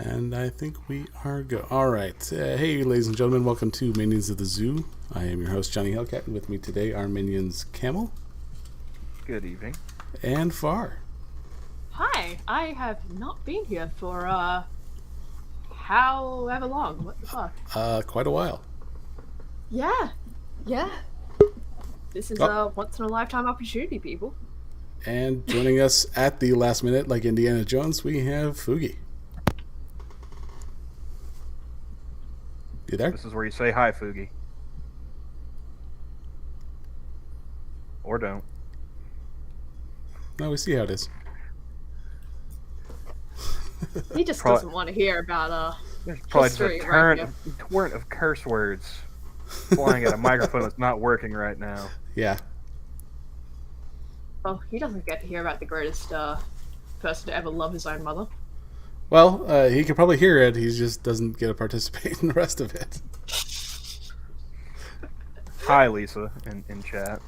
And I think we are go. All right. Hey, ladies and gentlemen, welcome to Minions of the Zoo. I am your host, Johnny Hellcat, and with me today are minions Camel. Good evening. And Far. Hi, I have not been here for, however long. What the fuck? Quite a while. Yeah. This is a once-in-a-lifetime opportunity, people. And joining us at the last minute, like Indiana Jones, we have Foogie. You there? This is where you say hi, Foogie. Or don't. No, we see how it is. He just doesn't want to hear about, There's probably just history, a right? torrent of curse words flying at a microphone that's not working right now. Yeah. Well, he doesn't get to hear about the greatest, person to ever love his own mother. Well, he could probably hear it. He just doesn't get to participate in the rest of it. Hi, Lisa, in chat.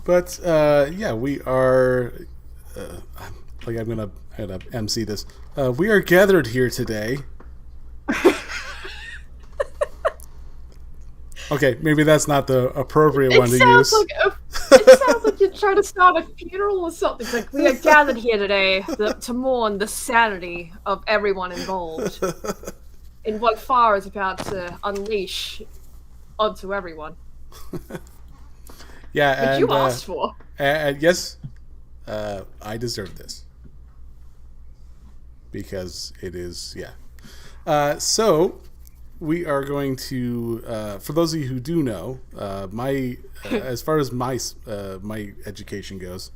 But yeah, we are. I'm gonna MC this. We are gathered here today. Okay, maybe that's not the appropriate one to use. It sounds like you're trying to start a funeral or something. It's like, we are gathered here today to mourn the sanity of everyone involved in what Far is about to unleash onto everyone. Yeah, Which you asked for. And yes, I deserve this. Because it is, yeah. So, we are going to, for those of you who do know, as far as my education goes,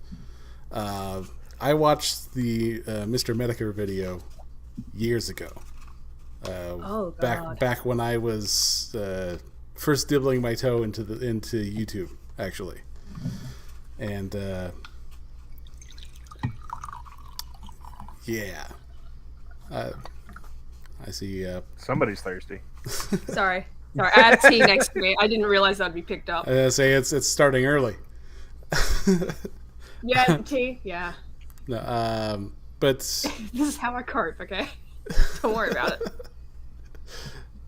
I watched the Mr. Medicare video years ago. Back when I was first dibbling my toe into YouTube, actually, and yeah. I see. Somebody's thirsty. Sorry. I have tea next to me. I didn't realize that'd be picked up. I say it's starting early. Yeah, tea. Yeah. No, but this is how I cope. Okay, don't worry about it.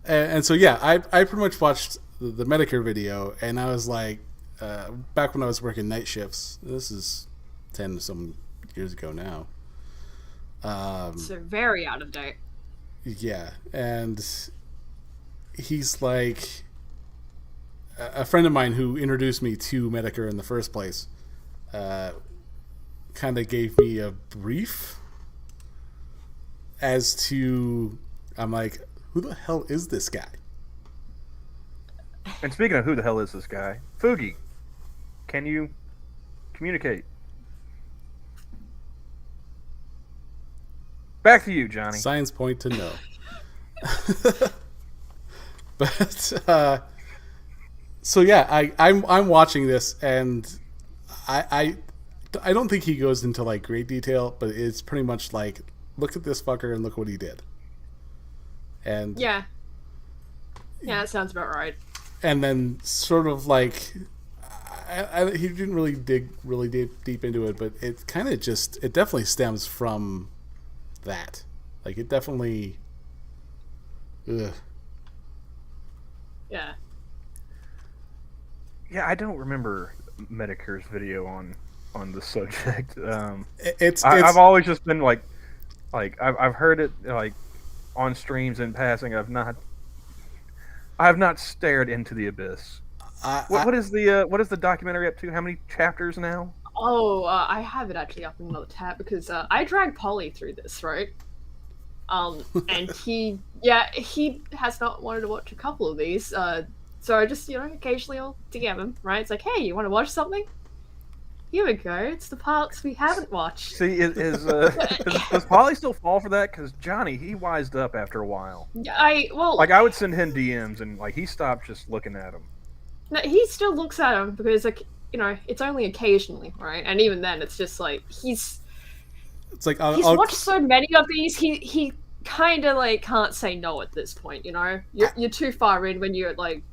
And so yeah, I pretty much watched the Medicare video, and I was like, back when I was working night shifts. This is 10 some years ago now. So very out of date. Yeah, and he's like a friend of mine who introduced me to Medicare in the first place. Kind of gave me a brief as to, I'm like, who the hell is this guy? And speaking of who the hell is this guy, Foogie, can you communicate? Back to you, Johnny. Science point to no. But so yeah, I'm watching this, and I don't think he goes into like great detail, but it's pretty much like, look at this fucker and look what he did. And yeah, that sounds about right. And then sort of like, he didn't really dig really deep into it, but it kind of it definitely stems from that. Like, it definitely Yeah, I don't remember Medicare's video on the subject. I've always just been like I've heard it like on streams in passing. I have not stared into the abyss. What is the documentary up to? How many chapters now? Oh, I have it actually up in another tab because I dragged Polly through this, right? And he has not wanted to watch a couple of these. So I just, occasionally I'll DM him, right? It's like, hey, you want to watch something? Here we go. It's the parts we haven't watched. See, does Polly still fall for that? Because Johnny, he wised up after a while. I would send him DMs and like he stopped just looking at them. No, he still looks at him because it's only occasionally, right? And even then, it's just like he's watched so many of these. He kind of like can't say no at this point. You're too far in when you're like.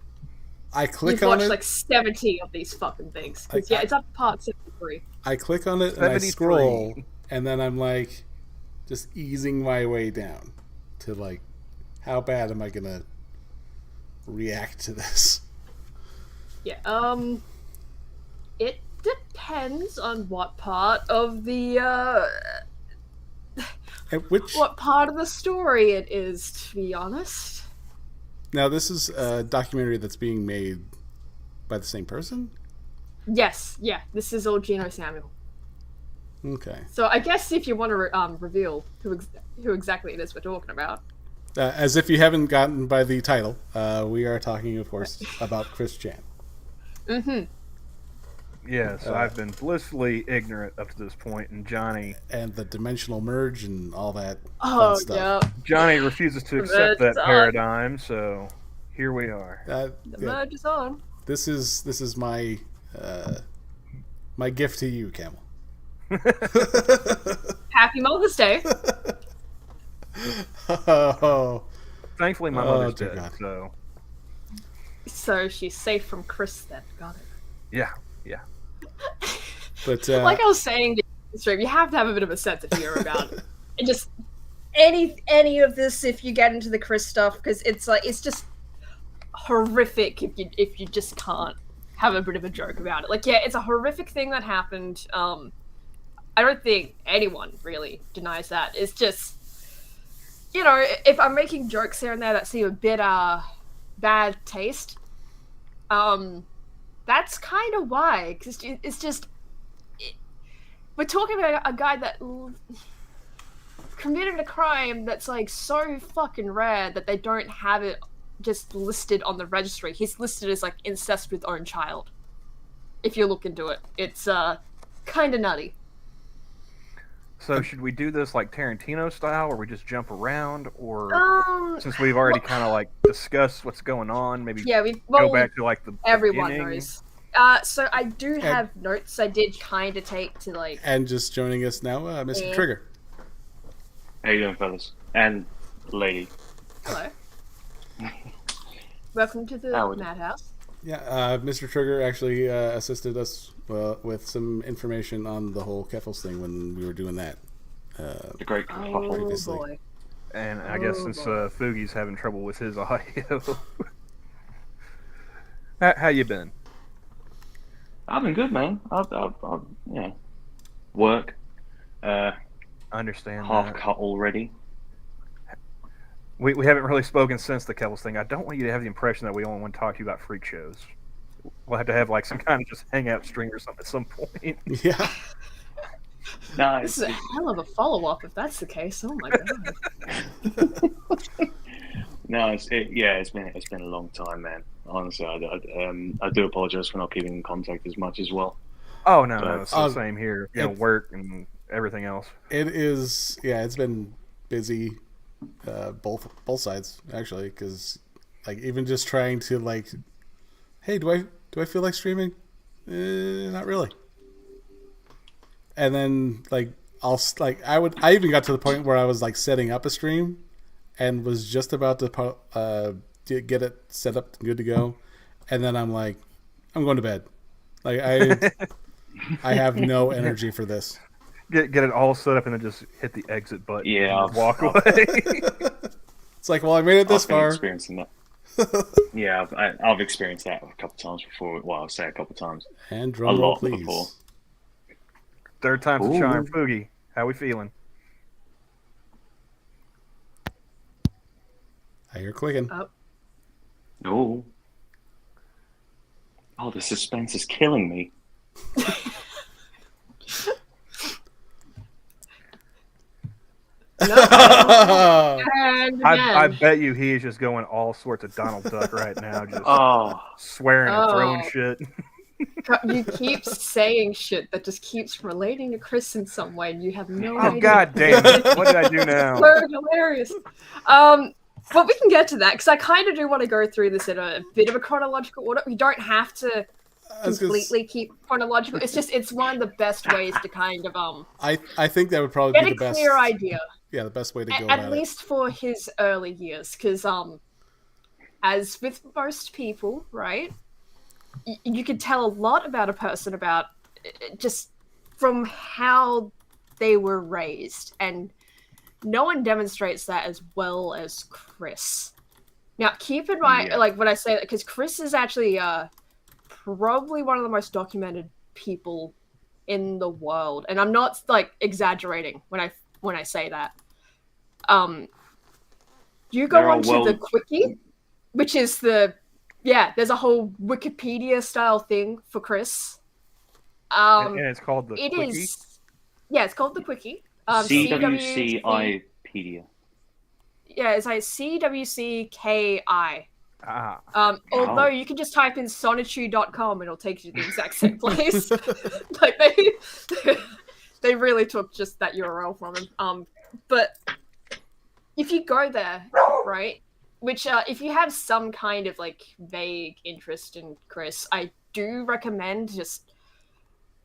I click on it. You've watched like 70 of these fucking things. It's up to part 73. I click on it and I scroll, and then I'm like, just easing my way down to like, how bad am I gonna react to this? Yeah. It depends on what part of the what part of the story it is, to be honest. Now, this is a documentary that's being made by the same person? Yes, yeah. This is all Gino Samuel. Okay. So I guess if you want to reveal who exactly it is we're talking about. As if you haven't gotten by the title, we are talking, of course, about Chris Chan. Mm-hmm. Yes, I've been blissfully ignorant up to this point, and Johnny... And the dimensional merge and all that fun stuff. Yeah. Johnny refuses to accept that paradigm, so here we are. The merge is on. This is my my gift to you, Camel. Happy Mother's Day. Oh. Thankfully, my mother's dead, so she's safe from Chris then. Got it. Yeah. But like I was saying, you have to have a bit of a sense of humor about it. And just any of this, if you get into the Chris stuff, because it's just horrific if you just can't have a bit of a joke about it. Like, yeah, it's a horrific thing that happened. I don't think anyone really denies that. It's just, if I'm making jokes here and there that seem a bit bad taste, that's kind of why. Because it's just, we're talking about a guy that committed a crime that's like so fucking rare that they don't have it just listed on the registry. He's listed as like incest with own child. If you look into it, it's kind of nutty. So should we do this like Tarantino style, where we just jump around, or since we've already kind of like discussed what's going on, maybe go back to like the everyone beginning? Knows. So I do have notes I did kind of take to like. And just joining us now, Mr. Trigger. How you doing, fellas and lady? Hello. Welcome to the Madhouse. Yeah, Mr. Trigger actually assisted us with some information on the whole Keffels thing when we were doing that. The great previously. Boy. And I guess since Foogie's having trouble with his audio, how you been? I've been good, man. I've work. Understand half that. cut already. We haven't really spoken since the Keffels thing. I don't want you to have the impression that we only want to talk to you about freak shows. We'll have to have like some kind of just hangout stream or something at some point. Yeah. No, this is a hell of a follow-up if that's the case. Oh my god. No, it's been a long time, man. Honestly, I do apologize for not keeping in contact as much as well. Oh no, it's the same here. Work and everything else. It is, it's been busy, both sides actually, because like even just trying to like, hey, do I feel like streaming? Not really. And then like I even got to the point where I was like setting up a stream, and was just about to get it set up good to go, and then I'm like, I'm going to bed. Like I have no energy for this. Get it all set up and then just hit the exit button. Yeah, and walk away. It's like, well, I made it this far. Experiencing that. Yeah, I've experienced that a couple times before. Well, I'll say a couple times. And drum roll, please. Before. Third time's a charm. Foogie, how we feeling? I hear clicking. Oh, the suspense is killing me. I bet you he is just going all sorts of Donald Duck right now, just swearing and throwing shit. You keep saying shit that just keeps relating to Chris in some way, and you have no idea. Oh god damn it! What did I do now? So hilarious. But we can get to that because I kind of do want to go through this in a bit of a chronological order. We don't have to completely keep chronological. It's one of the best ways to kind of I think that would probably be the best. Get a clear idea. Yeah, the best way to go about it. At least for his early years, because as with most people, right, you could tell a lot about a person about just from how they were raised, and no one demonstrates that as well as Chris. Now, keep in mind, like, when I say that, because Chris is actually probably one of the most documented people in the world, and I'm not, like, exaggerating when I say that. You go onto the Quickie, which is there's a whole Wikipedia-style thing for Chris. And it's called the Quickie? It's called the Quickie. CWCIpedia. Yeah, it's like CWCKI. Although you can just type in sonitude.com and it'll take you to the exact same place. Like they really took just that URL from him. But if you go there, right, which if you have some kind of like vague interest in Chris, I do recommend just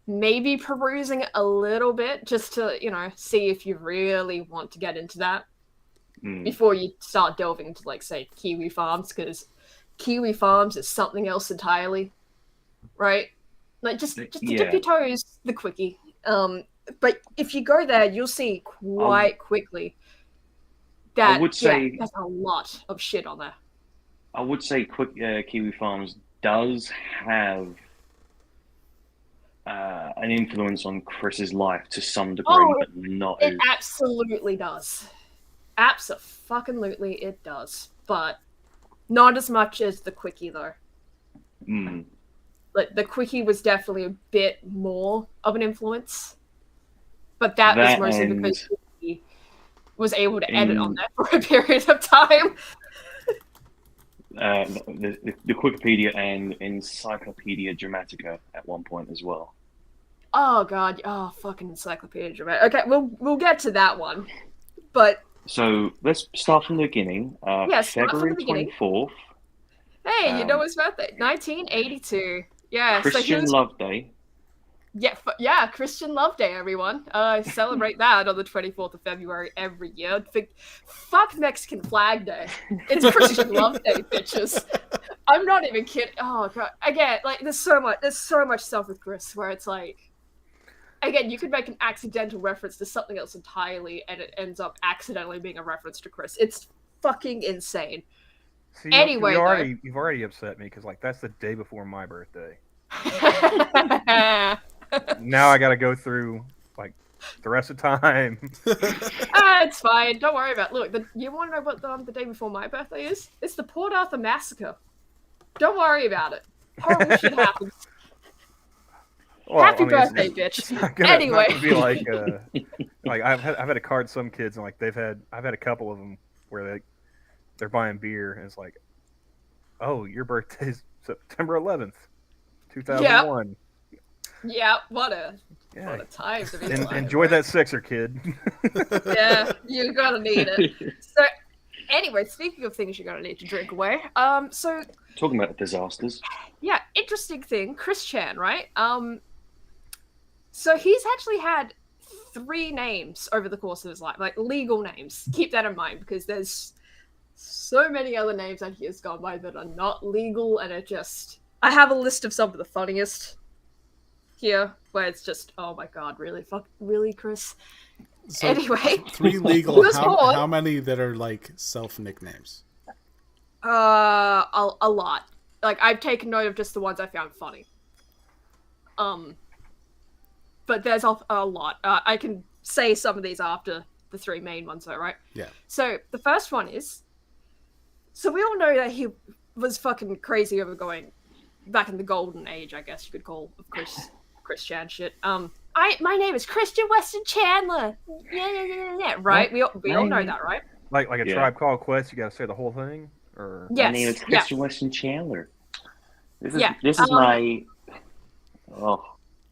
maybe perusing a little bit just to, see if you really want to get into that before you start delving into, like, say, Kiwi Farms, because Kiwi Farms is something else entirely, right? Like, just to dip your toes, the Quickie. But if you go there, you'll see quite quickly that I would say, there's a lot of shit on there. I would say Kiwi Farms does have an influence on Chris's life to some degree, but not. It absolutely does. Abso-fucking-lutely it does, but not as much as the Quickie, though. Like, the Quickie was definitely a bit more of an influence, but that was mostly because he was able to edit on there for a period of time. The Wikipedia and Encyclopedia Dramatica at one point as well. Oh god, fucking Encyclopedia Dramatica. Okay, we'll get to that one, but. So let's start from the beginning. February 24th. Hey, you know his birthday? 1982. Yeah. Christian Love Day. Yeah, Christian Love Day, everyone. Celebrate that on the 24th of February every year. Fuck Mexican Flag Day. It's Christian Love Day, bitches. I'm not even kidding. Oh god. Again, like there's so much stuff with Chris where it's like, again, you could make an accidental reference to something else entirely, and it ends up accidentally being a reference to Chris. It's fucking insane. See, anyway, you've already upset me because, like, that's the day before my birthday. Now I got to go through like the rest of the time. It's fine. Don't worry about it. Look, you want to know what the day before my birthday is? It's the Port Arthur Massacre. Don't worry about it. Horrible shit happens. Well, Happy birthday, bitch. Anyway, be like I've had a card some kids, and like I've had a couple of them where they're buying beer, and it's like, oh, your birthday's September 11th, 2001. Yeah, what a time to be alive. Enjoy that sixer, kid. Yeah, you're gonna need it. So, anyway, speaking of things you're gonna need to drink away, so talking about disasters. Yeah, interesting thing, Chris Chan, right? So he's actually had 3 names over the course of his life, like legal names. Keep that in mind because there's so many other names that he has gone by that are not legal, and I have a list of some of the funniest here, where it's just, oh my god, really, Chris. So, anyway, 3 legal. How many that are like self nicknames? A lot. Like I've taken note of just the ones I found funny. But there's a lot. I can say some of these after the 3 main ones, though, right? Yeah. So the first one is. So we all know that he was fucking crazy over going back in the golden age, I guess you could call, of Chris Chan shit. My name is Christian Weston Chandler. Yeah. Right? We all know that, right? Like a Tribe Called Quest, you gotta say the whole thing? Or yes. My name is Christian Weston Chandler. This is my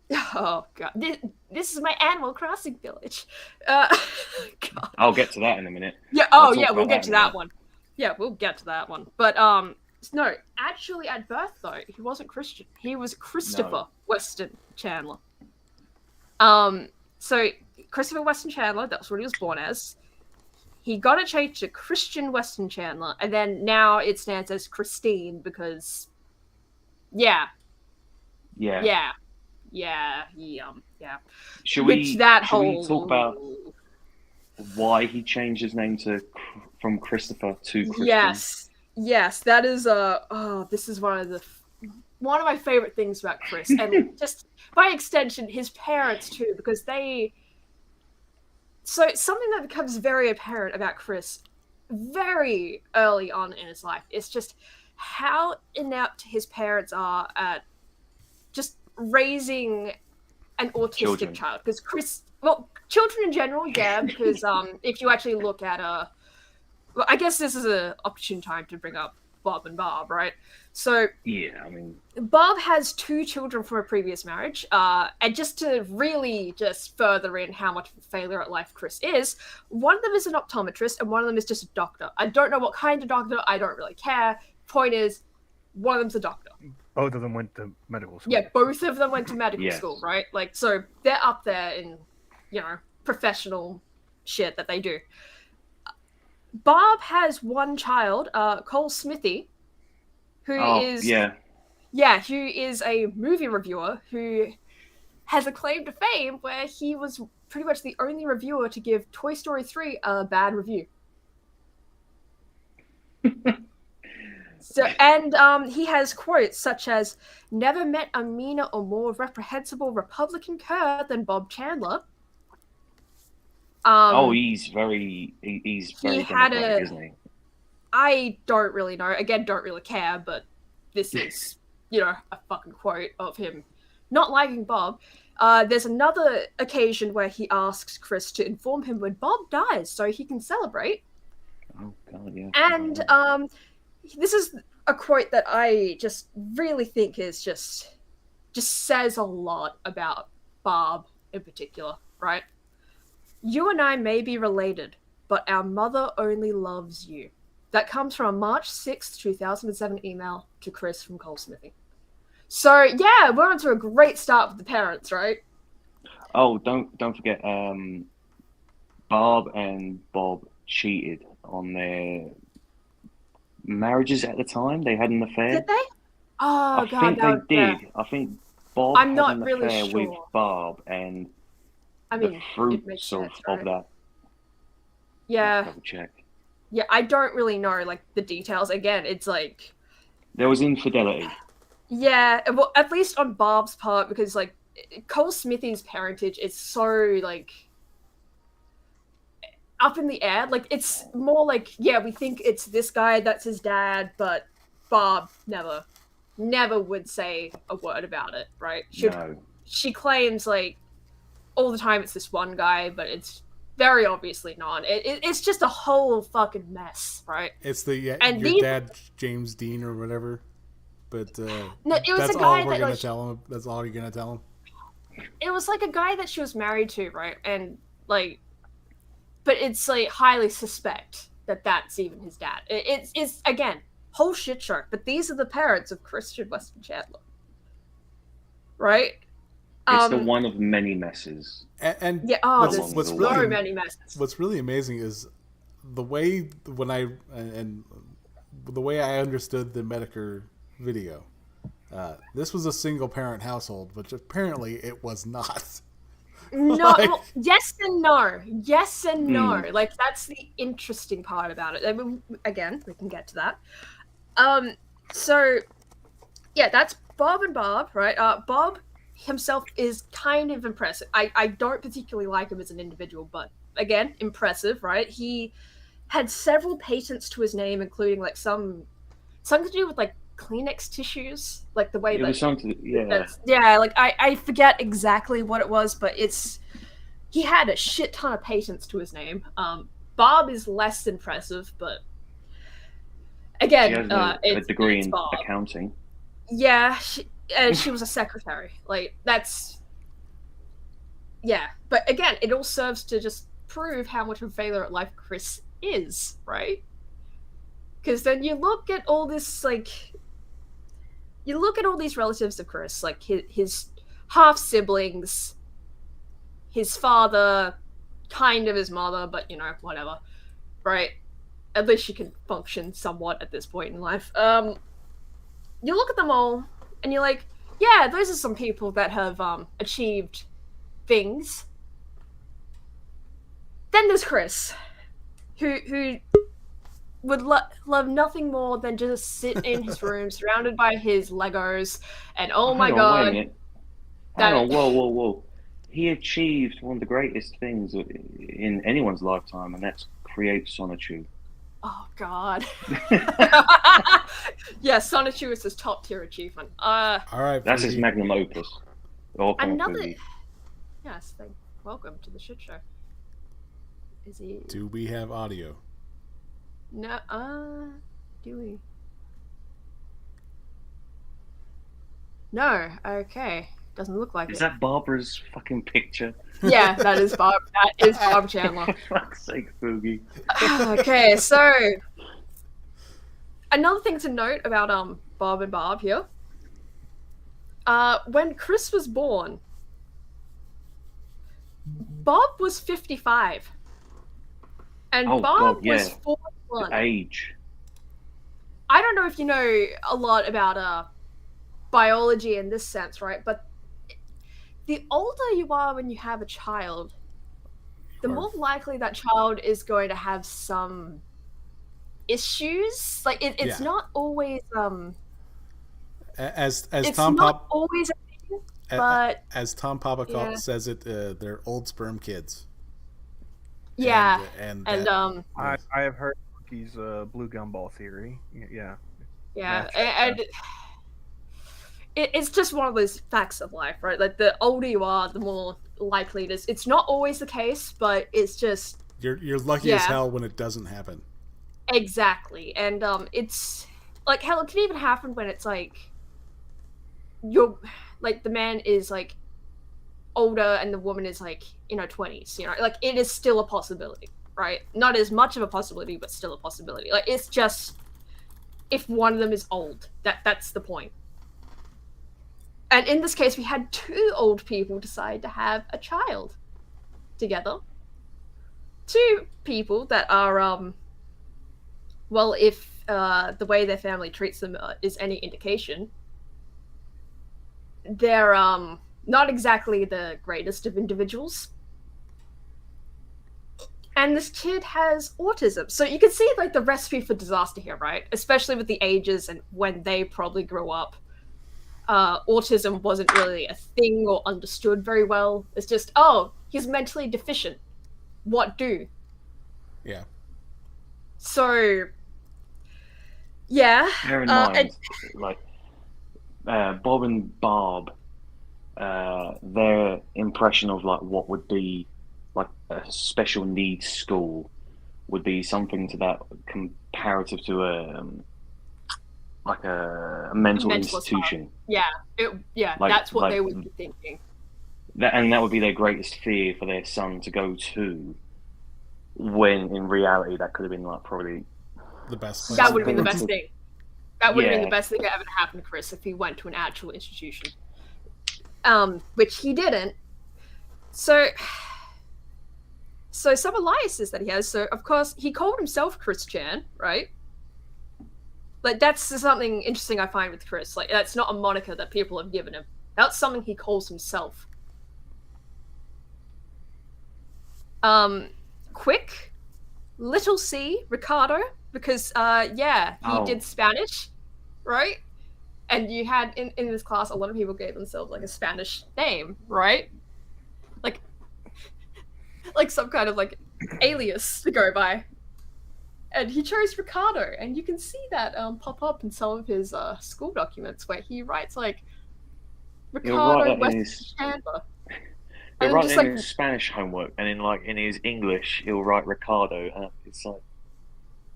Oh god, this is my Animal Crossing village. God. I'll get to that in a minute. Yeah. We'll get to that one. Yeah, we'll get to that one. But no, actually, at birth though, he wasn't Christian. He was Christopher Weston Chandler. So Christopher Weston Chandler, that's what he was born as. He got it changed to Christian Weston Chandler, and then now it stands as Christine because, yeah. Should we talk about why he changed his name from Christopher to Christian? Yes, that is this is one of my favorite things about Chris, and just by extension, his parents too, because something that becomes very apparent about Chris very early on in his life is just how inept his parents are at just raising an autistic child. Because children in general, yeah, because if you actually look at well, I guess this is an opportune time to bring up Bob and Barb, right? So yeah, I mean, Bob has 2 children from a previous marriage, and just to really just further in how much of a failure at life Chris is, one of them is an optometrist and one of them is just a doctor. I don't know what kind of doctor, I don't really care. Point is, one of them's a doctor. Both of them went to medical school. Yeah, both of them went to medical school, right? Like, so they're up there in, professional shit that they do. Bob has one child, Cole Smithy, who is a movie reviewer who has a claim to fame where he was pretty much the only reviewer to give Toy Story 3 a bad review. He has quotes such as, "Never met a meaner or more reprehensible Republican cur than Bob Chandler." He's very democratic, isn't he? I don't really know. Again, don't really care, but this is, a fucking quote of him not liking Bob. There's another occasion where he asks Chris to inform him when Bob dies so he can celebrate. Oh, God, yeah. And this is a quote that I just really think is just says a lot about Bob in particular, right? "You and I may be related, but our mother only loves you." That comes from a March 6th, 2007 email to Chris from Cole Smithy. So, yeah, we're on to a great start with the parents, right? Oh, don't forget, Barb and Bob cheated on their marriages at the time. They had an affair. Did they? Oh, I think they did. I think Bob had an affair with Barb, and the fruits of that. Yeah. Double check. Yeah, I don't really know, like, the details. Again, it's like... There was infidelity. Yeah, well, at least on Barb's part, because, like, Cole Smithy's parentage is so, like, up in the air. Like, it's more like, yeah, we think it's this guy, that's his dad, but Barb never would say a word about it, right? She claims, like, all the time it's this one guy, but it's very obviously not. It's just a whole fucking mess, right? It's your dad, James Dean or whatever. But no, it was that's a guy all we're that, gonna like, tell him. That's all you're gonna tell him. It was like a guy that she was married to, right? And like, but it's like highly suspect that that's even his dad. It's again whole shit show. But these are the parents of Christian Weston Chandler, right? It's the one of many messes. And yeah, there's so many messes. What's really amazing is the way I understood the Medicare video. This was a single parent household, which apparently it was not. No, well, yes and no. Yes and no. Like, that's the interesting part about it. I mean, again, we can get to that. So, yeah, that's Bob and Barb, right? Bob himself is kind of impressive. I don't particularly like him as an individual, but again, impressive, right? He had several patents to his name, including like something to do with like Kleenex tissues, like the way it was something. Like I forget exactly what it was, but he had a shit ton of patents to his name. Bob is less impressive, but again, she has a degree in Bob. Accounting. Yeah. She was a secretary. Like, that's... Yeah. But again, it all serves to just prove how much of a failure at life Chris is, right? Because then you look at all this, like... You look at all these relatives of Chris, like his half-siblings, his father, kind of his mother, but, whatever. Right? At least she can function somewhat at this point in life. You look at them all, and you're like, yeah, those are some people that have achieved things. Then there's Chris, who would love nothing more than just sit in his room surrounded by his Legos, and oh my Hang on, god. wait a minute. Hang on, whoa. He achieved one of the greatest things in anyone's lifetime, and that's create Sonichu. Oh god. Yeah, Sonichu is his top tier achievement. All right, that's his Foogie. magnum opus. Another. Yes, welcome to the shit show. Is he? Do we have audio? No. Do we? No. Okay. Doesn't look like it. Is that Barbara's fucking picture? Yeah, that is Barb. That is Barb Chandler. For fuck's sake, Foogie. Okay, so another thing to note about Bob and Barb here. When Chris was born, Bob was 55, and Bob was 41. The age. I don't know if you know a lot about biology in this sense, right? But the older you are when you have a child, the more likely that child is going to have some issues. Like it's not always as it's Tom not Pop always a thing, but as Tom Papa says it, they're old sperm kids. Yeah, and I have heard Monkey's blue gumball theory. Yeah. And it's just one of those facts of life, right? Like the older you are, the more likely it is. It's not always the case, but it's just you're lucky as hell when it doesn't happen. Exactly, and it's like hell. It can even happen when it's like you're like the man is like older and the woman is like in her 20s. You know, like it is still a possibility, right? Not as much of a possibility, but still a possibility. Like it's just if one of them is old, that's the point. And in this case, we had two old people decide to have a child together. Two people that are, well, if the way their family treats them is any indication, they're not exactly the greatest of individuals. And this kid has autism. So you can see like the recipe for disaster here, right? Especially with the ages and when they probably grew up. Autism wasn't really a thing or understood very well. It's just, oh, he's mentally deficient. What do? Yeah. So, yeah. Bear in mind, like, Bob and Barb, their impression of like what would be like a special needs school would be something to that comparative to a mental institution. Asylum. That's what they would be thinking. And that would be their greatest fear for their son to go to, when in reality that could have been like probably the best place. That would have been the best thing. That would have been the best thing that ever happened to Chris if he went to an actual institution. Which he didn't. So some aliases that he has. So of course he called himself Chris Chan, right? Like that's something interesting I find with Chris. Like that's not a moniker that people have given him. That's something he calls himself. Quick, little C, Ricardo, because he did Spanish, right? And you had in this class a lot of people gave themselves like a Spanish name, right? Like some kind of like alias to go by. And he chose Ricardo, and you can see that pop up in some of his school documents where he writes like Ricardo West Chandler. He'll write in his Spanish homework, and in his English, he'll write Ricardo, and it's like...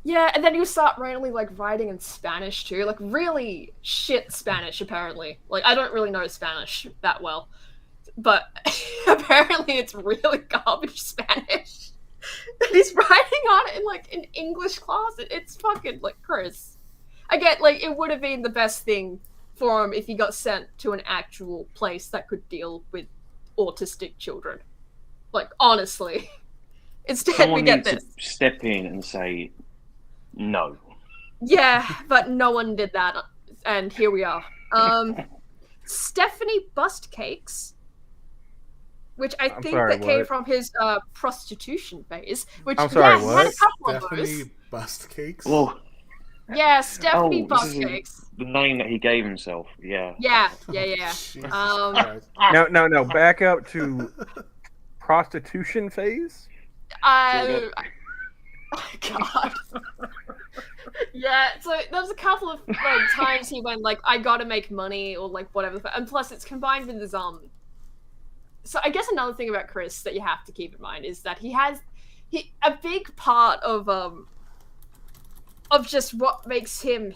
Yeah, and then he'll start randomly like writing in Spanish too, like really shit Spanish apparently. Like I don't really know Spanish that well, but apparently it's really garbage Spanish. And he's writing on it in like an English class. It's fucking like Chris. Again, like it would have been the best thing for him if he got sent to an actual place that could deal with autistic children. Like honestly, instead we get this. To step in and say no. Yeah, but no one did that, and here we are. Stephanie Bustcakes, which I think sorry, that came what? from his prostitution phase. Which I'm sorry, he what? had a couple of Stephanie those. Bust Cakes. Well, Yeah, Stephanie this is Buttcakes. the name that he gave himself. Yeah. Yeah. Jesus Um, Christ. No. Back up to prostitution phase. Oh God. Yeah, so there was a couple of times he went like, I gotta make money or like whatever, and plus it's combined with his So I guess another thing about Chris that you have to keep in mind is that he a big part of just what makes him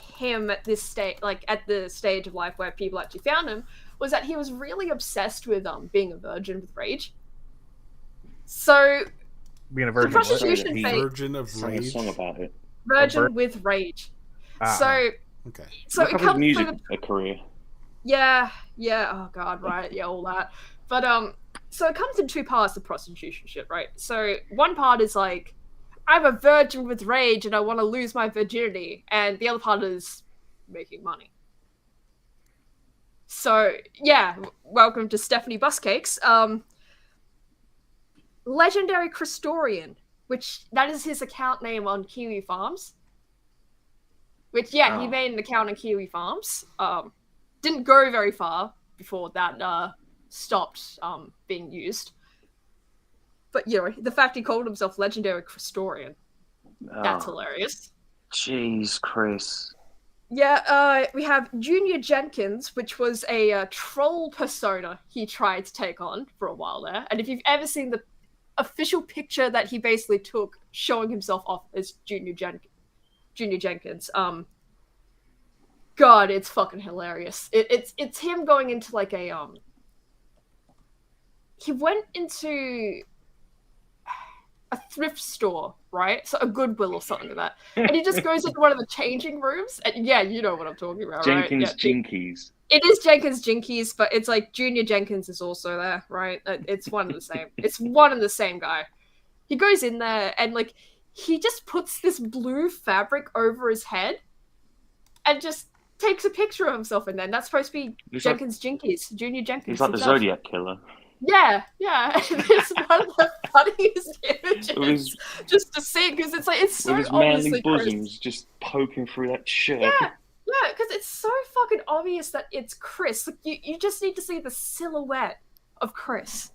at this stage, like at the stage of life where people actually found him, was that he was really obsessed with being a virgin with rage. So Being a virgin. prostitution phase. Virgin of Sang a Rage. song about it. Virgin with rage. Uh-huh. So Okay. it His comes music through a career. yeah, oh god, right, yeah, all that. But so it comes in two parts, the prostitution shit, right? So one part is like, I'm a virgin with rage and I want to lose my virginity, and the other part is making money. So yeah, welcome to Stephanie Buscakes. Legendary Christorian, which that is his account name on Kiwi Farms. Which he made an account on Kiwi Farms. Didn't go very far before that stopped being used. But you know, the fact he called himself Legendary Christorian, that's hilarious. Jeez, Chris. Yeah, we have Junior Jenkins, which was a troll persona he tried to take on for a while there. And if you've ever seen the official picture that he basically took showing himself off as Junior Jenkins, God, it's fucking hilarious. It's him going into like a he went into a thrift store, right? So a Goodwill or something like that. And he just goes into one of the changing rooms. And yeah, you know what I'm talking about, right? Jenkins Yeah, Jinkies. It is Jenkins Jinkies, but it's like Junior Jenkins is also there, right? It's one and the same. It's one and the same guy. He goes in there and like he just puts this blue fabric over his head and just takes a picture of himself in there. And that's supposed to be Jenkins Jinkies, Junior Jenkins. He's like the himself. Zodiac Killer. Yeah. It's one of the funniest images just to see, because it's like, it's so with his obviously manly Chris. bosoms just poking through that shirt. Yeah, because it's so fucking obvious that it's Chris. Like, you just need to see the silhouette of Chris.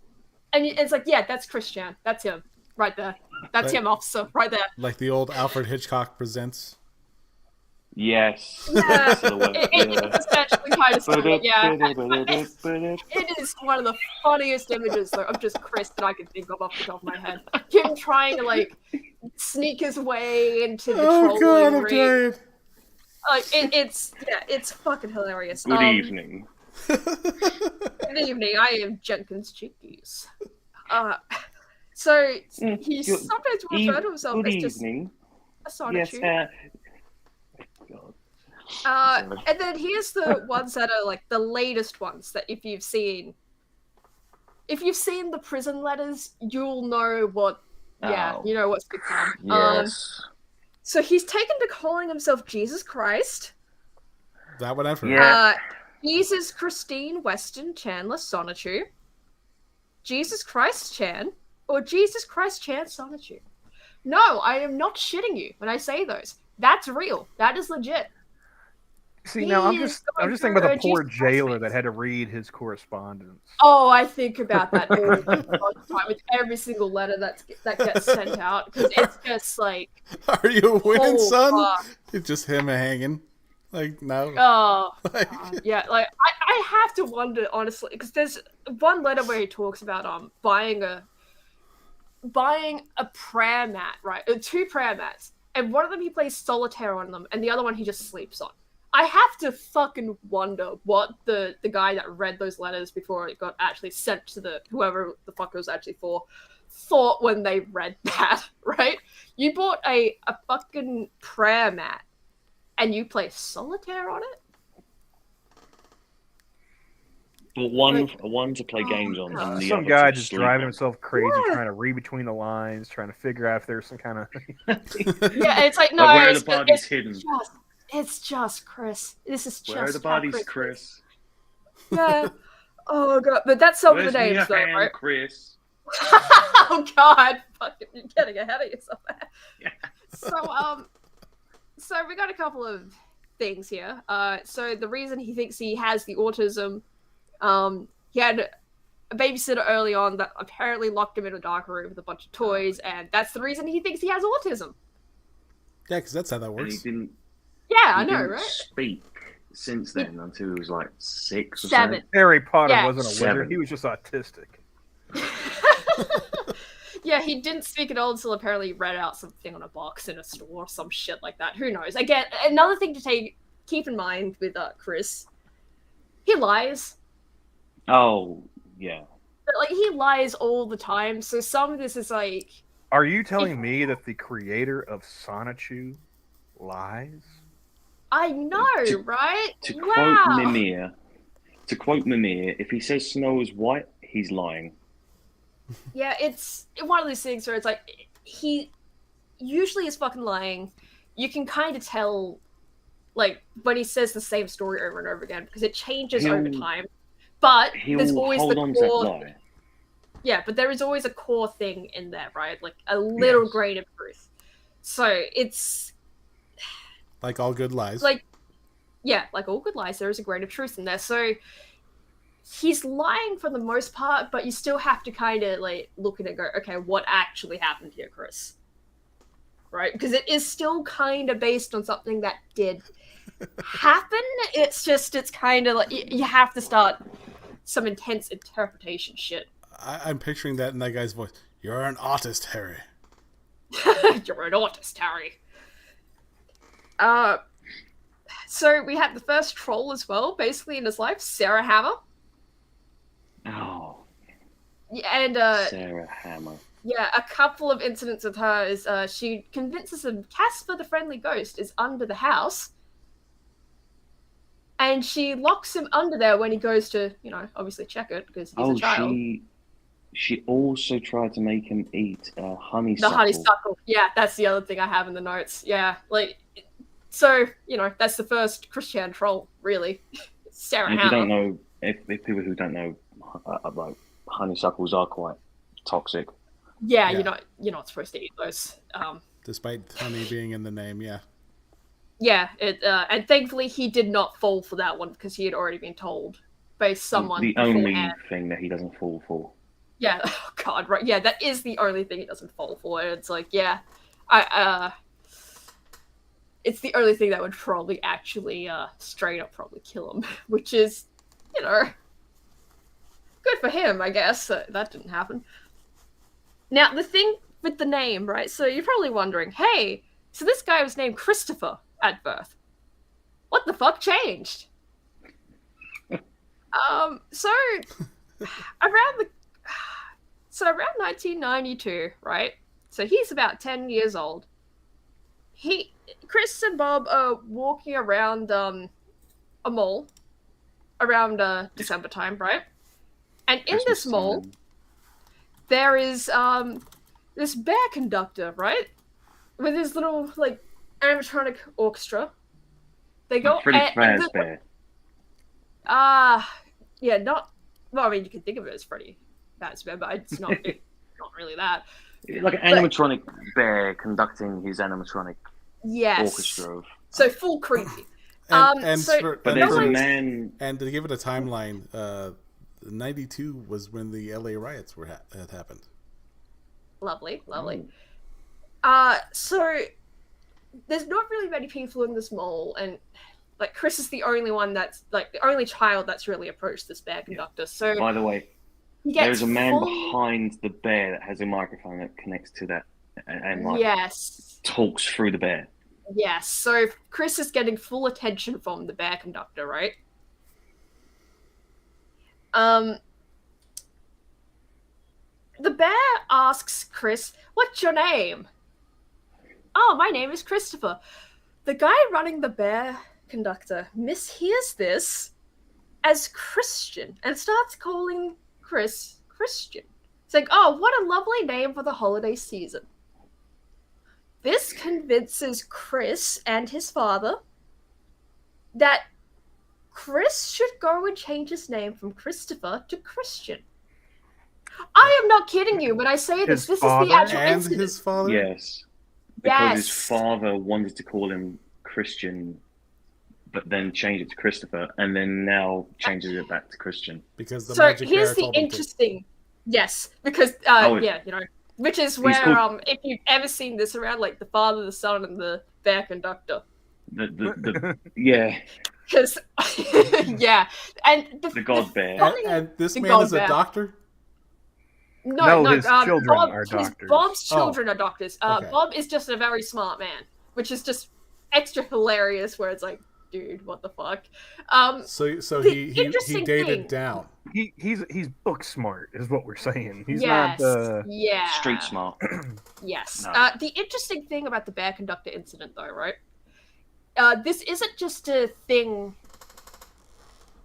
And it's like, yeah, that's Christian. That's him. Right there. That's him, officer. Right there. Like the old Alfred Hitchcock Presents. Yes. Yeah, Silhouette, it is essentially kind of silhouette, yeah. It is one of the funniest images, though, of just Chris that I can think of off the top of my head. Him trying to, like, sneak his way into the trolling ring. Like, it's fucking hilarious. Good evening. Good evening, I am Jenkins Jinkies. So, he sometimes referred to himself as just a sonnet. Yes, and then here's the ones that are like the latest ones that if you've seen the prison letters, you'll know what. Yeah, you know what's become. Yes. So he's taken to calling himself Jesus Christ. That one I've heard. Yeah. Jesus Christine Weston Chandler Sonichu. Jesus Christ Chan or Jesus Christ Chan Sonichu. No, I am not shitting you when I say those. That's real. That is legit. See, now I'm just thinking about the poor jailer that had to read his correspondence. Oh, I think about that all the time with every single letter that gets sent out, because it's just like, are you winning, son? Fuck. It's just him hanging. Like, no. Oh, yeah. Like I have to wonder, honestly, because there's one letter where he talks about buying a prayer mat, right? 2 prayer mats, and one of them he plays solitaire on them, and the other one he just sleeps on. I have to fucking wonder what the guy that read those letters before it got actually sent to the whoever the fuck it was actually for thought when they read that, right? You bought a fucking prayer mat and you play solitaire on it? But one to play games on. And the Some other guy to just sleep driving on. himself crazy, trying to read between the lines, trying to figure out if there's some kind of. Yeah, it's like, no, Like, where are the bodies hidden? It's just Chris. This is just Where are the bodies, Chris? Yeah. Oh god, but that's some of the Where's names your though, hand, right? Chris? Oh god, fucking, you're getting ahead of yourself. Yeah. So we got a couple of things here. So the reason he thinks he has the autism, he had a babysitter early on that apparently locked him in a dark room with a bunch of toys, and that's the reason he thinks he has autism. Yeah, because that's how that And works. I know, didn't right? speak since then until he was like 6 or 7. Harry Potter Yeah. wasn't a 7. wizard. He was just autistic. Yeah, he didn't speak at all until apparently he read out something on a box in a store or some shit like that. Who knows? Again, another thing to keep in mind with Chris, he lies. Oh, yeah. But, like, he lies all the time, so some of this is like... Are you telling me that the creator of Sonichu lies? I know, right? To Wow. quote Mimir, if he says snow is white, he's lying. Yeah, it's one of those things where it's like, he usually is fucking lying. You can kind of tell, like, when he says the same story over and over again, because it changes over time. But there's He'll always hold the on to that core... lie. Yeah, but there is always a core thing in there, right? Like, a little grain of truth. So, it's... Like all good lies. Like, yeah, like all good lies, there is a grain of truth in there. So... He's lying for the most part, but you still have to kind of like look at it and go, okay, what actually happened here, Chris? Right? Because it is still kind of based on something that did happen. It's just, it's kind of like, you have to start some intense interpretation shit. I'm picturing that in that guy's voice. You're an artist, Harry. You're an artist, Harry. So we have the first troll as well, basically in his life, Sarah Hammer. Oh. Yeah, and Sarah Hammer. yeah, a couple of incidents with her is she convinces him Casper the Friendly Ghost is under the house, and she locks him under there when he goes to, you know, obviously check it because he's a child. She also tried to make him eat honeysuckle. The honeysuckle. Yeah, that's the other thing I have in the notes. Yeah, like, so, you know, that's the first Christian troll, really. Sarah And if Hammer. you don't know, if people who don't know, like, honeysuckles are quite toxic. Yeah, Yeah. you're not supposed to eat those. Despite honey being in the name, yeah. Yeah, and thankfully he did not fall for that one because he had already been told by someone. The only beforehand. thing that he doesn't fall for. Yeah, oh god, right. Yeah, that is the only thing he doesn't fall for. And it's like, yeah, it's the only thing that would probably actually straight up probably kill him, which is, you know, good for him, I guess. That didn't happen. Now, the thing with the name, right? So you're probably wondering, hey, so this guy was named Christopher at birth. What the fuck changed? So around 1992, right? So he's about 10 years old. Chris and Bob are walking around a mall around December time, right? And in this mall, there is this bear conductor, right? With his little like animatronic orchestra. They go Pretty Fazbear. yeah, not. Well, I mean, you can think of it as Freddy Fazbear, but it's not. Not really that. Like an animatronic bear conducting his animatronic orchestra. So full creepy. But there's a man. And to give it a timeline, 92 was when the LA riots had happened. Lovely. Oh. So there's not really many people in this mall, and like Chris is the only one that's like the only child that's really approached this bear conductor. So by the way, there's a man behind the bear that has a microphone that connects to that and like talks through the bear. Yes. So Chris is getting full attention from the bear conductor, right? The bear asks Chris, "What's your name?" "Oh, my name is Christopher." The guy running the bear conductor mishears this as Christian and starts calling Chris Christian. Saying, "Oh, what a lovely name for the holiday season." This convinces Chris and his father that Chris should go and change his name from Christopher to Christian. I am not kidding you when I say this. This is the actual incident. His father? Yes. Because his father wanted to call him Christian, but then changed it to Christopher, and then now changes it back to Christian. Because the so magic here's the told him interesting. Yes, because which is where if you've ever seen this around, like the Father, the Son, and the Bear Conductor. Yeah. Because yeah, and the God Bear. And this man is a doctor? No, his children are doctors. Bob's children are doctors. Bob is just a very smart man, which is just extra hilarious. Where it's like, dude, what the fuck? So he dated down. He's book smart, is what we're saying. He's not street smart. Yes. No. The interesting thing about the Bear Conductor incident, though, right? This isn't just a thing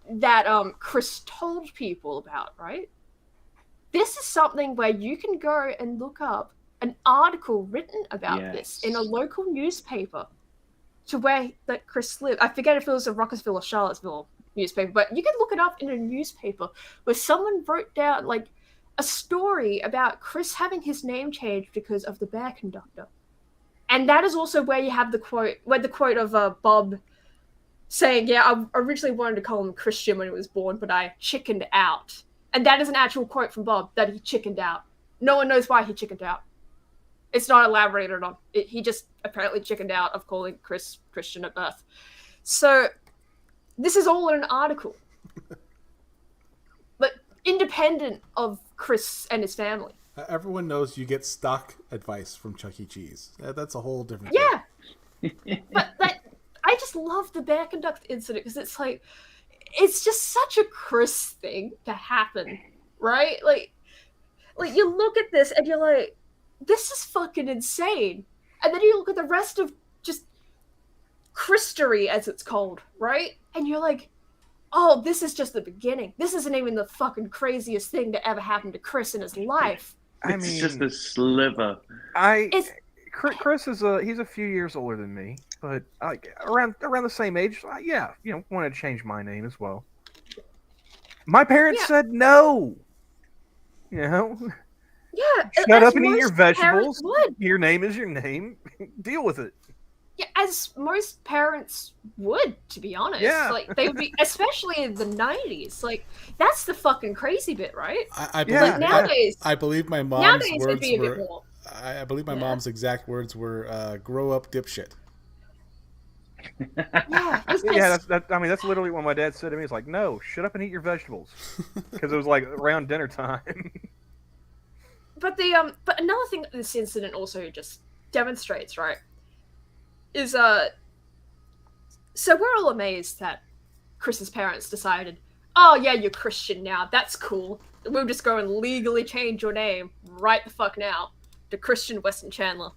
that Chris told people about, right? This is something where you can go and look up an article written about this in a local newspaper to where that Chris lived. I forget if it was a Ruckersville or Charlottesville newspaper, but you can look it up in a newspaper where someone wrote down like a story about Chris having his name changed because of the Bear Conductor. And that is also where you have the quote of Bob saying, yeah, I originally wanted to call him Christian when he was born, but I chickened out. And that is an actual quote from Bob, that he chickened out. No one knows why he chickened out. It's not elaborated on. He just apparently chickened out of calling Chris Christian at birth. So this is all in an article. But independent of Chris and his family. Everyone knows you get stock advice from Chuck E. Cheese. That's a whole different thing. But I just love the Bear Conductor incident because it's like, it's just such a Chris thing to happen, right? Like you look at this and you're like, this is fucking insane. And then you look at the rest of just Christery, as it's called, right? And you're like, oh, this is just the beginning. This isn't even the fucking craziest thing that ever happened to Chris in his life. It's just a sliver. Chris is he's a few years older than me, but around the same age. Want to change my name as well. My parents said no. Yeah. Shut up and eat your vegetables. Your name is your name. Deal with it. Yeah, as most parents would, to be honest. Yeah. Like, they would be, especially in the 90s. Like, that's the fucking crazy bit, right? I believe, nowadays, I believe my mom's words be a were... bit more. I believe my mom's exact words were, grow up dipshit. That's literally what my dad said to me. He's like, no, shut up and eat your vegetables. Because it was like around dinner time. But another thing that this incident also just demonstrates, right, is so we're all amazed that Chris's parents decided, oh yeah, you're Christian now, that's cool. We'll just go and legally change your name right the fuck now to Christian Weston Chandler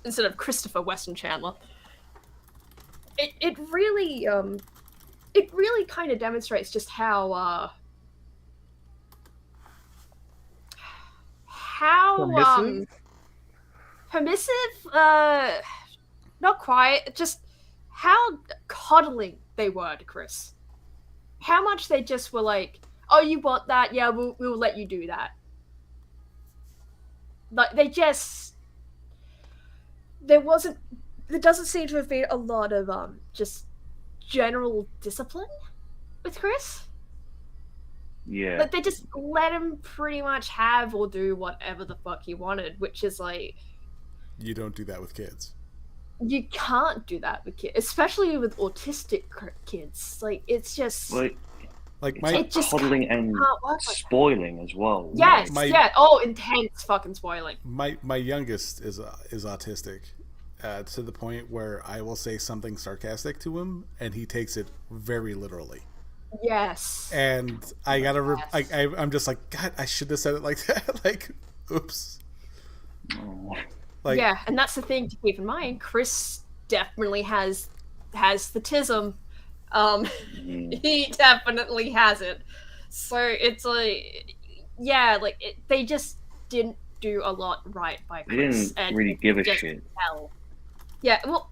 instead of Christopher Weston Chandler. It really kind of demonstrates just how permissive, not quite, just how coddling they were to Chris. How much they just were like, oh, you want that? Yeah, we'll let you do that. Like, there doesn't seem to have been a lot of just general discipline with Chris. Yeah. Like, they just let him pretty much have or do whatever the fuck he wanted, which is like... You don't do that with kids. You can't do that with kids, especially with autistic kids. Like, it's just... Like it's coddling and spoiling as well. Yes, intense fucking spoiling. My youngest is autistic, to the point where I will say something sarcastic to him, and he takes it very literally. Yes. And I gotta, I'm just like, God, I should have said it like that. Like, oops. Oh. Like, yeah, and that's the thing to keep in mind. Chris definitely has the tism. He definitely has it. So it's like, yeah, like they just didn't do a lot right by Chris. They didn't really give a shit. Yeah, well,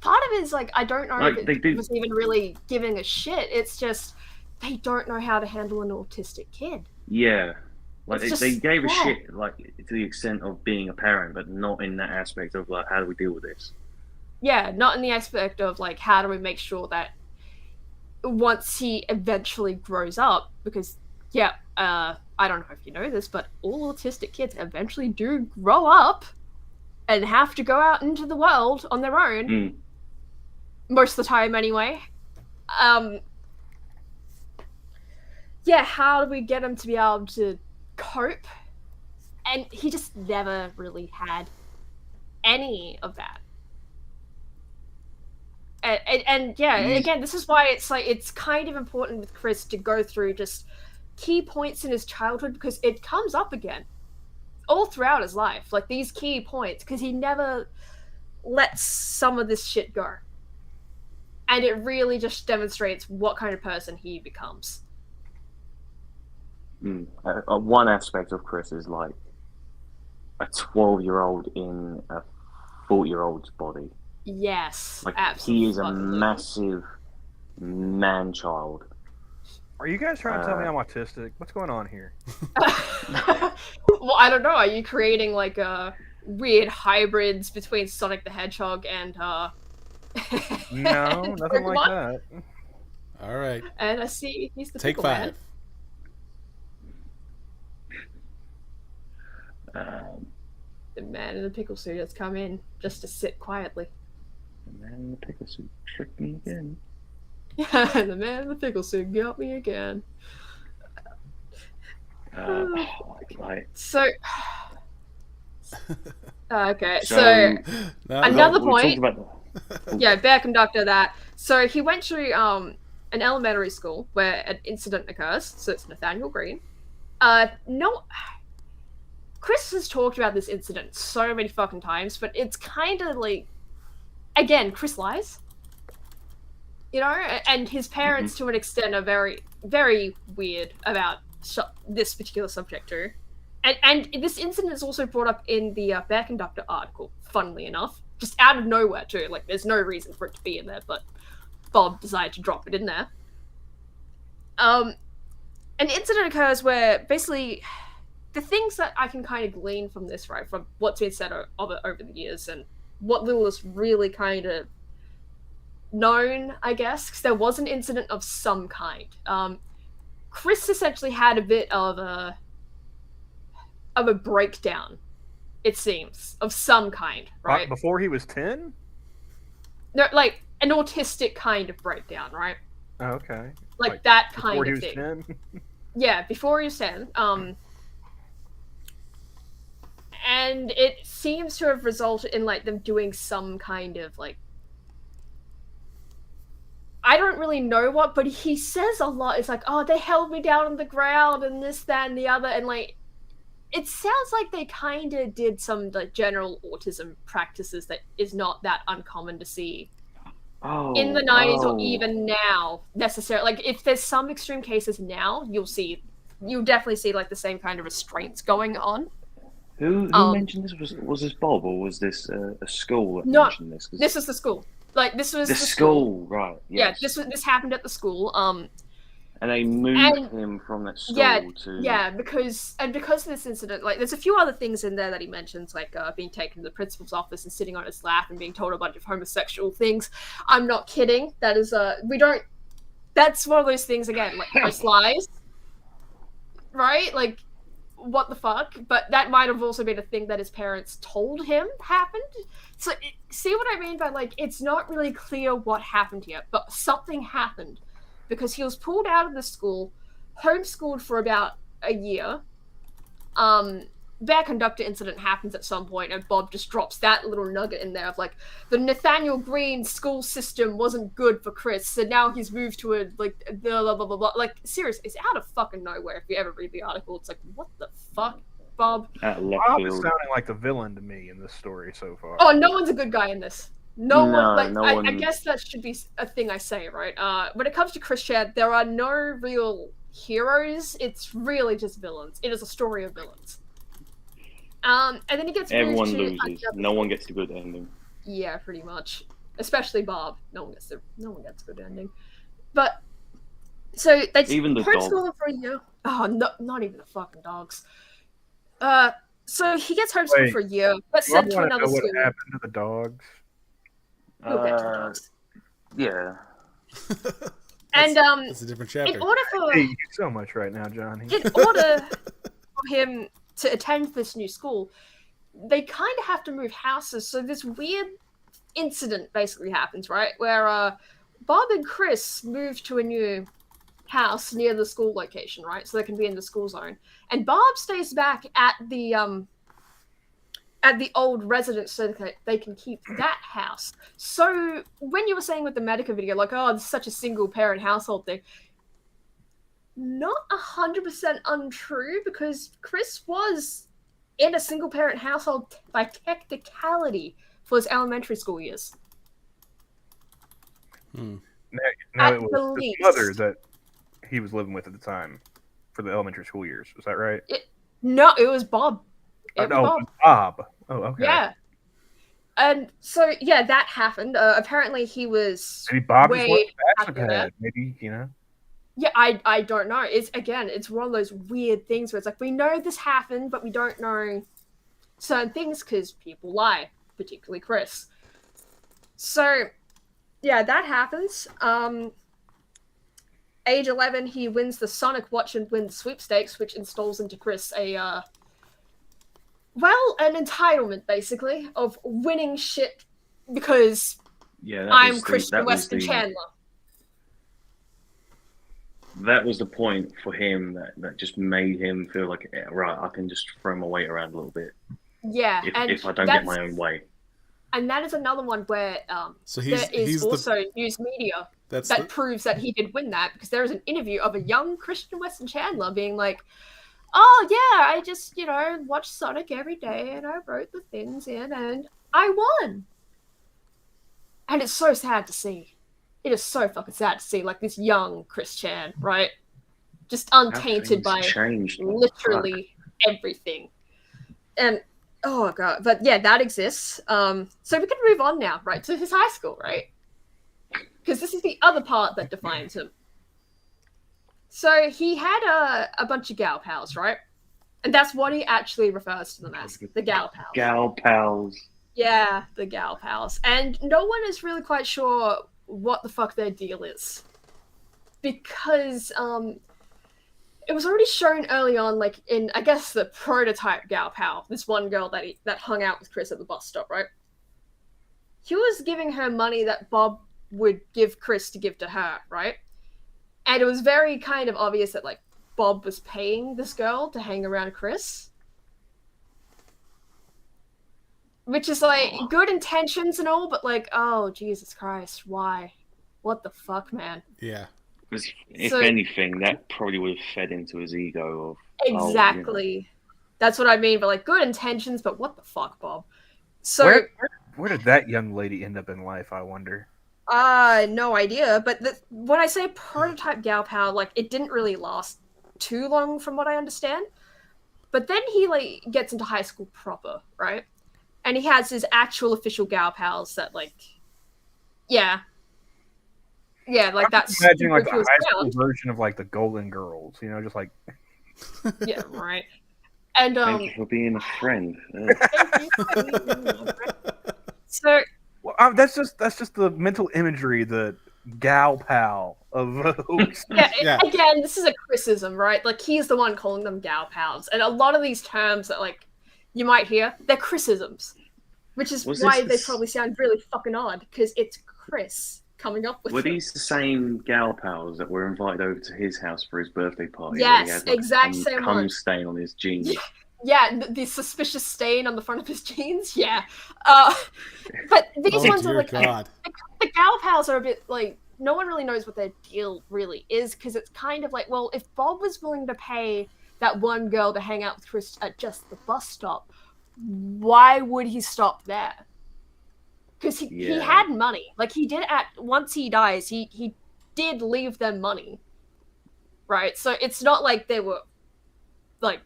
part of it is like I don't know Like, if they it do- was even really giving a shit. It's just they don't know how to handle an autistic kid. Yeah. Like, It's they just- gave a yeah. shit, like, to the extent of being a parent, but not in that aspect of, like, how do we deal with this? Yeah, not in the aspect of like how do we make sure that once he eventually grows up, because I don't know if you know this, but all autistic kids eventually do grow up and have to go out into the world on their own. Mm. Most of the time anyway. Yeah, how do we get him to be able to cope? And he just never really had any of that. And yeah, again, this is why it's like it's kind of important with Chris to go through just key points in his childhood, because it comes up again all throughout his life, like these key points, because he never lets some of this shit go, and it really just demonstrates what kind of person he becomes. One aspect of Chris is like a 12-year-old in a 40-year-old's body. Yes, Like, absolutely. he is a massive man-child. Are you guys trying to tell me I'm autistic? What's going on here? Well, I don't know. Are you creating like weird hybrids between Sonic the Hedgehog and No, nothing like that. All right. And I see he's the Take pickle 5. man. The man in the pickle suit has come in just to sit quietly. The man in the pickle suit tricked me again. Yeah, the man in the pickle suit got me again. Like, So, okay, so No, Another we point- talked about yeah, bear conductor that. So he went to an elementary school where an incident occurs. So it's Nathaniel Green. No, Chris has talked about this incident so many fucking times, but it's kind of like, again, Chris lies. You know, and his parents, to an extent, are very, very weird about this particular subject too. And this incident is also brought up in the Bear Conductor article, funnily enough. Just out of nowhere too. Like, there's no reason for it to be in there, but Bob decided to drop it in there. An incident occurs where basically the things that I can kind of glean from this, right, from what's been said of it over the years and what little is really kind of known, I guess, because there was an incident of some kind. Chris essentially had a bit of a breakdown, it seems, of some kind, right? Before he was 10? No, like an autistic kind of breakdown, right? Oh, okay. Like that kind Before he of was thing. 10? Yeah, before he was 10. And it seems to have resulted in like them doing some kind of like, I don't really know what, but he says a lot. It's like, oh, they held me down on the ground and this, that, and the other, and like, it sounds like they kind of did some like general autism practices that is not that uncommon to see in the 90s or even now necessarily. Like, if there's some extreme cases now, you'll definitely see like the same kind of restraints going on. Who mentioned this? Was this Bob, or was this a school that mentioned this? This was the school. Like, this was the school, right? Yes. Yeah, this happened at the school. And they moved him from that school to... Yeah, because of this incident, like, there's a few other things in there that he mentions, like being taken to the principal's office and sitting on his lap and being told a bunch of homosexual things. I'm not kidding. That is, that's one of those things, again, like, Chris lies. Right? Like, what the fuck? But that might have also been a thing that his parents told him happened. So, see what I mean by, like, it's not really clear what happened here, but something happened. Because he was pulled out of the school, homeschooled for about a year. Bear conductor incident happens at some point, and Bob just drops that little nugget in there of like, the Nathaniel Green school system wasn't good for Chris, so now he's moved to a like blah blah blah blah blah. Like, seriously, it's out of fucking nowhere. If you ever read the article, it's like, what the fuck, Bob? Bob is sounding like the villain to me in this story so far. Oh, no one's a good guy in this. No one, like, no I one... guess that should be a thing I say, right? When it comes to Chris Chad, there are no real heroes. It's really just villains. It is a story of villains. And then he gets Everyone moved to loses. No one gets the good ending. Yeah, pretty much. especially Bob. No one gets a good ending. But so they Even the homeschool dog. him for a year. Oh, no, not even the fucking dogs. So he gets homeschooled Wait, for a year, but Do I sent to want to another know what school. happened to the dogs? We'll get to the dogs. Yeah. And That's a different chapter. in order for Hey, you so much right now, Johnny. in order for him to attend this new school, they kind of have to move houses. So this weird incident basically happens, right? Where Bob and Chris move to a new house near the school location, right? So they can be in the school zone. And Bob stays back at the old residence so that they can keep that house. So when you were saying with the Medica video, like, oh, it's such a single parent household thing, not 100% untrue, because Chris was in a single parent household by technicality for his elementary school years. No, At it was the his least. mother that he was living with at the time for the elementary school years. Was that right? No, it was Bob. It was Bob. Bob. Oh, okay. Yeah. And so, yeah, that happened. Apparently he was Maybe Bob just way went after bachelor that. pad. Maybe, Yeah, I don't know. It's one of those weird things where it's like, we know this happened, but we don't know certain things because people lie, particularly Chris. So, yeah, that happens. Age 11, he wins the Sonic Watch and wins sweepstakes, which installs into Chris an entitlement, basically, of winning shit because I'm Christian Weston Chandler. That was the point for him that just made him feel like, right, I can just throw my weight around a little bit. Yeah, if I don't get my own way. And that is another one where so there is also news media that proves that he did win that, because there is an interview of a young Christian Weston Chandler being like, oh yeah, I just, watch Sonic every day and I wrote the things in and I won. And it's so sad to see. It is so fucking sad to see, like, this young Chris Chan, right? Just untainted by literally everything. And, oh god, but yeah, that exists. So we can move on now, right, to his high school, right? Because this is the other part that defines him. So he had a bunch of gal pals, right? And that's what he actually refers to them as, the gal pals. Gal pals. Yeah, the gal pals. And no one is really quite sure what the fuck their deal is. Because it was already shown early on, like, in, I guess, the prototype gal pal, this one girl that hung out with Chris at the bus stop, right? He was giving her money that Bob would give Chris to give to her, right? And it was very kind of obvious that, like, Bob was paying this girl to hang around Chris. Which is, like, good intentions and all, but, like, oh, Jesus Christ, why? What the fuck, man? Yeah. Because if anything, that probably would have fed into his ego of... Exactly. That's what I mean, but, like, good intentions, but what the fuck, Bob? So... Where did that young lady end up in life, I wonder? No idea, but when I say prototype gal pal, like, it didn't really last too long from what I understand. But then he, like, gets into high school proper, right? And he has his actual official gal pals that, like, yeah, like that. Imagine, like, the high school version of, like, the Golden Girls, just like... Yeah, right. And, Thank you for being a friend. So... Well, that's just the mental imagery, the gal pal of yeah. Again, this is a criticism, right? Like, he's the one calling them gal pals, and a lot of these terms that, like, you might hear, they're criticisms, which is why they probably sound really fucking odd, because it's Chris coming up with. Were these the same gal pals that were invited over to his house for his birthday party? Yes, he had, like, exact same cum one. stain on his jeans. Yeah, the suspicious stain on the front of his jeans. Yeah, but these ones are like the gal pals are a bit like, no one really knows what their deal really is, because it's kind of like, well, if Bob was willing to pay that one girl to hang out with Chris at just the bus stop, why would he stop there? Because he had money. Like, he did once he dies, he did leave them money, right? So it's not like they were like.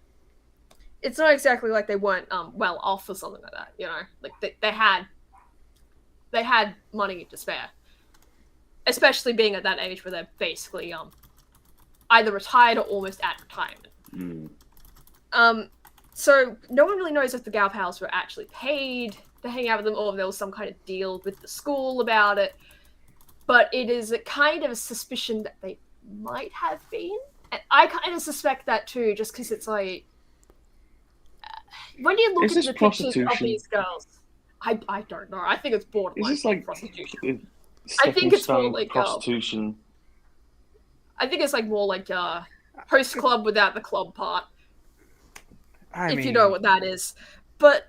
It's not exactly like they weren't well off or something like that, like they had they had money to spare, especially being at that age where they're basically either retired or almost at retirement. So no one really knows if the gal pals were actually paid to hang out with them, or if there was some kind of deal with the school about it. But it is a kind of a suspicion that they might have been. And I kind of suspect that too, just because it's like... when you look at the pictures of these girls... I don't know. I think it's borderline prostitution. I think it's more like... prostitution. I think it's like more like host club without the club part. If you know what that is. But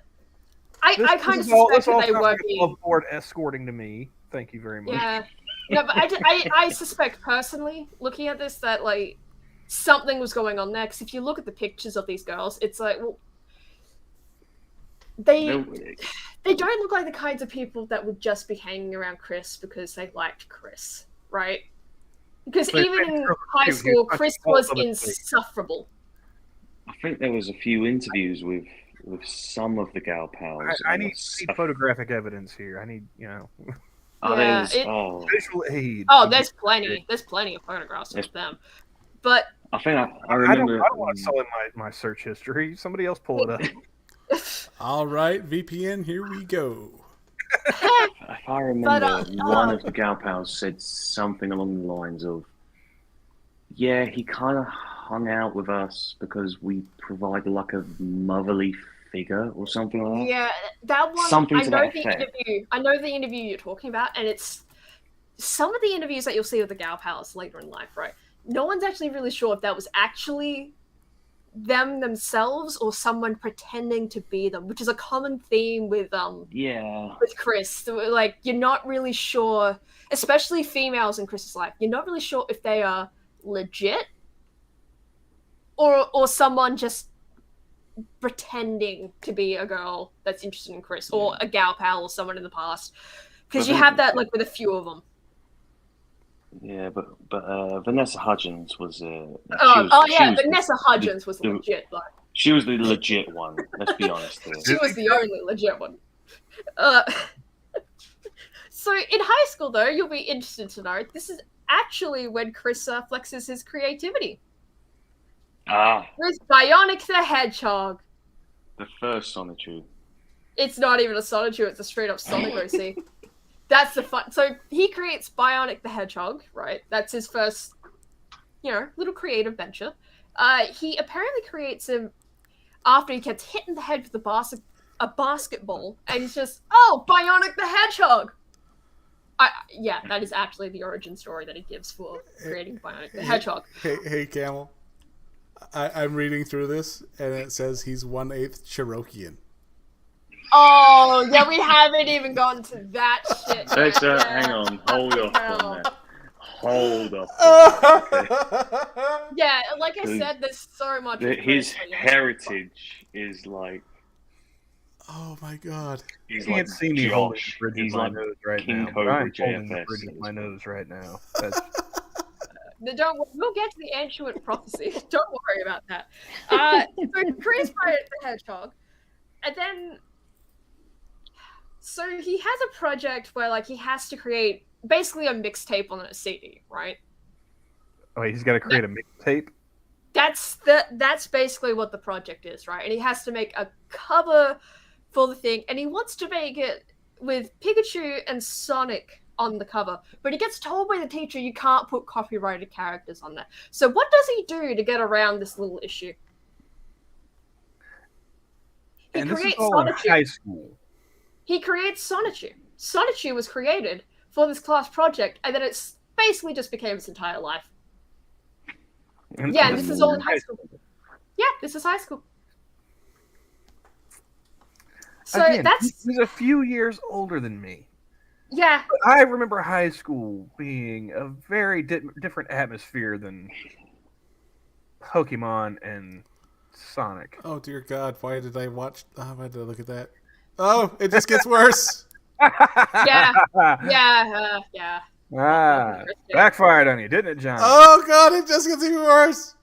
I kind of suspect that they were being... club board escorting to me. Thank you very much. Yeah. No, but I suspect personally, looking at this, that like something was going on there. Because if you look at the pictures of these girls, it's like, well, they don't look like the kinds of people that would just be hanging around Chris because they liked Chris, right? Because even in high school, Chris was insufferable. I think there was a few interviews with some of the gal pals. I need photographic evidence here. I need, visual aid. Oh, there's plenty. There's plenty of photographs of them. But I think I remember. I don't want to sell in my search history. Somebody else pull it up. All right, VPN, here we go. If I remember, one of the gal pals said something along the lines of, "Yeah, he kind of hung out with us because we provide like a motherly figure or something like that." Yeah, that one. Something to I know that the effect. interview. I know the interview you're talking about, and it's some of the interviews that you'll see with the gal pals later in life, right? No one's actually really sure if that was actually them themselves or someone pretending to be them, which is a common theme with with Chris. So, like, you're not really sure, especially females in Chris's life. You're not really sure if they are legit or someone just pretending to be a girl that's interested in Chris, or a gal pal or someone in the past, because you have that like with a few of them. Yeah, but Vanessa Hudgens was Vanessa Hudgens was legit, though. She was the legit one. Let's be honest here. She was the only legit one. So in high school, though, you'll be interested to know this is actually when Chris flexes his creativity. With Bionic the Hedgehog. The first Sonitude. It's not even a Sonitude, it's a straight up Sonic OC. That's the fun. So he creates Bionic the Hedgehog, right? That's his first, little creative venture. He apparently creates him after he gets hit in the head with a basketball, and he's just, Bionic the Hedgehog! That is actually the origin story that he gives for creating Bionic the Hedgehog. Hey, Camel. I'm reading through this, and it says he's 1/8 Cherokean. Oh, yeah, we haven't even gotten to that shit. Hang on. Hold up on that. Hold up. Okay. Yeah, like I said, there's so much. His heritage is like... Oh, my God. You can't see me holding the bridge of my nose right King now. Cobra I'm holding the JFS bridge of my nose right now. We'll get to the ancient prophecy. Don't worry about that. So Chris Bionic the Hedgehog, and then... So he has a project where, like, he has to create basically a mixtape on a CD, right? Oh, he's got to create a mixtape? That's basically what the project is, right? And he has to make a cover for the thing, and he wants to make it with Pikachu and Sonic on the cover. But he gets told by the teacher you can't put copyrighted characters on there. So what does he do to get around this little issue? And this is all in high school. He creates Sonichu. Sonichu was created for this class project, and then it's basically just became its entire life. And this is all in high school. Yeah, this is high school. So again, he's a few years older than me. Yeah. But I remember high school being a very different atmosphere than Pokemon and Sonic. Oh, dear God. Why did I look at that? Oh, it just gets worse. Yeah. Backfired on you, didn't it, John? Oh, God, it just gets even worse.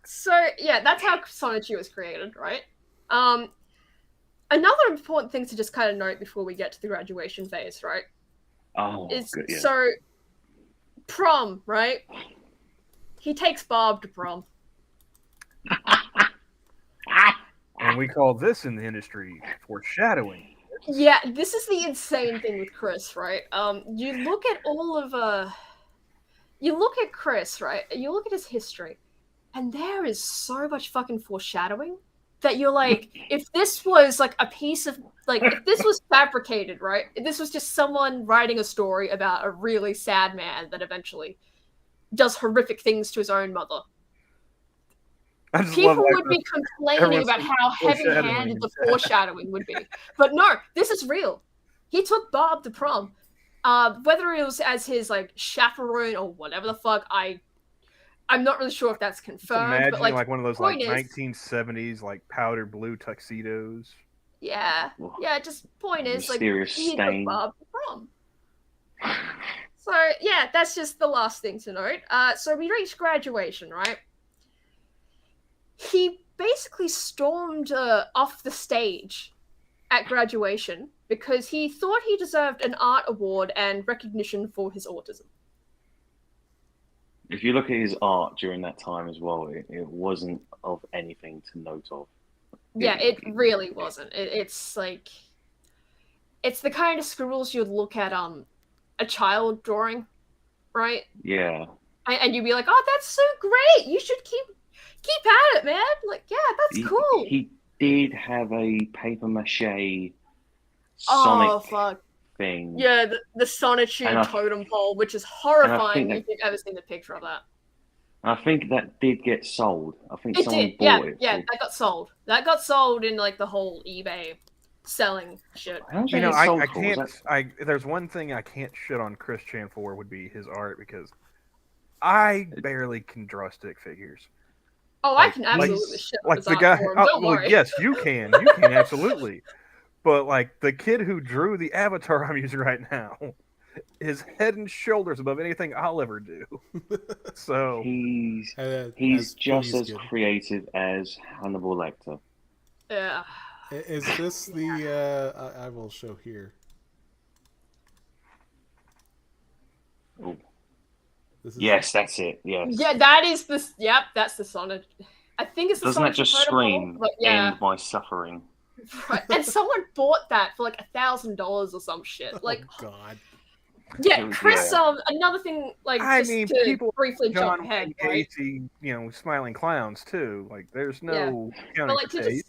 So, yeah, that's how Sonichu was created, right? another important thing to just kind of note before we get to the graduation phase, right? Oh, Is good, yeah. so prom, right? He takes Barb to prom. And we call this in the industry foreshadowing. Yeah, this is the insane thing with Chris, right? You look at all of you look at Chris, right? You look at his history, and there is so much fucking foreshadowing that you're like, if this was like a piece of like, if this was fabricated, right? If this was just someone writing a story about a really sad man that eventually does horrific things to his own mother, people would be complaining about how heavy-handed the foreshadowing would be. But no, this is real. He took Bob to prom. Whether it was as his like chaperone or whatever the fuck, I'm not really sure if that's confirmed. Imagine but like one of those like is, 1970s like powder blue tuxedos. Yeah, just point is like he took Bob to prom. So yeah, that's just the last thing to note. So we reached graduation, right? He basically stormed off the stage at graduation because he thought he deserved an art award and recognition for his autism. If you look at his art during that time as well, it wasn't of anything to note of. Yeah, it really wasn't. It's like, it's the kind of scribbles you'd look at a child drawing, right? Yeah. And you'd be like, oh, that's so great. You should keep at it, man. Like, yeah, that's cool. He did have a paper mache Sonic thing. Yeah, the Sonitude totem pole, which is horrifying if you've ever seen the picture of that. I think that did get sold. I think someone bought it. Yeah, that got sold. That got sold in like the whole eBay selling shit. You know, I can't. There's one thing I can't shit on Chris Chan for would be his art, because I barely can draw stick figures. Oh, I can absolutely shit on his art for him. Don't worry. Yes, you can. You can absolutely. But like the kid who drew the avatar I'm using right now is head and shoulders above anything I'll ever do. So he's just as creative as Hannibal Lecter. Yeah. Is this the? I will show here. Oh. Yes, that's it. Yes. Yeah, that is the. Yep, that's the Sonic. I think it's the. Doesn't that just scream? End my suffering. Right, and someone bought that for like $1,000 or some shit. Like, oh God. Yeah, Chris. Another thing, like, people briefly jump ahead, right? Casey, smiling clowns too. Like, there's no counting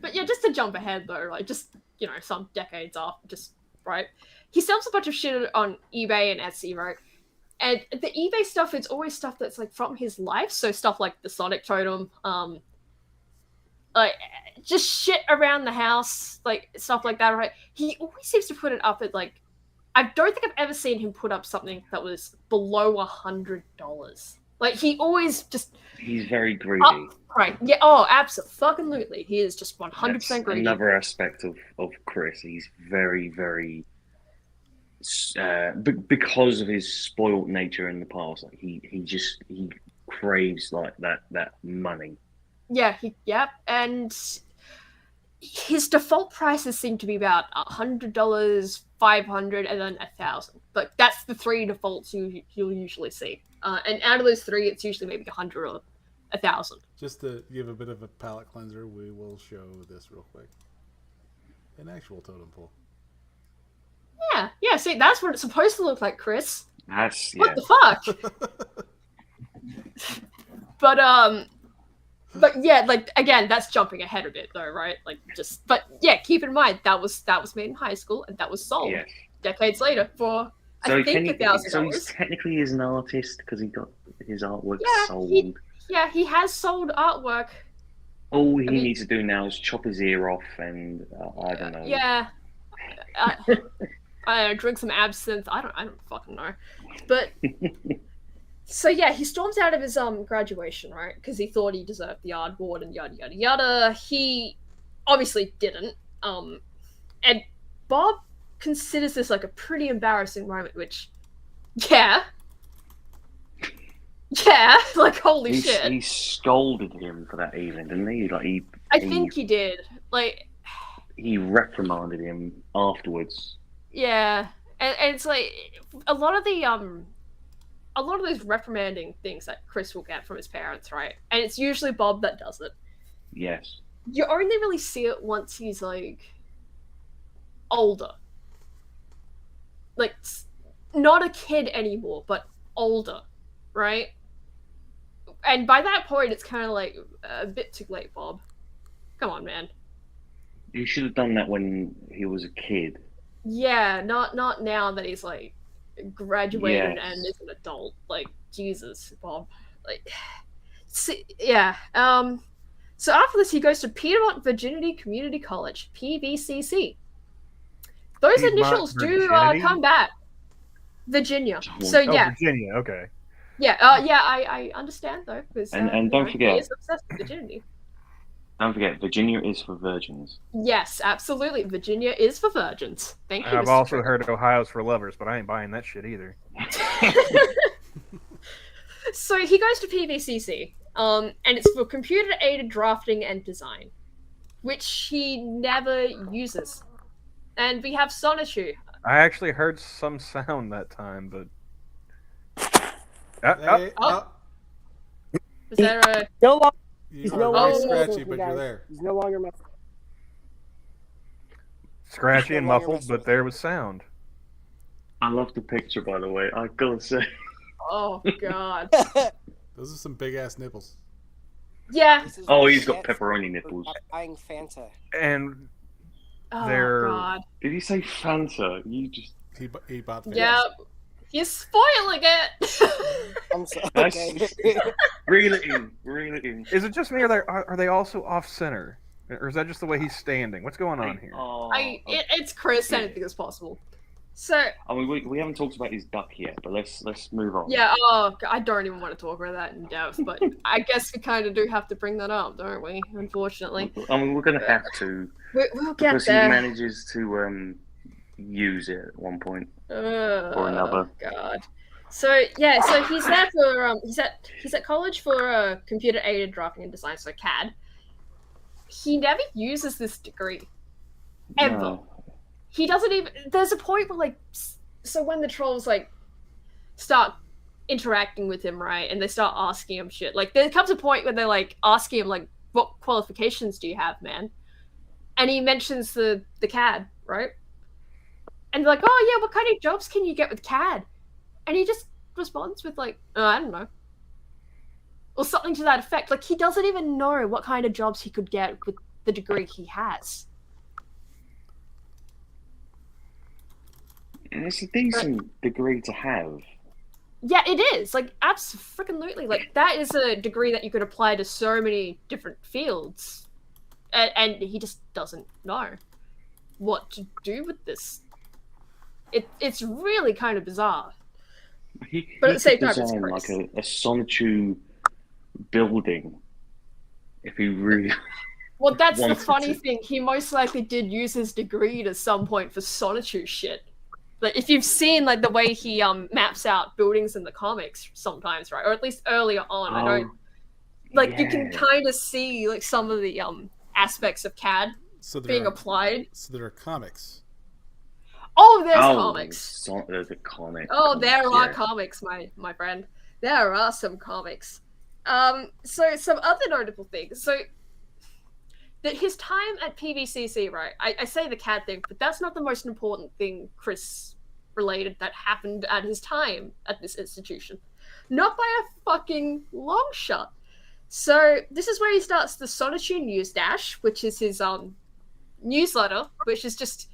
but just to jump ahead though, like, just some decades off, just right. He sells a bunch of shit on eBay and Etsy, right? And the eBay stuff, it's always stuff that's like from his life. So stuff like the Sonic Totem, like just shit around the house, like stuff like that, right? He always seems to put it up at like, I don't think I've ever seen him put up something that was below $100. Like he always just. He's very greedy. Right. Yeah. Oh, absolutely. He is just 100% greedy. Another aspect of Chris. He's very, very. Because of his spoiled nature in the past, like he craves like that money. Yeah, and his default prices seem to be about $100, $500, and then $1,000. But that's the three defaults you'll usually see. And out of those three, it's usually maybe $100 or $1,000. Just to give a bit of a palate cleanser, we will show this real quick. An actual totem pole. Yeah. See, that's what it's supposed to look like, Chris. What the fuck? But yeah, like again, that's jumping ahead a bit, though, right? Like but yeah, keep in mind that was made in high school and that was sold decades later for I think $1,000. So he's technically an artist because he got his artwork sold. He has sold artwork. All he needs to do now is chop his ear off, and I don't know. Yeah. I drink some absinthe. I don't fucking know, but. So yeah, he storms out of his graduation, right? Because he thought he deserved the art award and yada yada yada. He obviously didn't. And Bob considers this like a pretty embarrassing moment, which, yeah, like holy shit. He scolded him for that evening, didn't he? Like I think he did. Like he reprimanded him afterwards. Yeah, and it's like a lot of those reprimanding things that Chris will get from his parents, right? And it's usually Bob that does it. Yes. You only really see it once he's like older, like not a kid anymore, but older, right? And by that point, it's kind of like a bit too late, Bob. Come on, man. You should have done that when he was a kid. Yeah, not now that he's like graduated Yes. and is an adult. Like, Jesus, Bob. Like, see, yeah. So after this, he goes to Piedmont Virginity Community College, PVCC. Those Piedmont initials do Virginity? come back. Virginia. Oh, So yeah, Virginia. Okay. yeah, I understand though, because And don't forget- he is obsessed with virginity. Don't forget, Virginia is for virgins. Yes, absolutely. Virginia is for virgins. Thank you. I've Mr. also Trigger. heard Ohio's for lovers, but I ain't buying that shit either. So he goes to PVCC, and it's for computer-aided drafting and design, which he never uses. And we have Sonichu. I actually heard some sound that time, but Hey, Oh. Is there a... No longer, you he's are no very longer scratchy, messing with but you you're guys. there. He's no longer messing. scratchy and No longer muffled, messing but with there was sound. I love the picture, by the way. I gotta say. Oh, God. Those are some big ass nipples. Yeah. This is Oh, what he's you got get pepperoni for nipples. not buying Fanta. And Oh, They're- God. Did he say Fanta? You just. He bought the Yeah. You're spoiling it! I'm so That's- okay. Reel it in. Reel it in. is it just me, or are they also off center, or is that just the way he's standing? What's going on here? Oh, It's Chris, anything is possible. So, I mean, we haven't talked about his duck yet, but let's move on. yeah, I don't even want to talk about that in depth, but I guess we kind of do have to bring that up, don't we? Unfortunately. I mean, we're gonna have to We'll get because he there. manages to use it at one point. or another. God. So yeah, so he's there for he's at college for computer aided drafting and design, so CAD. He never uses this degree ever. No. He doesn't even. There's a point where like, so when the trolls like start interacting with him, right, and they start asking him shit. Like there comes a point where they're like asking him like, "What qualifications do you have, man?" And he mentions the CAD, right? And they're like, "Oh yeah, what kind of jobs can you get with CAD?" And he just responds with like, "I don't know," or something to that effect. Like he doesn't even know what kind of jobs he could get with the degree he has. And it's a decent degree to have. Yeah, it is. Like, absolutely. Like, that is a degree that you could apply to so many different fields. And he just doesn't know what to do with this. It's really kind of bizarre. But at the same time, it's design Chris. like a Sonichu building. If he really... Well, that's the wanted funny to. thing. He most likely did use his degree at some point for Sonichu shit. Like, if you've seen, like, the way he maps out buildings in the comics sometimes, right? Or at least earlier on. I don't... Like, you can yeah. kind of see, like, some of the aspects of CAD So there being are, applied. So there are comics. Oh, there's comics. There's a comic. Oh, there are yeah. comics, my friend. There are some comics. So some other notable things. So that his time at PVCC, right? I say the CAD thing, but that's not the most important thing, Chris related, that happened at his time at this institution. Not by a fucking long shot. So this is where he starts the Sonichu News Dash, which is his newsletter, which is just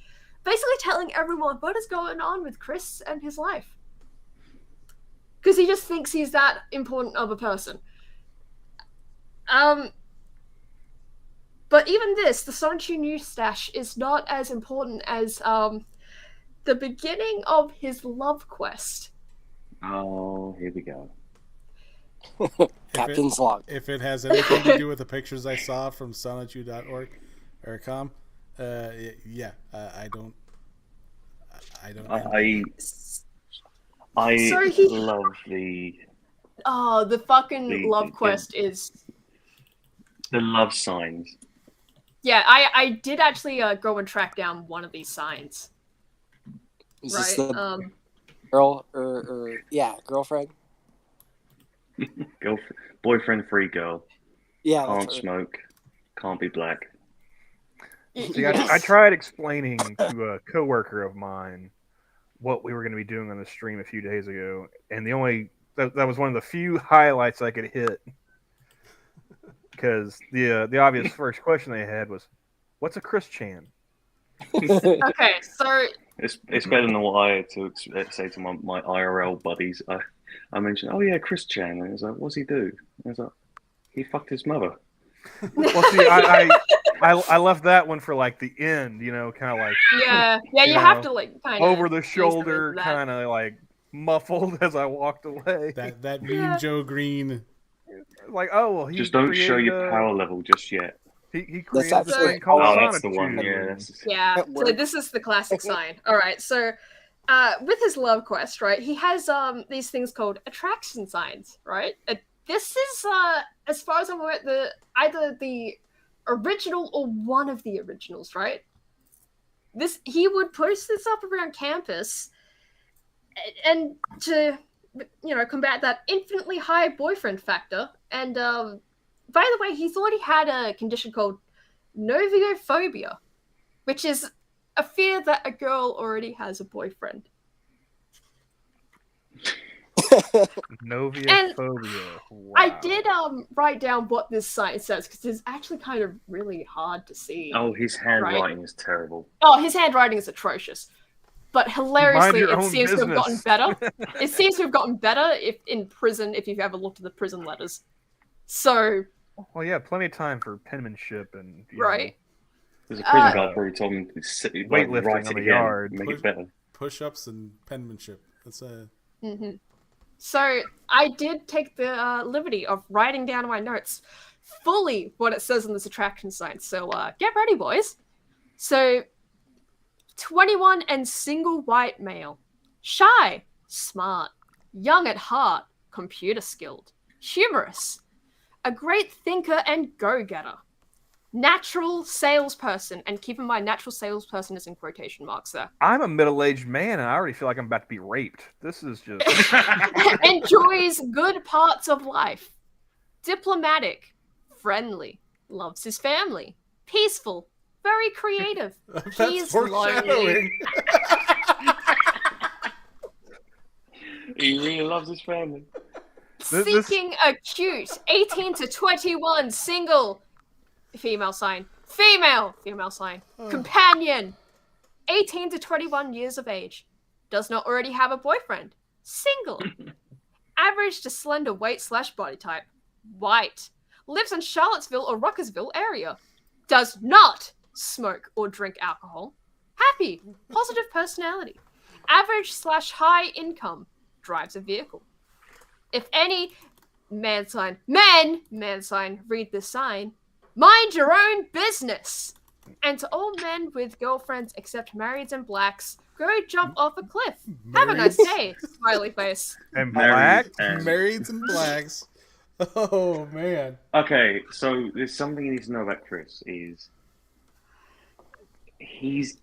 basically telling everyone what is going on with Chris and his life. Because he just thinks he's that important of a person. But even this, the Sonichu News Dash, is not as important as the beginning of his love quest. Oh, here we go. Captain's log. If it has anything to do with the pictures I saw from sonichu.org or com, yeah, I don't. I So he- love the Oh, the fucking The- love the- quest is... love signs. Yeah, I did actually go and track down one of these signs. Is Right. this the girl or girlfriend? Boyfriend free girl. Yeah, Can't that's her. smoke. Can't be black. See, Yes. I tried explaining to a coworker of mine what we were going to be doing on the stream a few days ago, and that was one of the few highlights I could hit. Because the obvious first question they had was, "What's a Chris Chan?" Okay, so It's better than what I had to say to my IRL buddies. I mentioned, oh yeah, Chris Chan, and he's like, what's he do? And I was like, he fucked his mother. Well, see, I left that one for like the end, you know, kind of like yeah, You you have know, to like kind of over the shoulder, kind of like muffled as I walked away. That mean Joe Green. Like, oh well, he Just don't show created, your power level just yet. He created That's this actually- thing called Oh, that's the Sonitude. one. Yeah, that's... Yeah, That so worked. this is the classic sign. All right, so with his love quest, right, he has these things called attraction signs, right? This is as far as I'm aware, either the original or one of the originals, right? He would post this up around campus, and to combat that infinitely high boyfriend factor. And by the way, he thought he had a condition called noviophobia, which is a fear that a girl already has a boyfriend. Noviophobia. Wow. I did write down what this sign says because it's actually kind of really hard to see. Oh, his handwriting is terrible. Oh, his handwriting is atrocious. But hilariously, Mind your it own seems to have gotten business. better. It seems to have gotten better if in prison, if you've ever looked at the prison letters. So, Well, yeah, plenty of time for penmanship and you right. There's a prison guard where he told him to Weightlifting write on it the again, yard. make it better. Push-ups and penmanship. That's So I did take the liberty of writing down in my notes fully what it says in this attraction sign. So get ready, boys. So 21 and single white male. Shy, smart, young at heart, computer skilled, humorous, a great thinker and go-getter. Natural salesperson, and keep in mind, natural salesperson is in quotation marks there. I'm a middle-aged man, and I already feel like I'm about to be raped. This is just Enjoys good parts of life. Diplomatic, friendly, loves his family, peaceful, very creative. He's lonely. He really loves his family. Seeking a cute 18 to 21 single female sign. Female sign. Companion. 18 to 21 years of age. Does not already have a boyfriend. Single. Average to slender weight / body type. White. Lives in Charlottesville or Ruckersville area. Does not smoke or drink alcohol. Happy. Positive personality. Average / high income. Drives a vehicle. If any man sign, read this sign, mind your own business. And to all men with girlfriends except marrieds and blacks, go jump off a cliff. Have a nice day. Smiley face. and black. Marrieds and blacks. Oh man. Okay, so there's something you need to know about Chris is he's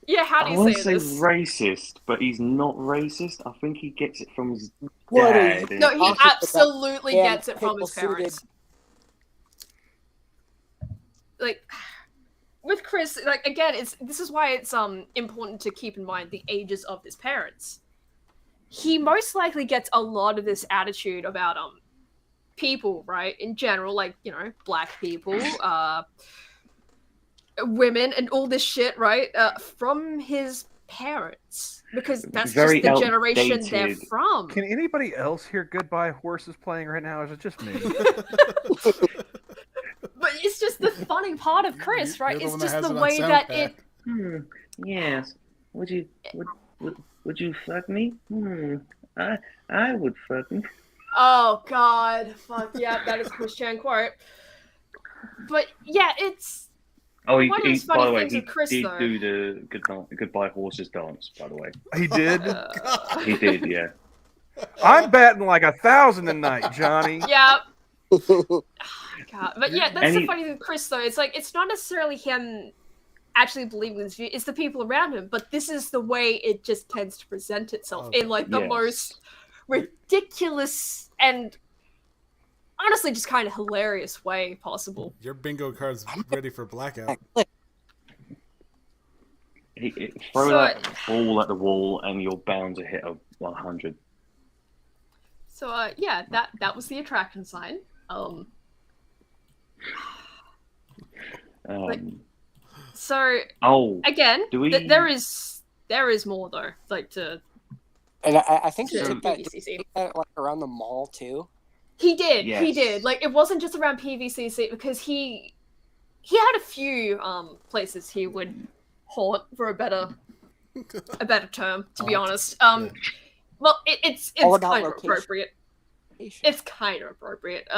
Yeah, how do I you want to say say this? racist, but he's not racist. I think he gets it from his What are dad. you- No, he Talking about absolutely damn gets it from his pimple-suited- parents. Like, with Chris, like again, this is why it's important to keep in mind the ages of his parents. He most likely gets a lot of this attitude about people, right, in general, like, you know, black people, women, and all this shit, right, from his parents, because that's Very just the generation they're outdated. from. Can anybody else hear Goodbye Horses playing right now? Or is it just me? But it's just the funny part of Chris, right? You're the It's one that just has the it on way that sound it. Yes. Would you fuck me? I would fuck me. Oh God, fuck yeah, that is Chris Chan quote. But yeah, it's Oh, One of those by funny the way, things he with Chris, did though. do the goodbye horses dance. By the way, He did. he did. Yeah. I'm batting like 1,000 tonight, Johnny. yeah. God. But yeah, that's the funny thing with Chris, though. It's like, it's not necessarily him actually believing this view, it's the people around him, but this is the way it just tends to present itself in, like, the most ridiculous and honestly just kind of hilarious way possible. Your bingo card's ready for blackout. Throw that ball at the wall and you're bound to hit a 100. So, yeah, that was the attraction sign. So again, there is more though, like to. And I think he took that like around the mall too. He did. Like it wasn't just around PVCC because he had a few places he would haunt, for a better term, to be honest. Well, it's kind of appropriate. It's kind of appropriate.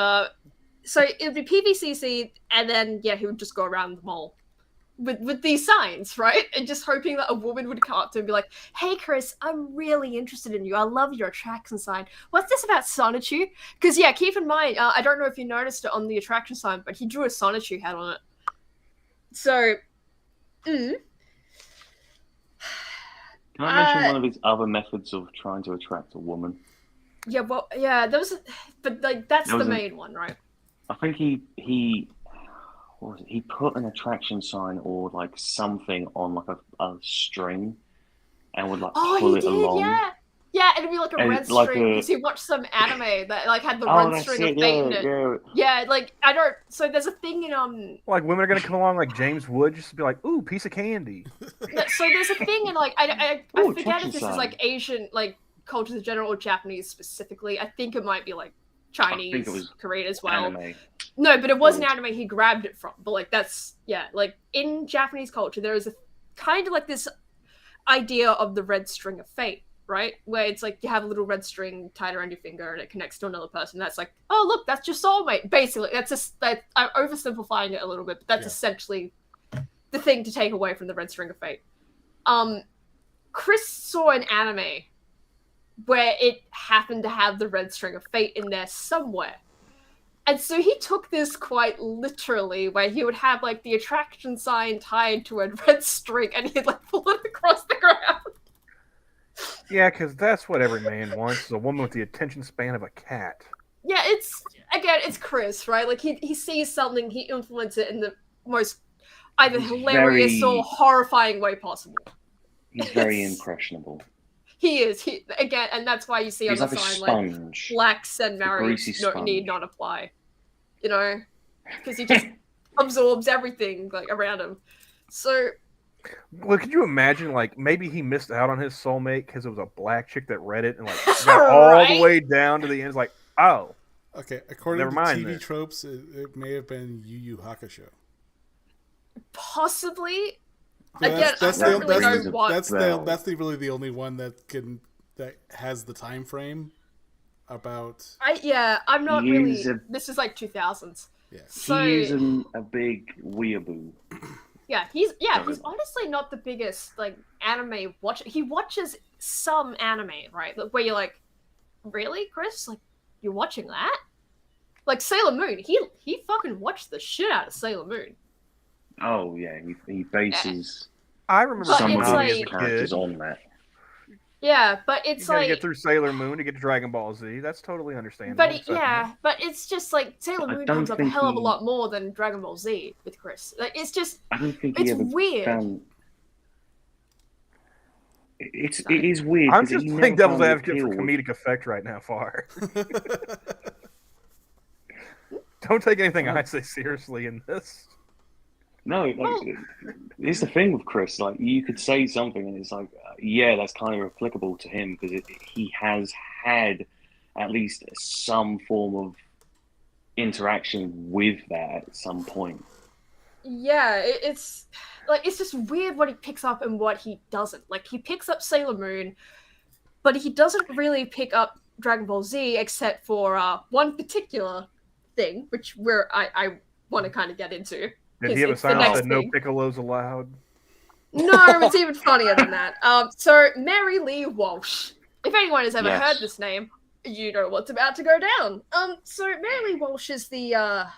So it would be PVCC, and then he would just go around the mall with these signs, right? And just hoping that a woman would come up to him and be like, "Hey, Chris, I'm really interested in you. I love your attraction sign. What's this about Sonichu?" Because keep in mind, I don't know if you noticed it on the attraction sign, but he drew a Sonichu hat on it. So, Can I mention one of his other methods of trying to attract a woman? Yeah, well, those, but like that's the main one, right? I think he put an attraction sign or like something on like a string and would like pull it along. Yeah, it'd be like a red string because he watched some anime that like had the red string of fate in it. Yeah, like I don't. So there's a thing in like women are gonna come along like James Wood just to be like, "Ooh, piece of candy." So there's a thing in like I forget if this is like Asian like cultures in general or Japanese specifically. I think it might be like Chinese, Korean as well. Anime. No, but it wasn't anime he grabbed it from. But like that's like in Japanese culture there is a kind of like this idea of the red string of fate, right? Where it's like you have a little red string tied around your finger and it connects to another person. That's like, oh look, that's your soulmate. Basically, that's just I'm oversimplifying it a little bit, but that's essentially the thing to take away from the red string of fate. Chris saw an anime where it happened to have the red string of fate in there somewhere. And so he took this quite literally, where he would have like the attraction sign tied to a red string and he'd like pull it across the ground. Yeah, because that's what every man wants, is a woman with the attention span of a cat. Yeah, it's Chris, right? Like he sees something, he implements it in the most either hilarious or horrifying way possible. He's very impressionable. He is. Again, and that's why you see on the sign like blacks and marrieds need not apply. You know, because he just absorbs everything like around him. So, well, could you imagine like maybe he missed out on his soulmate because it was a black chick that read it and like got all the way down to the end. It's like, oh, okay. According to TV tropes, it may have been Yu Yu Hakusho. Possibly. Again, that's really the only one that has the time frame about. I'm not really. This is like 2000s. Yeah, so, he is a big weeaboo. Yeah, he's honestly not the biggest like anime watcher. He watches some anime, right? Where you're like, really, Chris? Like, you're watching that? Like Sailor Moon. He fucking watched the shit out of Sailor Moon. Oh yeah, he bases. I remember some of his characters on that. Yeah, but it's you gotta like get through Sailor Moon to get to Dragon Ball Z. That's totally understandable. But but it's just like Sailor Moon comes up a hell of a lot more than Dragon Ball Z with Chris. Like it's just, I don't think it's weird. It is weird. I'm just playing devil's advocate for comedic effect right now, Far. Don't take anything I say seriously in this. No, like, it's the thing with Chris. Like, you could say something, and it's like, that's kind of applicable to him because he has had at least some form of interaction with that at some point. Yeah, it's just weird what he picks up and what he doesn't. Like, he picks up Sailor Moon, but he doesn't really pick up Dragon Ball Z except for one particular thing, which I want to kind of get into. Did he have a sign that said no piccolos allowed? No, it's even funnier than that. So Mary Lee Walsh. If anyone has ever heard this name, you know what's about to go down. So Mary Lee Walsh is the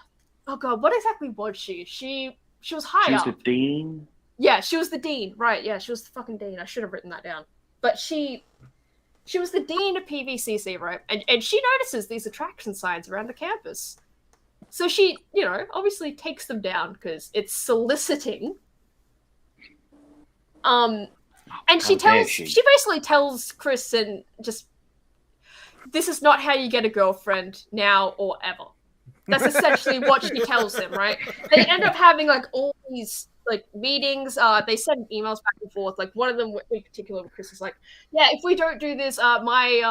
oh god, what exactly was she? She was high She was up. the dean. Yeah, she was the dean. Right? Yeah, she was the fucking dean. I should have written that down. But she was the dean of PVCC, right? And she notices these attraction signs around the campus. So she, obviously takes them down because it's soliciting. And she basically tells Chris and just, this is not how you get a girlfriend now or ever. That's essentially what she tells him, right? They end up having like all these like meetings. They send emails back and forth. Like one of them in particular, Chris is like, "Yeah, if we don't do this, my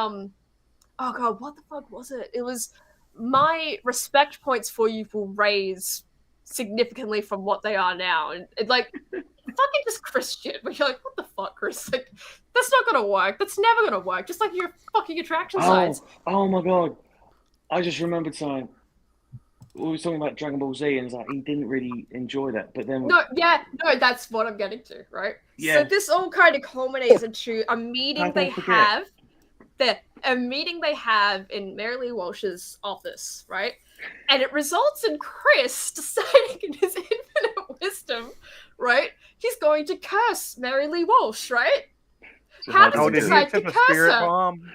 oh god, what the fuck was it? It was my respect points for you will raise significantly from what they are now." And like, fucking just Christian. But you're like, what the fuck, Chris? Like, that's not gonna work. That's never gonna work. Just like your fucking attraction signs. Oh my god! I just remembered something. We were talking about Dragon Ball Z, and it's like he didn't really enjoy that. But then no, that's what I'm getting to, right? Yeah. So this all kind of culminates into a meeting they have. A meeting they have in Mary Lee Walsh's office, right? And it results in Chris deciding in his infinite wisdom, right? He's going to curse Mary Lee Walsh, right? So How does he decide to curse her? Bomb?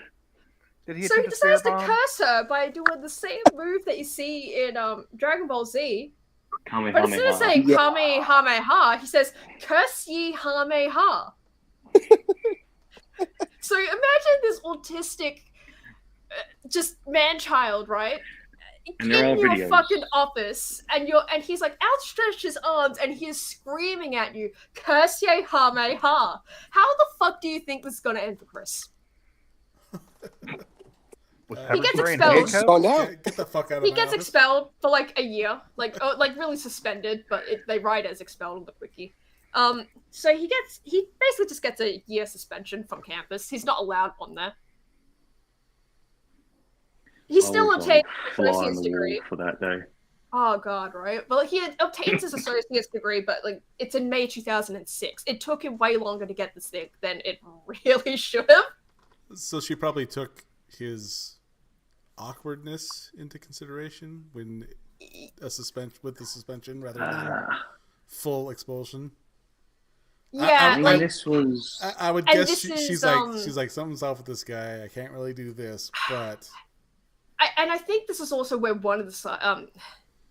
So he decides to curse her by doing the same move that you see in Dragon Ball Z. But instead of saying Kamehameha, he says, "Curse ye Hameha." So imagine this autistic, just man-child, right? In your fucking office, and he's like outstretched his arms, and he is screaming at you, "Curse ye Hameha." How the fuck do you think this is gonna end for Chris? He gets expelled. Get the fuck out of He gets expelled for like a year, like really suspended, but they write as expelled on the wiki. So he basically just gets a year suspension from campus. He's not allowed on there. He still obtains an associate's degree for that day. Oh god, right? But he obtains his associate's degree, but like it's in May 2006. It took him way longer to get this thing than it really should have. So she probably took his awkwardness into consideration when with the suspension rather than full expulsion. Yeah, I would guess she's like something's off with this guy. I can't really do this, but I think this is also where one of the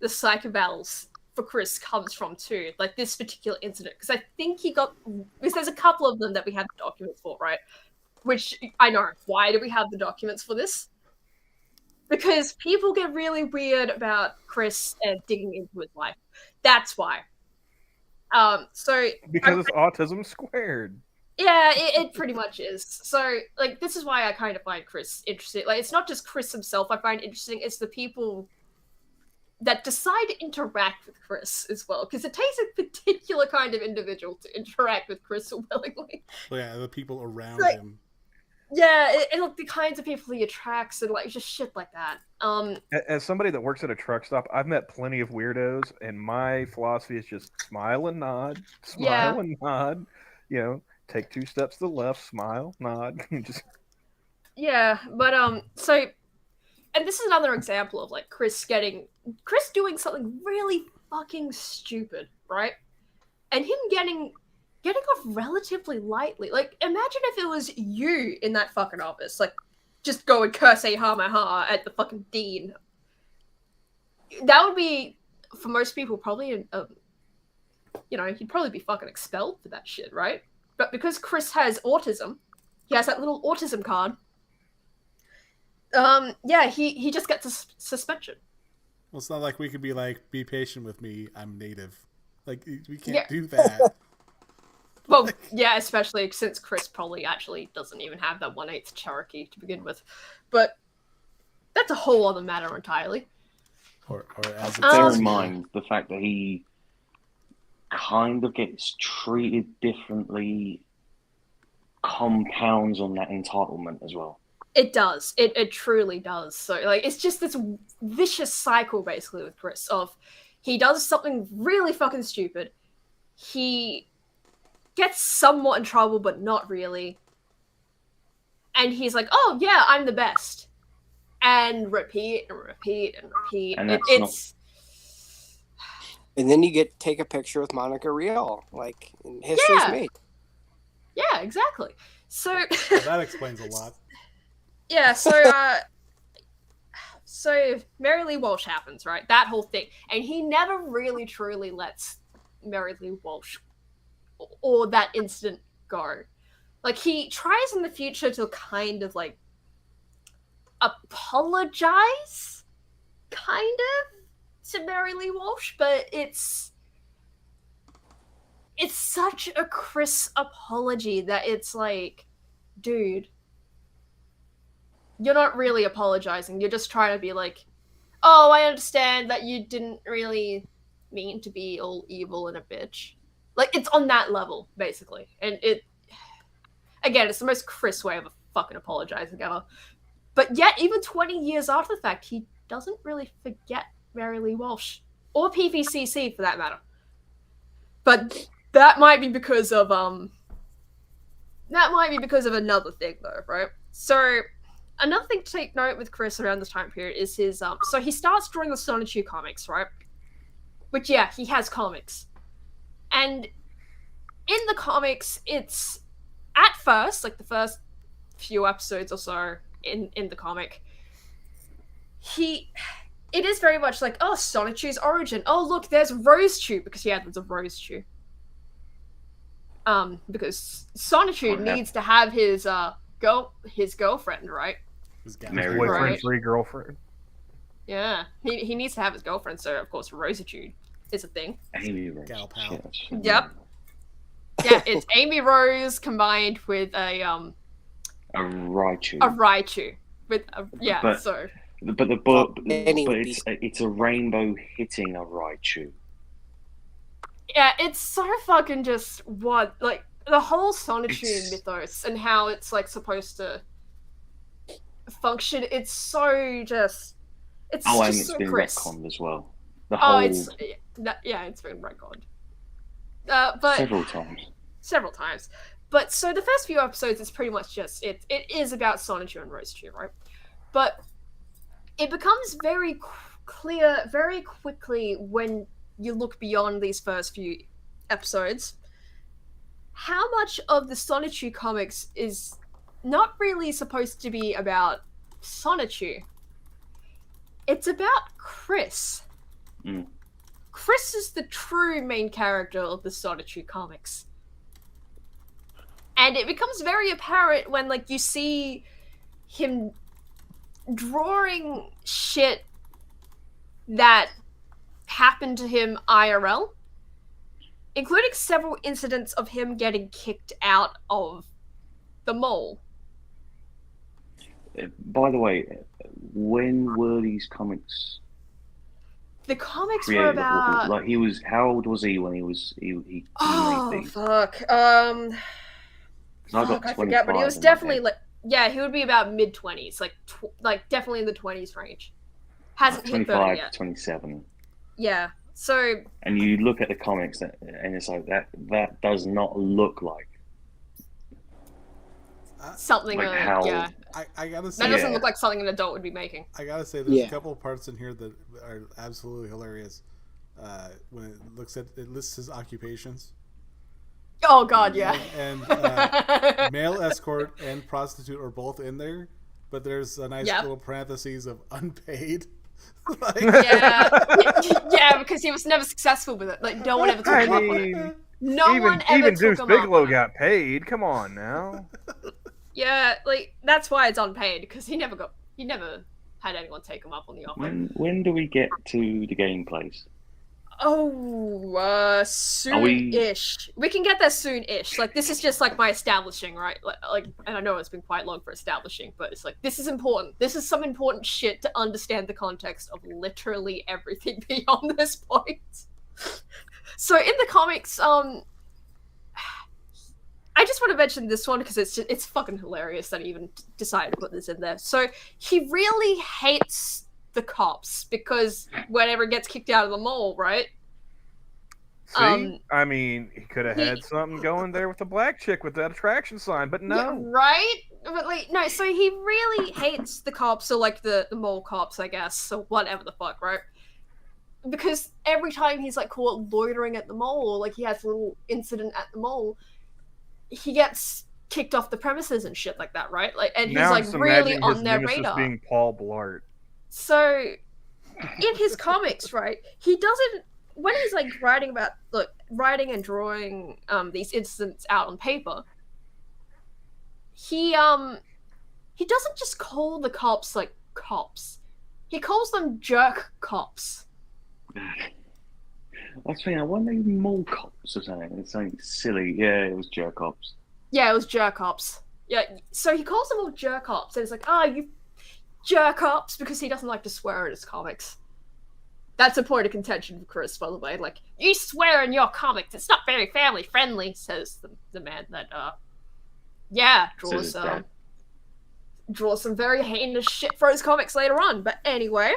psychobals for Chris comes from too. Like this particular incident, because I think because there's a couple of them that we have the documents for, right? Which I know. Why do we have the documents for this? Because people get really weird about Chris and digging into his life. That's why. Because it's autism squared. Yeah, it pretty much is. So, like, this is why I kind of find Chris interesting. Like, it's not just Chris himself I find interesting, it's the people that decide to interact with Chris as well. Because it takes a particular kind of individual to interact with Chris willingly. Well, yeah, the people around him. Yeah, and like the kinds of people he attracts and like just shit like that. As somebody that works at a truck stop, I've met plenty of weirdos, and my philosophy is just smile and nod, and nod. You know, take 2 steps to the left, smile, nod. Just yeah, but so, and this is another example of like Chris doing something really fucking stupid, right? And him getting off relatively lightly. Like, imagine if it was you in that fucking office. Like, just go and curse a ha at the fucking dean. That would be, for most people, probably, he'd probably be fucking expelled for that shit, right? But because Chris has autism, he has that little autism card. He just gets a suspension. Well, it's not like we could be like, be patient with me, I'm native. Like, we can't do that. Well, yeah, especially since Chris probably actually doesn't even have that 1/8 Cherokee to begin with. But that's a whole other matter entirely. Or as bear in mind the fact that he kind of gets treated differently compounds on that entitlement as well. It does. It truly does. So, like, it's just this vicious cycle, basically, with Chris, of he does something really fucking stupid. He gets somewhat in trouble, but not really. And he's like, oh, yeah, I'm the best. And repeat and repeat and repeat. And And then you get to take a picture with Monica Rial, like history's made. Yeah, exactly. So well, that explains a lot. Yeah, so Mary Lee Walsh happens, right? That whole thing. And he never really truly lets Mary Lee Walsh or that incident go. Like, he tries in the future to kind of, like, apologize, kind of, to Mary Lee Walsh, but it's such a Chris apology that it's like, dude, you're not really apologizing. You're just trying to be like, oh, I understand that you didn't really mean to be all evil and a bitch. Like, it's on that level, basically. And again, it's the most Chris way of fucking apologizing ever. But yet, even 20 years after the fact, he doesn't really forget Mary Lee Walsh. Or PVCC, for that matter. But that might be because of, another thing, though, right? So, another thing to take note with Chris around this time period is his, so he starts drawing the Sonichu comics, right? Which, yeah, he has comics. And in the comics, it's, at first, like the first few episodes or so in the comic, it is very much like, oh, Sonichu's origin. Oh, look, there's Rosechu, because there's a Rosechu. Because Sonichu needs to have his girlfriend, right? His boyfriend-free girlfriend. Yeah, he needs to have his girlfriend, so of course Rosechu is a thing. Amy Rose. Gal pal. Yep. Yeah, it's Amy Rose combined with a Raichu. A Raichu. With it's a rainbow hitting a Raichu. Yeah, it's so fucking just what, like, the whole Sonichu mythos and how it's, like, supposed to function, it's so just... It's and just it's so been Chris. retconned as well. It's been retconned. But Several times. But, so the first few episodes is pretty much just, it is about Sonichu and Rosechu, right? But it becomes very clear very quickly when you look beyond these first few episodes how much of the Sonichu comics is not really supposed to be about Sonichu. It's about Chris. Mm. Chris is the true main character of the Sonichu comics. And it becomes very apparent when, like, you see him drawing shit that happened to him IRL, including several incidents of him getting kicked out of the mall. By the way, when were these comics? The comics created? were about... Like, he was... How old was he when he made these? Fuck. I forget, but he was definitely, like... Yeah, he would be about mid-20s. Like definitely in the 20s range. Hasn't hit 30 yet. 27. Yeah, so... And you look at the comics, and it's like, that does not look like... something, like how... yeah. I gotta say... That doesn't look like something an adult would be making. I gotta say, there's a couple of parts in here that are absolutely hilarious. When it lists his occupations. Oh god, yeah. And male escort and prostitute are both in there, but there's a nice little parentheses of unpaid. Like... yeah, because he was never successful with it. Like, no one ever took him up on it. No one ever even took Deuce him Bigelow up got paid. Come on now. Yeah, like, that's why it's unpaid, because he never had anyone take him up on the offer. When do we get to the gameplays? Oh, soon-ish. We can get there soon-ish. Like, this is just, like, my establishing, right? Like, and I know it's been quite long for establishing, but it's like, this is important. This is some important shit to understand the context of literally everything beyond this point. So, in the comics, I just want to mention this one because it's fucking hilarious that he even decided to put this in there. So, he really hates the cops because whenever he gets kicked out of the mall, right? See? I mean, he could have had something going there with the black chick with that attraction sign, but no. Yeah, right? But, like, no, so he really hates the cops, or, like, the mall cops, I guess, or whatever the fuck, right? because every time he's like caught loitering at the mall, or like he has a little incident at the mall, he gets kicked off the premises and shit like that, right? Like, and now he's like really on their radar. Being Paul Blart. So, in his comics, right, he doesn't, when he's like writing and drawing these incidents out on paper, he doesn't just call the cops like cops. He calls them jerk cops. I was thinking, I wonder if mall cops or something. It's something silly. Yeah, it was jerk cops. Yeah, it was jerk cops. Yeah, so he calls them all jerk cops, and it's like, oh, you jerk cops, because he doesn't like to swear in his comics. That's a point of contention for Chris, by the way. Like, you swear in your comics, it's not very family friendly, says the man that, draws some very heinous shit for his comics later on. But anyway,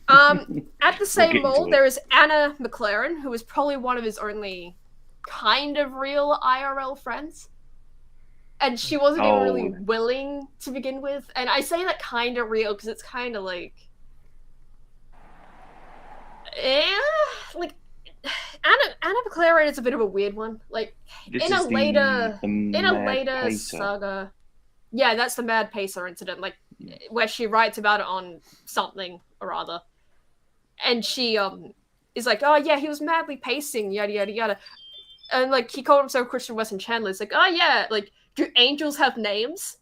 at the same mall, there is Anna McLaren, who is probably one of his only kind of real IRL friends. And she wasn't even really willing to begin with. And I say that kind of real because it's kind of like... Anna McLaren is a bit of a weird one. Like, in a later saga... Yeah, that's the Mad Pacer incident, like, where she writes about it on something or other. And she is like, oh yeah, he was madly pacing, yada yada yada. And like, he called himself Christian Weston Chandler. It's like, oh yeah, like, do angels have names?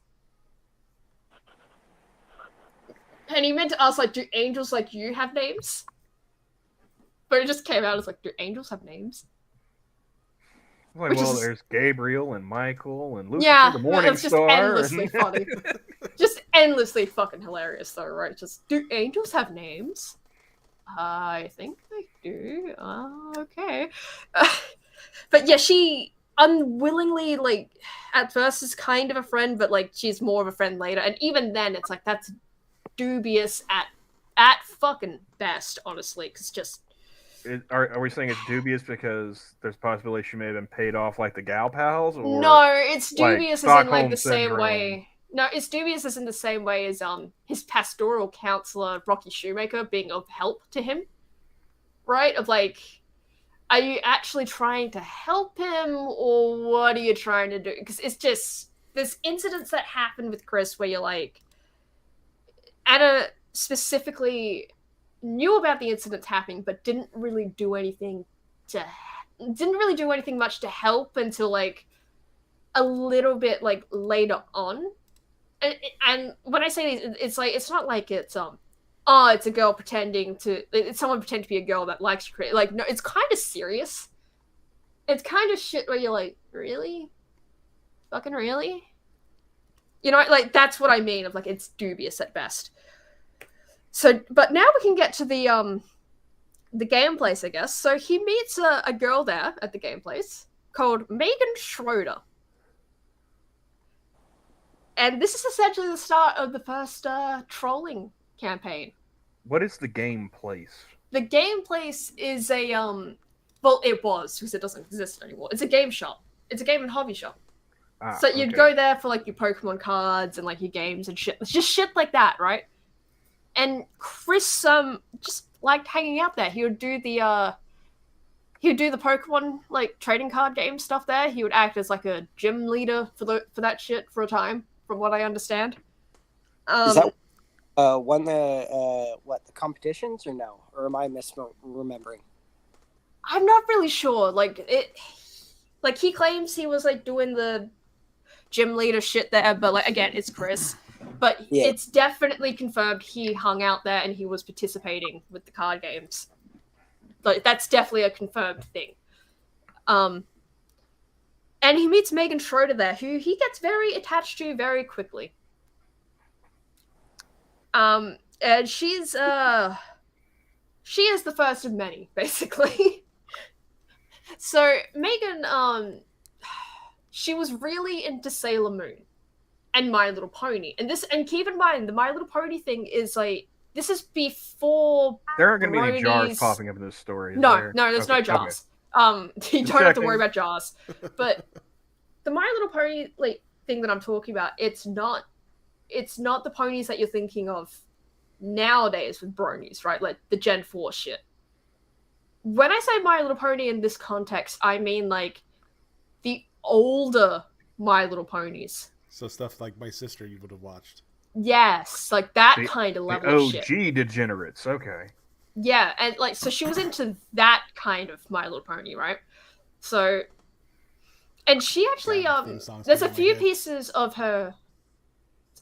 And he meant to ask, like, do angels like you have names? But it just came out as like, do angels have names? Like, well, there's Gabriel and Michael and Lucifer, the Morning it's just Star. Endlessly funny. Just endlessly fucking hilarious, though, right? Just, do angels have names? I think they do. Okay. But yeah, she unwillingly, like, at first is kind of a friend, but, like, she's more of a friend later. And even then, it's like, that's dubious at fucking best, honestly, because just... Are we saying it's dubious because there's a possibility she may have been paid off like the gal pals? Or no, it's dubious like as in like the Stockholm same way. No, it's dubious as in the same way as his pastoral counselor Rocky Shoemaker being of help to him, right? Of like, are you actually trying to help him, or what are you trying to do? Because it's just there's incidents that happen with Chris where you're like, Anna specifically knew about the incidents happening, but didn't really do anything much to help until like a little bit like later on. And when I say these, it's like it's not like it's it's a girl it's someone pretending to be a girl that likes to create. Like, no, it's kind of serious. It's kind of shit where you're like, really, fucking really, you know, like that's what I mean of like it's dubious at best. So, but now we can get to the game place, I guess. So he meets a girl there at the game place called Megan Schroeder. And this is essentially the start of the first trolling campaign. What is the game place? The game place is a, well, it was, because it doesn't exist anymore. It's a game shop. It's a game and hobby shop. So you'd go there for, like, your Pokemon cards and, like, your games and shit. It's just shit like that, right? And Chris just liked hanging out there. He would do the Pokemon like trading card game stuff there. He would act as like a gym leader for that shit for a time, from what I understand. Is that won the competitions or no? Or am I misremembering? I'm not really sure. Like he claims he was like doing the gym leader shit there, but like again, it's Chris. But yeah, it's definitely confirmed he hung out there and he was participating with the card games. Like, that's definitely a confirmed thing. And he meets Megan Schroeder there, who he gets very attached to very quickly. And she is the first of many, basically. So Megan, she was really into Sailor Moon and My Little Pony. And keep in mind, the My Little Pony thing is like, this is before there aren't going to be any jars popping up in this story. No, there's no jars. Okay. You don't have to worry about jars. But the My Little Pony like thing that I'm talking about, it's not the ponies that you're thinking of nowadays with bronies, right? Like the Gen 4 shit. when I say My Little Pony in this context, I mean like the older My Little Ponies. So stuff like My Sister you would have watched. Yes, like that kind of level of shit. OG degenerates, okay. Yeah, and like so she was into that kind of My Little Pony, right? So, and she actually there's a few pieces of her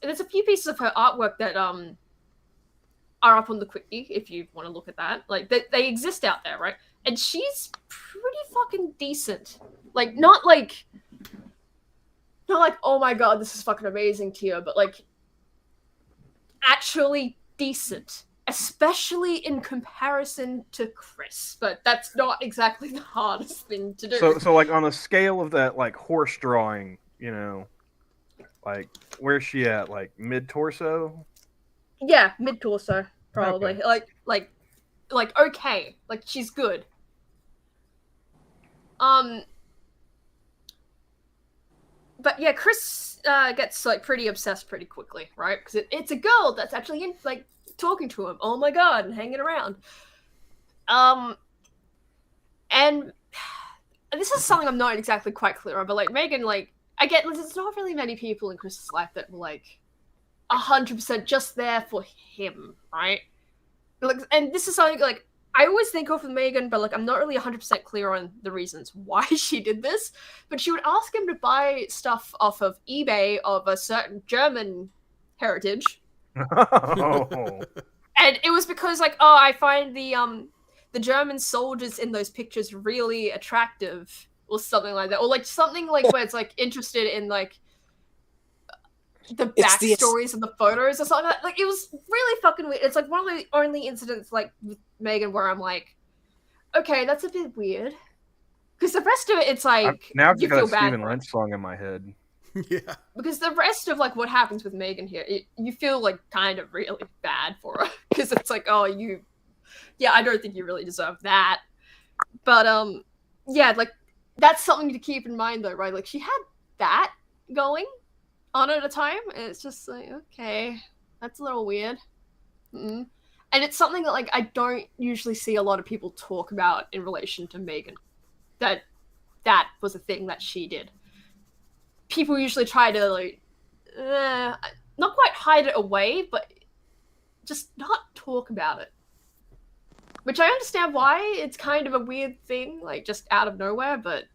artwork that are up on the Quickie if you want to look at that. Like they exist out there, right? And she's pretty fucking decent. Like not like oh my god, this is fucking amazing tier, but like actually decent. Especially in comparison to Chris, but that's not exactly the hardest thing to do. So like on a scale of that like horse drawing, you know, like where's she at? Like mid torso? Yeah, mid torso probably. Okay. Like okay, like she's good. But yeah, Chris gets like pretty obsessed pretty quickly, right? Because it's a girl that's actually in like. Talking to him, oh my god, and hanging around. And this is something I'm not exactly quite clear on, but like Megan, like I get there's not really many people in Chris's life that were like 100% just there for him, right? Like, and this is something like I always think of with Megan, but like I'm not really 100% clear on the reasons why she did this. But she would ask him to buy stuff off of eBay of a certain German heritage. Oh. And it was because like I find the German soldiers in those pictures really attractive or something like that, or like something like where it's like interested in like the backstories of the photos or something like that. Like it was really fucking weird. It's like one of the only incidents like with Megan where I'm like, okay, that's a bit weird, because the rest of it it's like now I've you got feel a bad Stephen Lynch song in my head. Yeah. Because the rest of like what happens with Megan here, you feel like kind of really bad for her because it's like, oh, I don't think you really deserve that. But yeah, like that's something to keep in mind though, right? Like she had that going on at a time, and it's just like, okay, that's a little weird. And it's something that like I don't usually see a lot of people talk about in relation to Megan. That was a thing that she did. People usually try to like not quite hide it away, but just not talk about it. Which I understand why it's kind of a weird thing, like just out of nowhere, but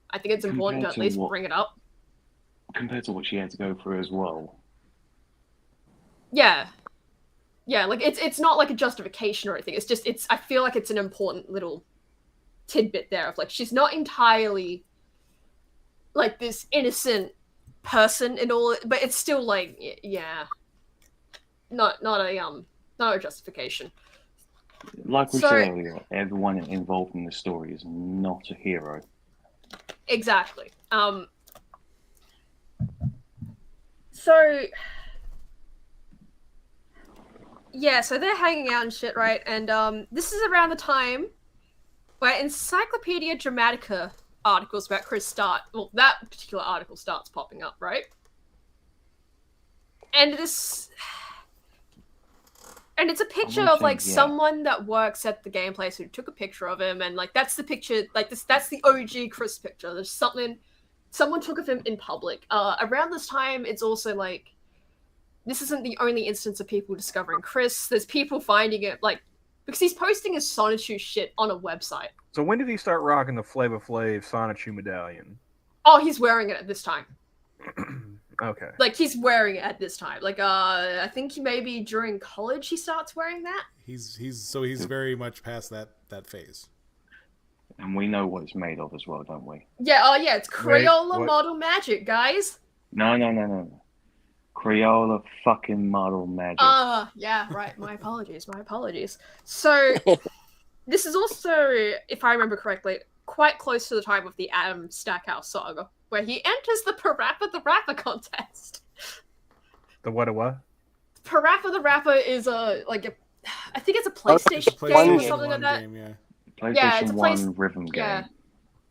I think it's important to at least bring it up. Compared to what she had to go through as well. Yeah. Yeah, like it's not like a justification or anything. It's I feel like it's an important little tidbit there of like she's not entirely like this innocent person and all, but it's still like, yeah, not a justification. Like we said earlier, everyone involved in the story is not a hero. Exactly. So yeah, so they're hanging out and shit, right? And this is around the time where Encyclopedia Dramatica articles about Chris start. Well, that particular article starts popping up, right? And it's a picture of like someone that works at the game place who took a picture of him, and like that's the picture, like that's the OG Chris picture. There's someone took of him in public. Around this time, it's also like this isn't the only instance of people discovering Chris. There's people finding it like because he's posting his Sonichu shit on a website. So when did he start rocking the Flava Flav Sonichu medallion? Oh, he's wearing it at this time. Okay. Like he's wearing it at this time. Like I think maybe during college he starts wearing that. He's very much past that phase. And we know what it's made of as well, don't we? Yeah, yeah, it's Crayola Model Magic, guys. No. Crayola fucking Model Magic. Yeah, right. My apologies. So, this is also, if I remember correctly, quite close to the time of the Adam Stackhouse saga, where he enters the Parappa the Rapper contest. The what? Parappa the Rapper is I think it's a PlayStation game or something like that. Game, yeah. PlayStation 1 rhythm game.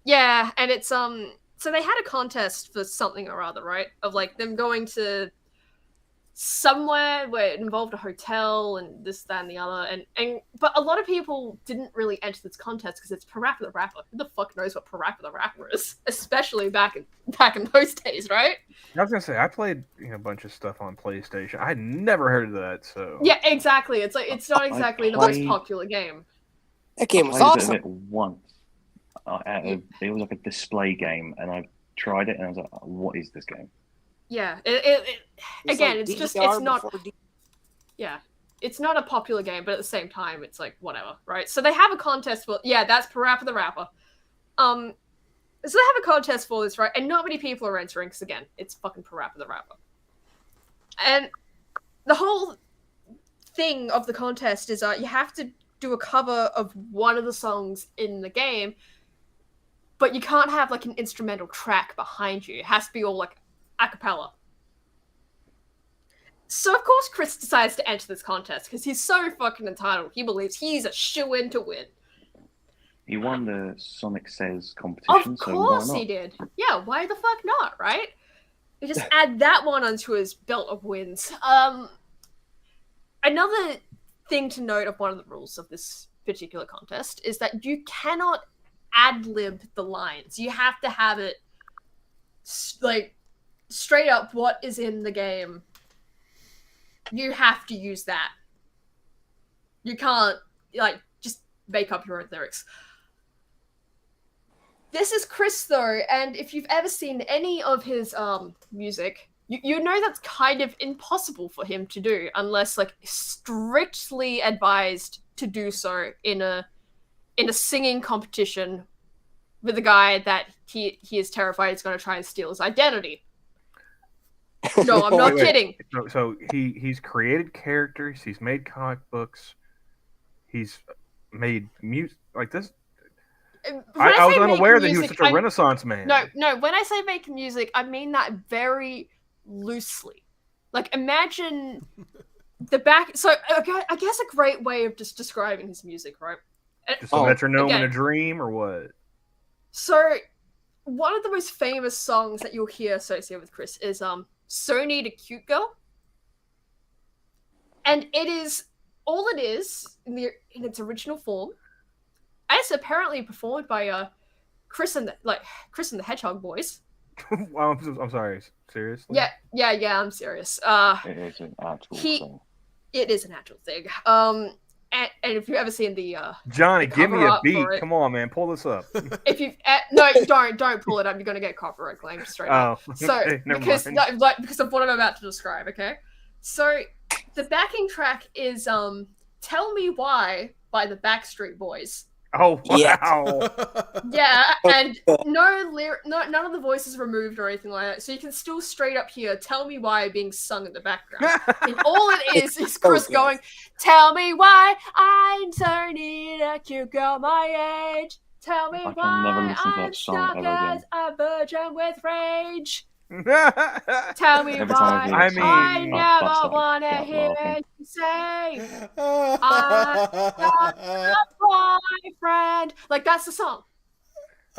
Yeah, and it's so they had a contest for something or other, right? Of like them going to somewhere where it involved a hotel and this, that, and the other, but a lot of people didn't really enter this contest because it's Parappa the Rapper. Who the fuck knows what Parappa the Rapper is? Especially back in those days, right? I was gonna say I played a bunch of stuff on PlayStation. I had never heard of that, so yeah, exactly. It's like it's not exactly the most popular game. That game was I played awesome. it once. It was like a display game, and I tried it, and I was like, "What is this game?" Yeah, it's not. Yeah, it's not a popular game, but at the same time, it's like whatever, right? So they have a contest for that's Parappa the Rapper. So they have a contest for this, right? And not many people are entering because again, it's fucking Parappa the Rapper. And the whole thing of the contest is you have to do a cover of one of the songs in the game, but you can't have like an instrumental track behind you. It has to be all like a cappella. So of course Chris decides to enter this contest because he's so fucking entitled. He believes he's a shoo-in to win. He won the Sonic Says competition. Of course he did. Yeah, why the fuck not, right? You just add that one onto his belt of wins. Another thing to note of one of the rules of this particular contest is that you cannot ad-lib the lines. You have to have it like straight up what is in the game. You have to use that. You can't like just make up your own lyrics. This is Chris though, and if you've ever seen any of his music, you know that's kind of impossible for him to do unless like strictly advised to do so in a singing competition with a guy that he is terrified is going to try and steal his identity. No, I'm not kidding. So he's created characters. He's made comic books. He's made music like this. I was unaware that he was such a Renaissance man. No. When I say make music, I mean that very loosely. Like imagine the back. So I guess a great way of just describing his music, right? Just a metronome in a dream, or what? So one of the most famous songs that you'll hear associated with Chris is "So Need a Cute Girl," and it is all it is in its original form. It's apparently performed by Chris and the Hedgehog Boys. Well, I'm sorry. Seriously? Yeah. I'm serious. It is an actual thing. It is an actual thing. And if you've ever seen the Johnny, give me a beat. Come on, man, pull this up. If you've no, don't pull it up. You're gonna get copyright claimed straight up. So okay, because of what I'm about to describe. Okay, so the backing track is "Tell Me Why" by the Backstreet Boys. Oh wow! Yeah, and none of the voices removed or anything like that, so you can still straight up hear "Tell Me Why" being sung in the background. And all it is Chris going, "Tell me why I so need a cute girl my age. Tell me why I'm stuck as a virgin with rage. Tell me why I never want to hear you say I'm a boyfriend." Like that's the song,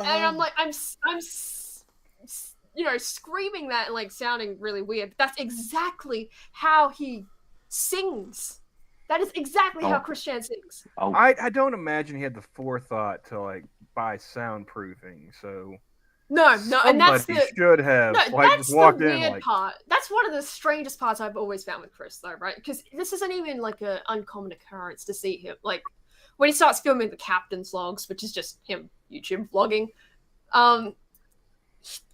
and I'm like I'm screaming that and like sounding really weird. But that's exactly how he sings. That is exactly how Christian sings. I don't imagine he had the forethought to like buy soundproofing. So. No, and that's should have just walked in. Weird part. That's one of the strangest parts I've always found with Chris, though, right? Because this isn't even like an uncommon occurrence to see him. Like when he starts filming the Captain's Logs, which is just him YouTube vlogging,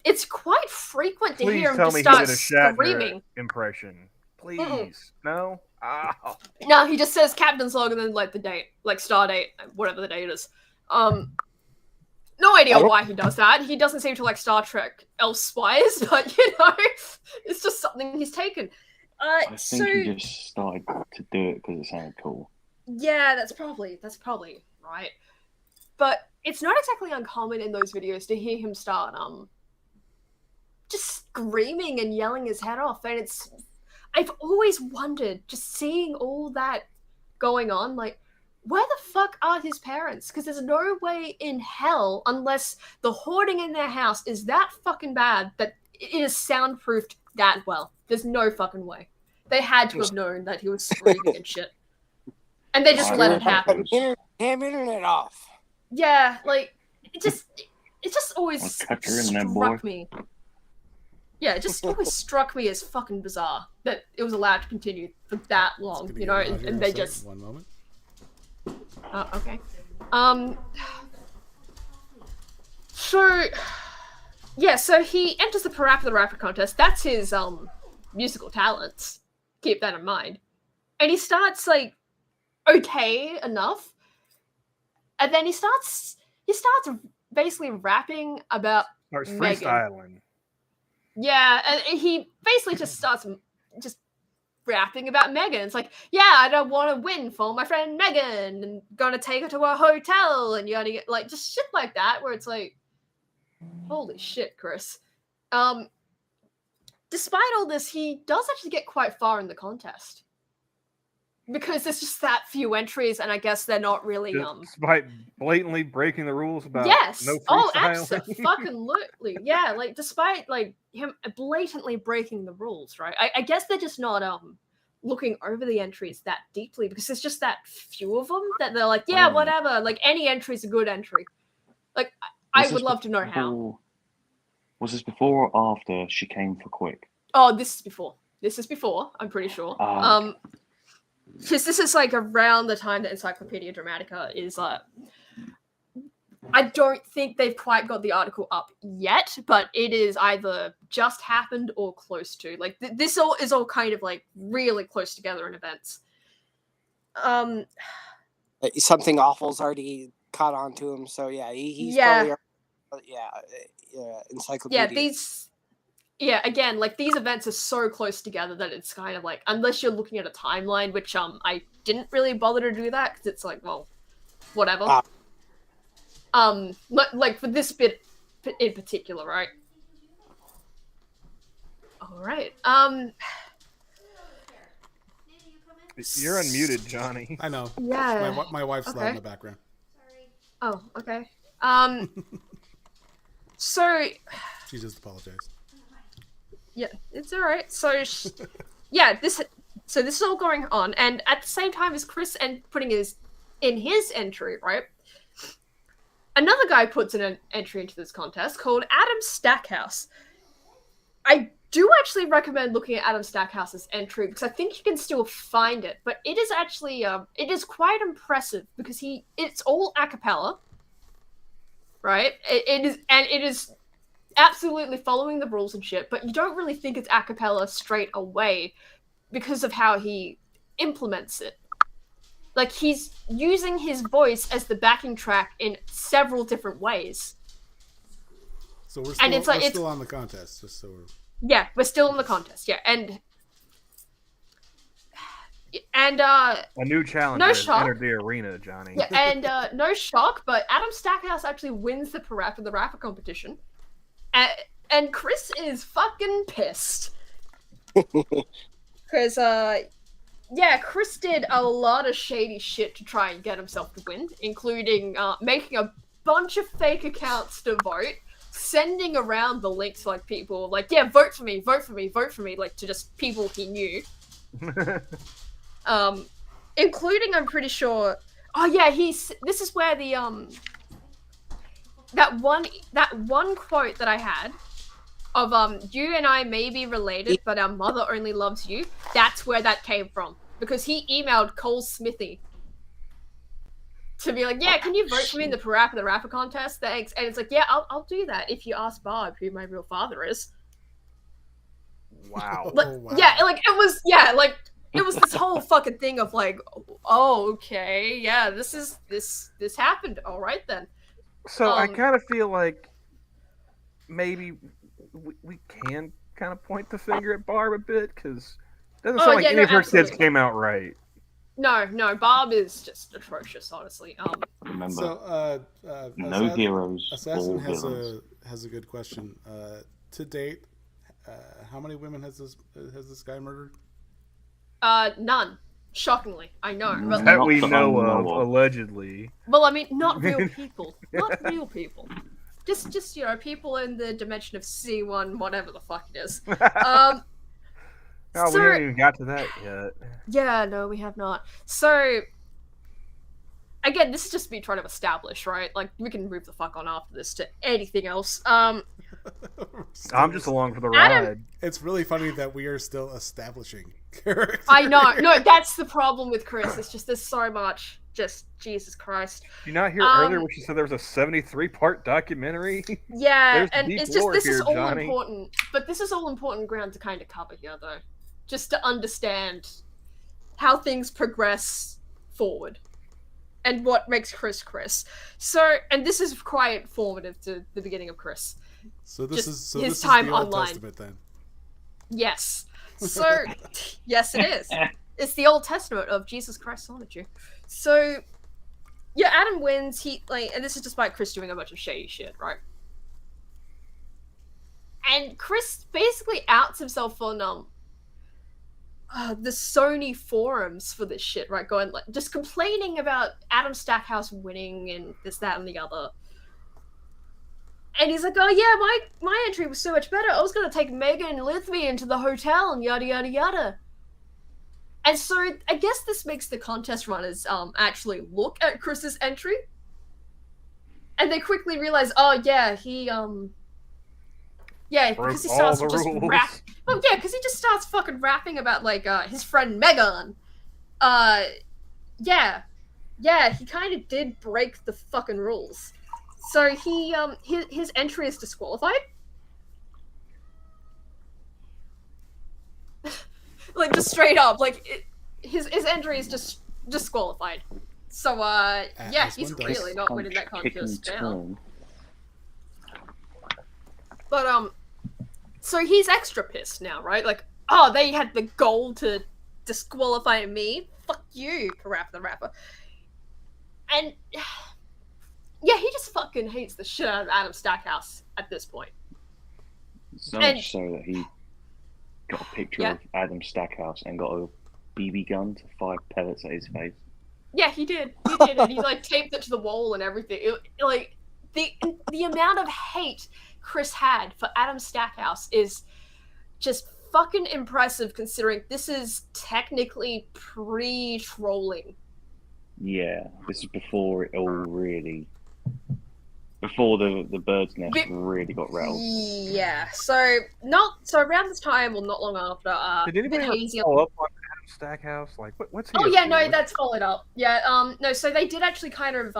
it's quite frequent to hear him just start screaming. Impression, please. No. Oh. No, he just says Captain's Log and then like the date, like star date, whatever the date is. No idea why he does that. He doesn't seem to like Star Trek elsewise, but it's just something he's taken. I think he just started to do it because it sounded cool. Yeah, that's probably right. But it's not exactly uncommon in those videos to hear him start just screaming and yelling his head off, and I've always wondered, just seeing all that going on, like, where the fuck are his parents? Because there's no way in hell, unless the hoarding in their house is that fucking bad, that it is soundproofed that well. There's no fucking way. They had to have known that he was screaming and shit. And they just let it happen. Damn internet off. Yeah, like, it just always struck me. Yeah, it just always struck me as fucking bizarre that it was allowed to continue for that long, you know, and they just... One moment. Okay. So, yeah, so he enters the Parappa the Rapper contest. That's his, musical talents. Keep that in mind. And he starts, like, okay enough. And then he starts basically rapping about Megan. Freestyling. Yeah, and he basically just starts just rapping about Megan. It's like, yeah, I don't want to win for my friend Megan, and gonna take her to a hotel, and you gotta get, like, just shit like that, where it's like, holy shit, Chris. Despite all this, he does actually get quite far in the contest. Because there's just that few entries, and I guess they're not really despite blatantly breaking the rules about no absolutely, yeah. Like despite like him blatantly breaking the rules, right? I guess they're just not looking over the entries that deeply because there's just that few of them that they're like, yeah, whatever. Like any entry's a good entry. Like I would love to know how. Was this before or after she came for Quick? Oh, this is before. This is before. I'm pretty sure. Because this is like around the time that Encyclopedia Dramatica is I don't think they've quite got the article up yet, but it is either just happened or close to. Like this all is all kind of like really close together in events. Something awful's already caught on to him, so yeah, he's probably encyclopedia. Yeah, again, like, these events are so close together that it's kind of like, unless you're looking at a timeline, which, I didn't really bother to do that, because it's like, well, whatever. Like, for this bit in particular, right? Alright, You're unmuted, Johnny. I know. Yeah. My wife's loud in the background. Oh, okay. So... She just apologized. Yeah, it's alright. So, yeah, this is all going on, and at the same time as Chris putting in his entry, right? Another guy puts in an entry into this contest called Adam Stackhouse. I do actually recommend looking at Adam Stackhouse's entry because I think you can still find it, but it is actually it is quite impressive because it's all a cappella, right? It is absolutely following the rules and shit, but you don't really think it's a cappella straight away because of how he implements it. Like, he's using his voice as the backing track in several different ways. So we're still on the contest, just so we're... Yeah, we're still in the contest, yeah, and a new challenger has entered the arena, Johnny. Yeah, and no shock, but Adam Stackhouse actually wins the Parappa the Rapper competition. And Chris is fucking pissed. Because, Chris did a lot of shady shit to try and get himself to win, including making a bunch of fake accounts to vote, sending around the link to, like, people, like, yeah, vote for me, like, to just people he knew. Including, I'm pretty sure... Oh, yeah, this is where the, that one quote that I had of you and I may be related, but our mother only loves you. That's where that came from, because he emailed Cole Smithy to be like, yeah, can you vote for me in the Parappa the Rapper contest? Thanks. And it's like, yeah, I'll do that if you ask Barb who my real father is. Wow. Like, wow. Yeah, like it was this whole fucking thing of like, oh, okay, yeah, this happened. All right then. So I kind of feel like maybe we can kind of point the finger at Barb a bit, because it doesn't sound like any of her kids came out right. No, Barb is just atrocious, honestly. Remember, so, no heroes. Assassin has a good question. To date, how many women has this guy murdered? None. Shockingly, I know. But, that we know of, allegedly. Well, I mean, not real people. Not real people. Just people in the dimension of C1, whatever the fuck it is. Oh, we haven't even got to that yet. Yeah, no, we have not. So, again, this is just me trying to establish, right? Like, we can move the fuck on after this to anything else. I'm just along for the ride. It's really funny that we are still establishing characters. I know. No, that's the problem with Chris. It's just there's so much. Just Jesus Christ. Did you not hear earlier when she said there was a 73-part documentary? Yeah, and it's just this is all Johnny. important. But this is all important ground to kind of cover here, though, just to understand how things progress forward and what makes Chris Chris. So, and this is quite formative to the beginning of Chris. So this Just is his the time Old online. Testament then. Yes. So, yes, it is. It's the Old Testament of Jesus Christ on you. So, yeah, Adam wins. And this is despite Chris doing a bunch of shady shit, right? And Chris basically outs himself on the Sony forums for this shit, right? Going like just complaining about Adam Stackhouse winning and this, that, and the other. And he's like, oh yeah, my entry was so much better. I was gonna take Megan with me into the hotel and yada yada yada. And so I guess this makes the contest runners actually look at Chris's entry. And they quickly realize, oh yeah, because he starts just rapping. Oh yeah, because he just starts fucking rapping about like his friend Megan. Yeah, he kind of did break the fucking rules. So he his entry is disqualified. Like just straight up, like his entry is just disqualified. So yeah, he's clearly not winning that contest now. But so he's extra pissed now, right? Like, oh, they had the goal to disqualify me. Fuck you, Karappa the Rapper. And yeah, he just fucking hates the shit out of Adam Stackhouse at this point. So much so that he got a picture of Adam Stackhouse and got a BB gun to fire pellets at his face. Yeah, he did. And he like taped it to the wall and everything. Like the amount of hate Chris had for Adam Stackhouse is just fucking impressive, considering this is technically pre-trolling. Yeah, this is before it all really... Before the bird's nest really got rattled. Yeah, so around this time, or not long after, did anybody follow up on Adam Stackhouse? Like, what's he? Oh yeah, no, that's followed up. Yeah, no, so they did actually kind of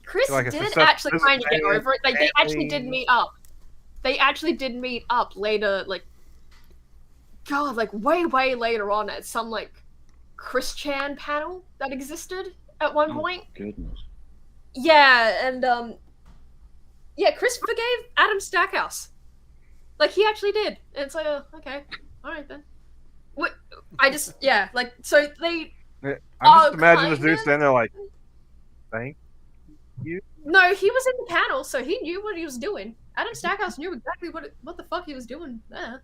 Chris did actually kind of get over it. They actually did meet up. They actually did meet up later, like, God, like way later on at some like Chris Chan panel that existed at one point. Goodness. Yeah, and yeah, Chris forgave Adam Stackhouse. Like he actually did. And it's like, okay, all right then. What? So they. I'm just imagining this dude standing there like, thank you. No, he was in the panel, so he knew what he was doing. Adam Stackhouse knew exactly what the fuck he was doing there.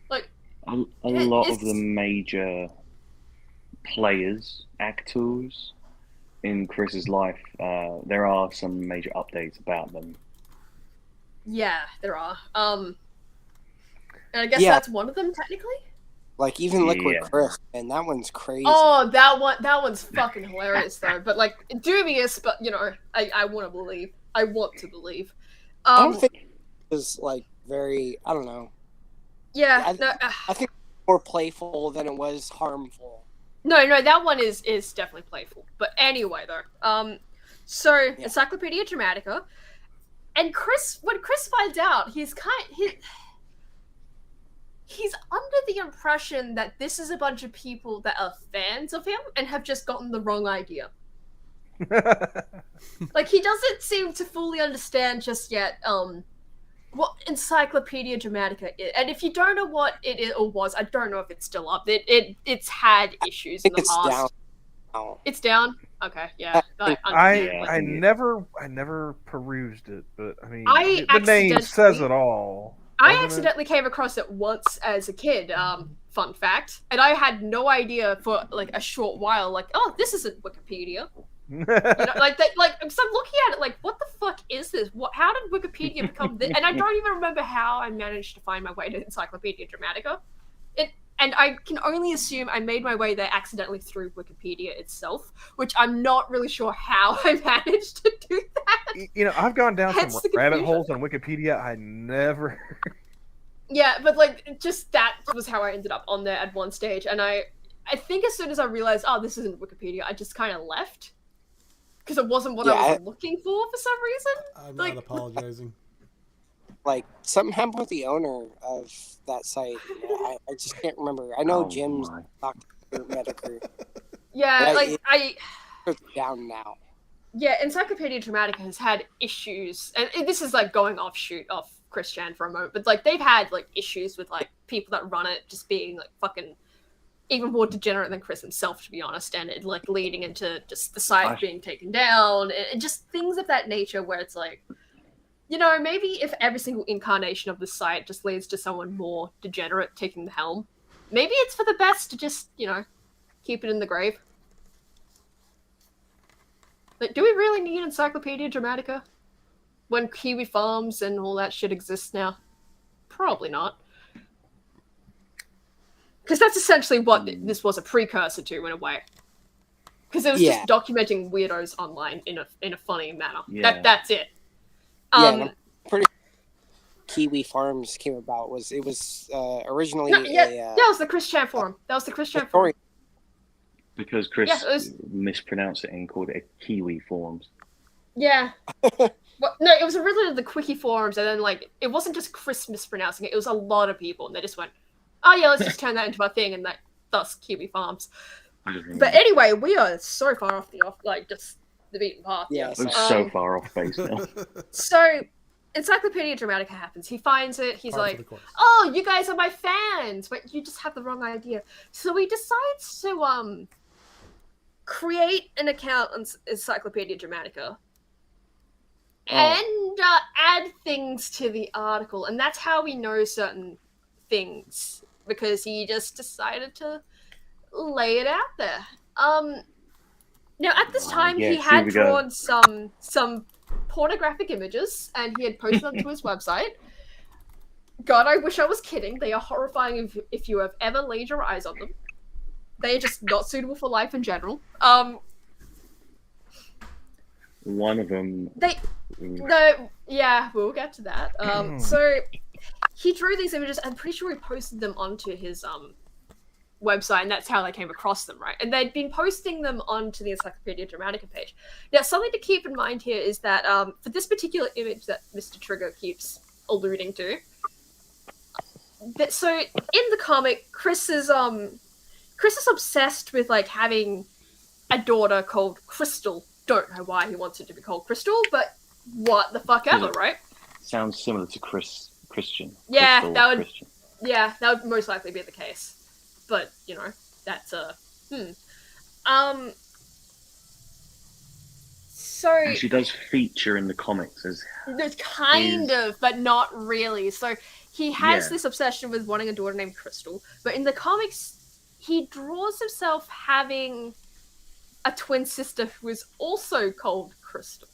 Like a lot of the major players, actors in Chris's life, there are some major updates about them. Yeah, there are. And I guess that's one of them technically. Like even Liquid Chris, and that one's crazy. Oh, that one's fucking hilarious though. But like dubious, but you know, I want to believe. I want to believe. I don't think it was like very. I don't know. Yeah, I think more playful than it was harmful. No, that one is definitely playful. But anyway, though, so Encyclopedia Dramatica, and when Chris finds out, he's under the impression that this is a bunch of people that are fans of him and have just gotten the wrong idea. Like he doesn't seem to fully understand just yet what Encyclopedia Dramatica is. And if you don't know what it is or was, I don't know if it's still up. It's had issues in the past. Down. It's down. Okay, yeah. I never perused it, but I mean, the name says it all. I accidentally came across it once as a kid. Fun fact, and I had no idea for like a short while. Like, oh, this isn't Wikipedia. You know, like that. Like, so I'm looking at it like, what the fuck is this? How did Wikipedia become this? And I don't even remember how I managed to find my way to Encyclopedia Dramatica. and I can only assume I made my way there accidentally through Wikipedia itself, which I'm not really sure how I managed to do that. You know, I've gone down Hence some the rabbit confusion. holes on Wikipedia. I never. Yeah, but like, just that was how I ended up on there at one stage, and I think as soon as I realized, oh, this isn't Wikipedia, I just kind of left because it wasn't what I was looking for some reason. I'm like, not apologizing. Like, something happened with the owner of that site. I just can't remember. I know Jim's talked to Metacritic. Yeah, like it's down now. Yeah, Encyclopedia Dramatica has had issues, and this is like going offshoot off Chris Chan for a moment, but like they've had like issues with like people that run it just being like fucking even more degenerate than Chris himself, to be honest, and it like leading into just the site being taken down and just things of that nature where it's like, you know, maybe if every single incarnation of the site just leads to someone more degenerate taking the helm, maybe it's for the best to just, you know, keep it in the grave. Like, do we really need Encyclopedia Dramatica when Kiwi Farms and all that shit exists now? Probably not. Because that's essentially what this was a precursor to, in a way. Because it was just documenting weirdos online in a funny manner. Yeah. That's it. I'm pretty Kiwi Farms came about was originally that was the Chris Chan forum. That was the Chris Chan forum. Because Chris mispronounced it and called it a Kiwi Forums. Yeah. Well, no, it was originally the Quickie forums, and then like it wasn't just Chris mispronouncing it; it was a lot of people, and they just went, "Oh yeah, let's just turn that into our thing," and thus Kiwi Farms. But anyway, we are so far off just the beaten path. Yeah, we're so far off base now. So, Encyclopedia Dramatica happens. He finds it. He's like, "Oh, you guys are my fans, but you just have the wrong idea." So he decides to create an account on Encyclopedia Dramatica and add things to the article, and that's how we know certain things, because he just decided to lay it out there. Now at this time he had drawn some pornographic images and he had posted them to his website. God, I wish I was kidding. They are horrifying if you have ever laid your eyes on them. They are just not suitable for life in general. One of them. We'll get to that. So he drew these images. I'm pretty sure he posted them onto his website, and that's how they came across them, right? And they'd been posting them onto the Encyclopedia Dramatica page. Now, something to keep in mind here is that for this particular image that Mr. Trigger keeps alluding to, so in the comic, Chris is obsessed with like having a daughter called Crystal. Don't know why he wants it to be called Crystal, but what the fuck ever, right? Sounds similar to Christian. Yeah, Crystal, that would. Christian. Yeah, that would most likely be the case. But you know, that's So and she does feature in the comics as kind of, but not really. So he has this obsession with wanting a daughter named Crystal, but in the comics, he draws himself having a twin sister who is also called Crystal.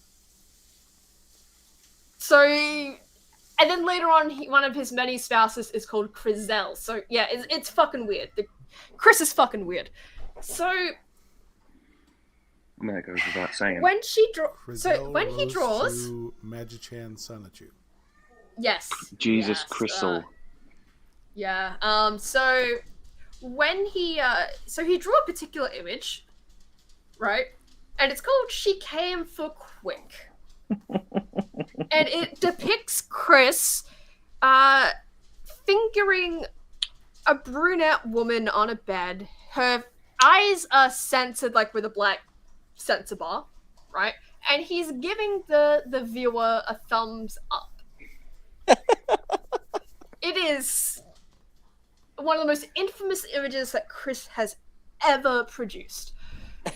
So, and then later on, one of his many spouses is called Crizel. So yeah, it's fucking weird. Chris is fucking weird. So I mean, that goes without saying. When he draws, Magichan Sanachu. Yes. Jesus Crystal. Yeah. So when he drew a particular image, right? And it's called "She Came for Quick," and it depicts Chris fingering a brunette woman on a bed. Her eyes are censored like with a black censor bar, right? And he's giving the viewer a thumbs up. It is one of the most infamous images that Chris has ever produced.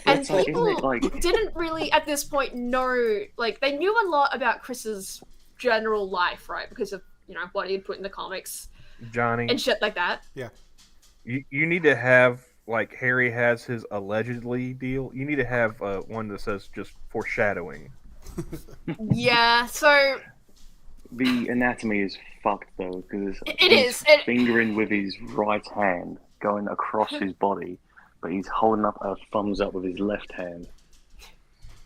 And people didn't really, at this point, know, like, they knew a lot about Chris's general life, right? Because of, you know, what he had put in the comics. Johnny. And shit like that. Yeah. You need to have, like, Harry has his allegedly deal. You need to have one that says just foreshadowing. Yeah, so... The anatomy is fucked, though, because he's fingering with his right hand. going across his body, but he's holding up a thumbs up with his left hand.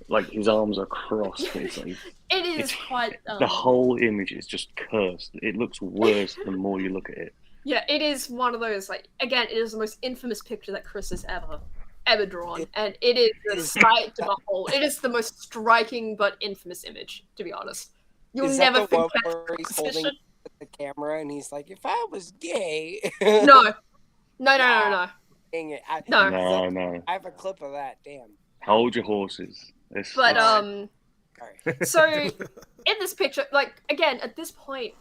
Like, his arms are crossed. It's like, it is quite... The whole image is just cursed. It looks worse the more you look at it. Yeah, it is one of those, like, again, it is the most infamous picture that Chris has ever drawn, and it is a sight to behold. It is the most striking but infamous image, to be honest. You'll never forget where he's holding the camera and he's like, if I was gay. No. Dang it. No. I have a clip of that, damn. Hold your horses. So, in this picture, like, again, at this point,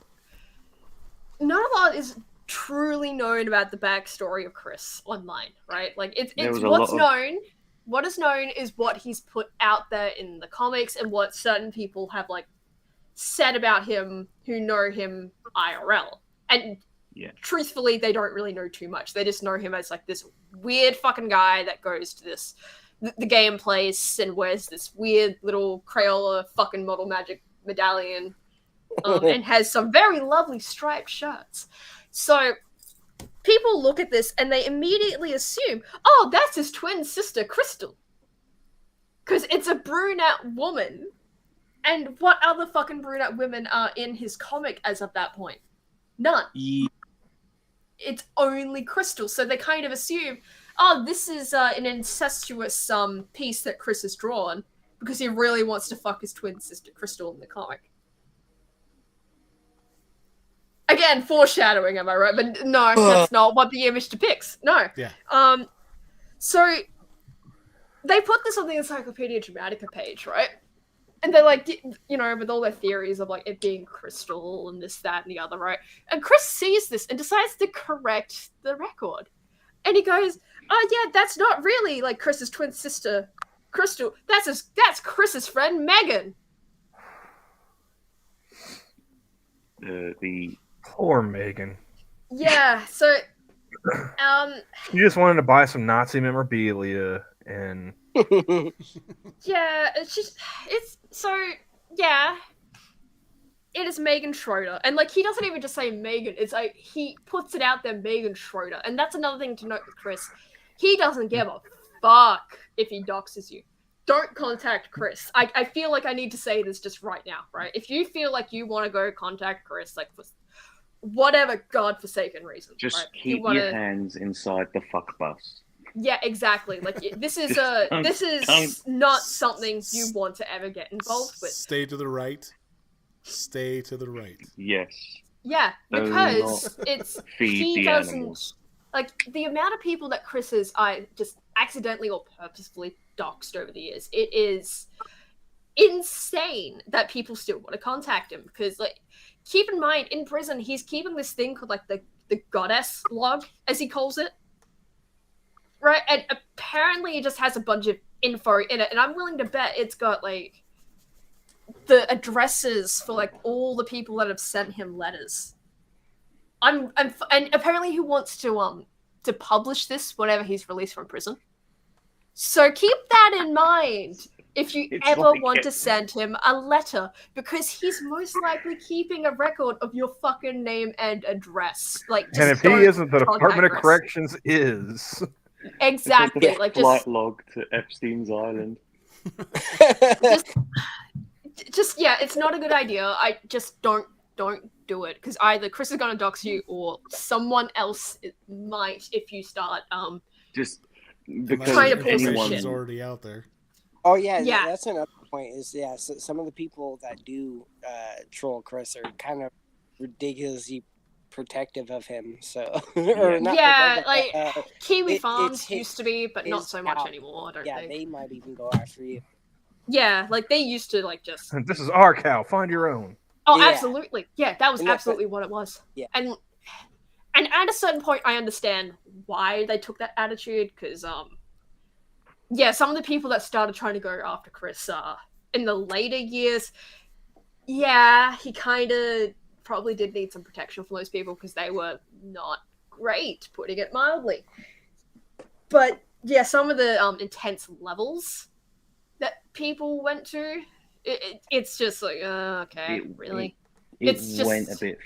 not a lot is truly known about the backstory of Chris online, right? Like, it's what's known. What is known is what he's put out there in the comics and what certain people have, like, said about him who know him IRL. And truthfully, they don't really know too much. They just know him as, like, this weird fucking guy that goes to the game place and wears this weird little Crayola fucking model magic medallion and has some very lovely striped shirts. So people look at this and they immediately assume, oh, that's his twin sister, Crystal. Because it's a brunette woman. And what other fucking brunette women are in his comic as of that point? None. It's only Crystal. So they kind of assume, oh, this is an incestuous piece that Chris has drawn because he really wants to fuck his twin sister, Crystal, in the comic. Again, foreshadowing, am I right? But no, that's not what the image depicts. No. Yeah. So they put this on the Encyclopedia Dramatica page, right? And they're like, you know, with all their theories of like it being Crystal and this, that, and the other, right? And Chris sees this and decides to correct the record. And he goes, oh yeah, that's not really like Chris's twin sister, Crystal. That's Chris's friend, Megan. The poor Megan. Yeah, so she just wanted to buy some Nazi memorabilia and yeah, it is Megan Schroeder, and like he doesn't even just say Megan, it's like he puts it out there, Megan Schroeder. And that's another thing to note with Chris. He doesn't give a fuck if he doxes you. Don't contact Chris. I feel like I need to say this just right now, right? If you feel like you want to go contact Chris, like for whatever godforsaken reason, just right? keep your hands inside the fuck bus. Yeah, exactly. Like this is not something you want to ever get involved with. Stay to the right. Stay to the right. Yes. Yeah, because he doesn't animals. Like the amount of people that Chris has just accidentally or purposefully doxed over the years. It is insane that people still want to contact him because, like, keep in mind in prison he's keeping this thing called like the goddess log, as he calls it. Right, and apparently it just has a bunch of info in it, and I'm willing to bet it's got like the addresses for like all the people that have sent him letters. And apparently he wants to publish this whenever he's released from prison. So keep that in mind if you want to send him a letter, because he's most likely keeping a record of your fucking name and address. Like, and if he isn't, the Department of Corrections is. Exactly, like flight log to Epstein's Island. just yeah, it's not a good idea. I just don't do it, because either Chris is gonna dox you or someone else might if you start just because trying to pull anyone's shit. Already out there. Oh yeah, that's another point. Is so some of the people that do troll Chris are kind of ridiculously protective of him. So Kiwi Farms used to be, but not so much anymore. I don't think. They might even go after you. Yeah, like they used to like just. This is our cow. Find your own. Oh, yeah. Absolutely. Yeah, that was absolutely what it was. Yeah. And at a certain point, I understand why they took that attitude, because some of the people that started trying to go after Chris in the later years, he kind of probably did need some protection from those people, because they were not great, putting it mildly. But yeah, some of the intense levels that people went to, it's just like, okay, really? It went a bit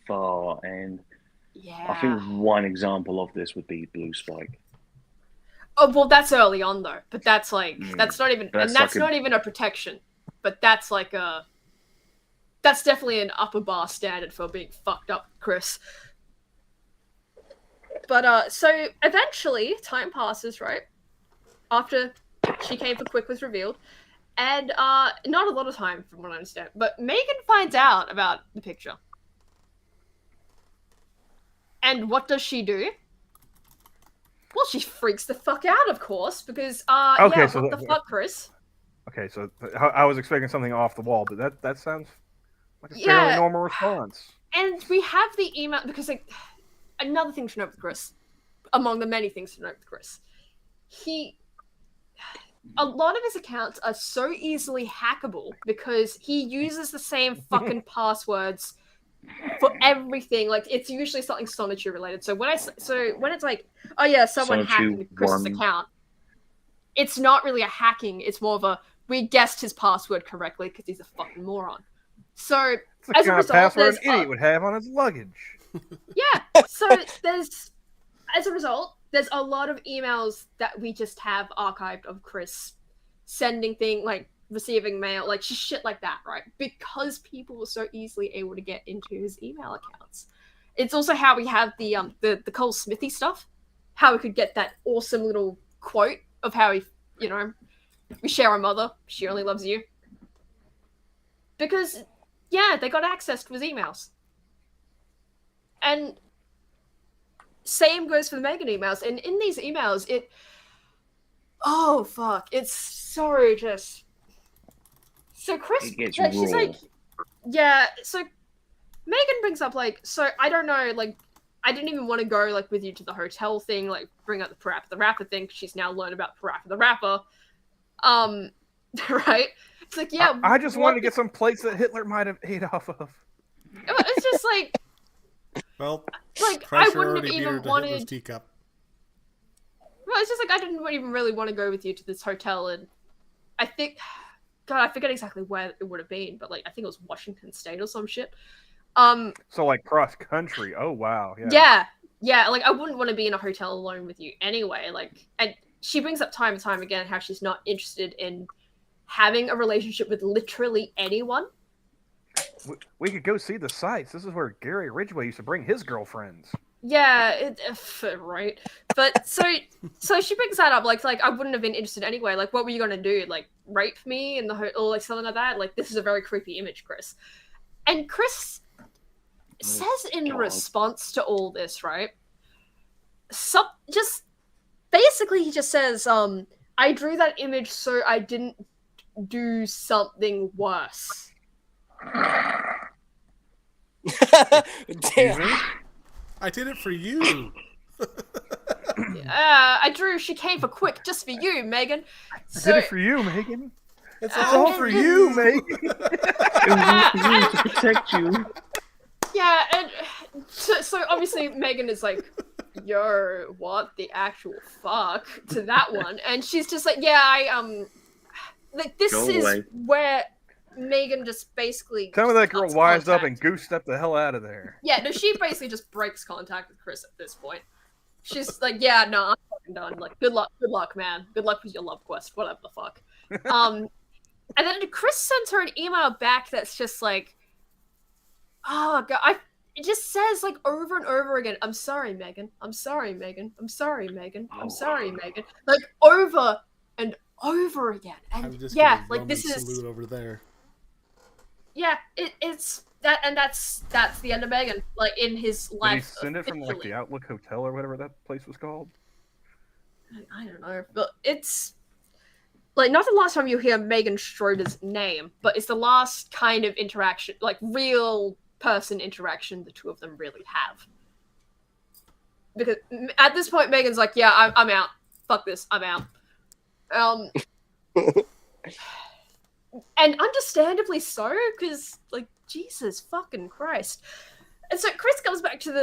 far, and Yeah. I think one example of this would be Blue Spike. Oh well, that's early on though. But that's like that's not even, That's and that's like a- not even a protection. But that's like that's definitely an upper bar standard for being fucked up, Chris. But so eventually, time passes, right? After She Came for Quick was revealed, and not a lot of time from what I understand. But Megan finds out about the picture, and what does she do? Well, she freaks the fuck out, of course, because Okay, yeah, so what the fuck, Chris? Okay, so I was expecting something off the wall, but that sounds like a fairly normal response. And we have the email because like another thing to note with Chris, among the many things to note with Chris, a lot of his accounts are so easily hackable because he uses the same fucking passwords for everything. Like it's usually something Sonotube related. So when it's like, oh yeah, someone hacked into Chris's account, it's not really a hacking. It's more of a we guessed his password correctly because he's a fucking moron. So it's the kind of password an idiot would have on his luggage. Yeah. So as a result, there's a lot of emails that we just have archived of Chris sending things like receiving mail, like just shit like that, right? Because people were so easily able to get into his email accounts. It's also how we have the Cole Smithy stuff, how we could get that awesome little quote of how he, we share a mother, she only loves you. Because, yeah, they got access to his emails. And same goes for the Megan emails. And in these emails, it's so just... So Chris, she's like, yeah, so Megan brings up, like, so I don't know, like, I didn't even want to go, like, with you to the hotel thing, like, bring up the Parappa the Rapper thing, because she's now learned about Parappa the Rapper. Right? It's like, yeah. I just wanted to get some plates that Hitler might have ate off of. It's just like, well, like I wouldn't have even wanted. Teacup. Well, it's just like I didn't even really want to go with you to this hotel, and I think, God, I forget exactly where it would have been, but like I think it was Washington State or some shit. So like cross country. Oh wow. Yeah. Like I wouldn't want to be in a hotel alone with you anyway. Like, and she brings up time and time again how she's not interested in having a relationship with literally anyone. We could go see the sights. This is where Gary Ridgway used to bring his girlfriends. Yeah, right. But so she brings that up. Like I wouldn't have been interested anyway. Like, what were you gonna do? Like, rape me in the or like something like that? Like, this is a very creepy image, Chris. And Chris says in response to all this, right? Basically, he just says, I drew that image so I didn't do something worse. Damn. I did it for you. I drew She Came for Quick just for you, Megan. I did it for you, Megan. It's all for you, Megan. It was for you to protect you. Yeah, and so obviously Megan is like, yo, what the actual fuck to that one, and she's just like, yeah, like this is where Megan just basically tell me that girl wised up and goose stepped the hell out of there. Yeah, no, she basically just breaks contact with Chris at this point. She's like, yeah, no, I'm fucking done. Like, good luck, man. Good luck with your love quest, whatever the fuck. And then Chris sends her an email back that's just like, oh god, it just says like over and over again, I'm sorry, Megan. I'm sorry, Megan. I'm sorry, Megan. I'm sorry, Megan. Like over and over again. And yeah, like this is salute over there. Yeah, it's that, and that's the end of Megan. Like in his life. Did he send it from like the Outlook Hotel or whatever that place was called? I don't know, but it's like not the last time you hear Megan Schroeder's name, but it's the last kind of interaction, like real person interaction the two of them really have. Because at this point, Megan's like, yeah, I'm out. Fuck this, I'm out. And understandably so, because, like, Jesus fucking Christ. And so Chris comes back to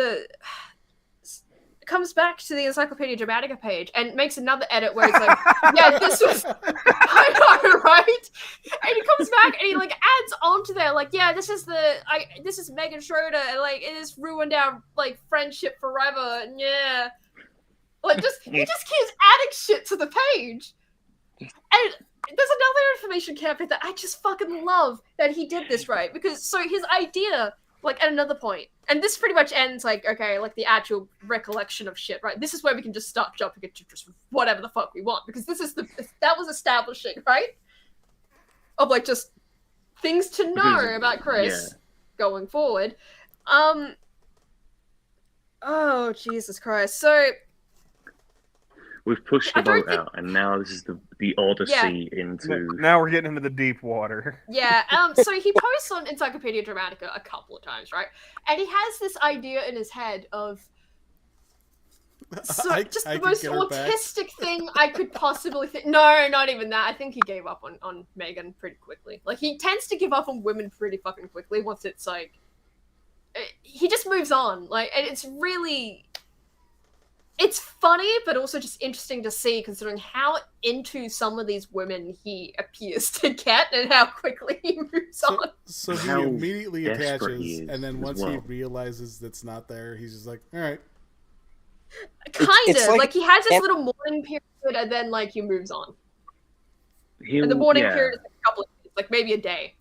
comes back to the Encyclopedia Dramatica page and makes another edit where it's like, yeah, this was, I know, right? And he comes back and he like adds onto there, like, yeah, this is Megan Schroeder, and like it has ruined our like friendship forever, and yeah, like he just keeps adding shit to the page, and there's another information campaign that I just fucking love that he did this right, because so his idea, like at another point, and this pretty much ends like, okay, like the actual recollection of shit, right? This is where we can just start jumping into just whatever the fuck we want, because that was establishing, right? Of like just things to know about Chris going forward. Oh, Jesus Christ. So we've pushed the boat out, and now this is the odyssey into... Now we're getting into the deep water. Yeah, so he posts on Encyclopedia Dramatica a couple of times, right? And he has this idea in his head of... So, just the most autistic thing I could possibly think. No, not even that. I think he gave up on Megan pretty quickly. Like, he tends to give up on women pretty fucking quickly once it's like... He just moves on. Like, and it's really... It's funny, but also just interesting to see, considering how into some of these women he appears to get and how quickly he moves on. So he immediately attaches, and then once he realizes that's not there, he's just like, all right. Kind of. Like, he has this little mourning period, and then, like, he moves on. And the mourning period is a couple of days, like, maybe a day.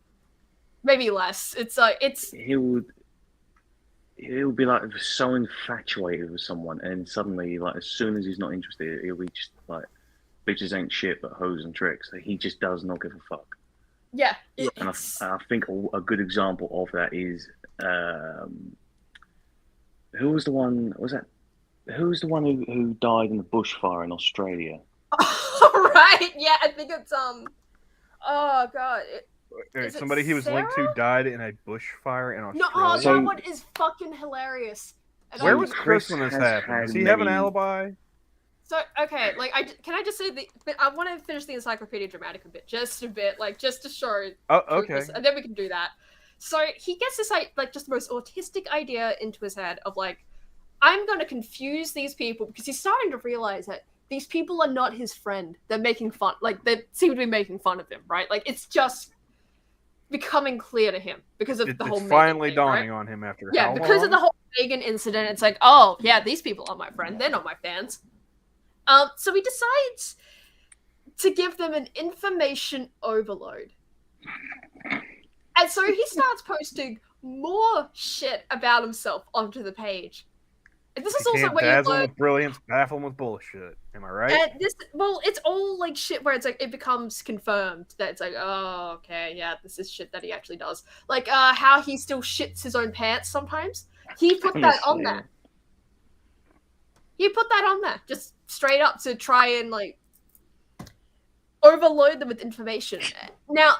Maybe less. It's, He'll be like so infatuated with someone, and suddenly, like, as soon as he's not interested, he'll be just like, bitches ain't shit but hoes and tricks. He just does not give a fuck. Yeah. And I think a good example of that is who was the one? Who's the one who died in the bushfire in Australia? Right. Yeah, I think it's oh god. Somebody he was linked to died in a bushfire in Australia. No, that one is fucking hilarious. And where was Chris when this happened? Does he have an alibi? So, okay, like, can I just say I want to finish the Encyclopedia Dramatica bit, just a bit, like, just to show. Oh, okay. And then we can do that. So, he gets this, like, just the most autistic idea into his head of, like, I'm going to confuse these people, because he's starting to realize that these people are not his friend. They're making fun, like, they seem to be making fun of him, right? Like, it's just becoming clear to him because of the whole Megan finally thing, dawning right? on him after how because long? Of the whole Megan incident. It's like, oh yeah, these people are my friend, they're not my fans. So he decides to give them an information overload, and so he starts posting more shit about himself onto the page. And this is also where dazzle with brilliance, baffle him with bullshit. Am I right? And it's all like shit where it's like it becomes confirmed that it's like, oh, okay, yeah, this is shit that he actually does. Like how he still shits his own pants sometimes. He put that on there. He put that on there, just straight up to try and like overload them with information. Now,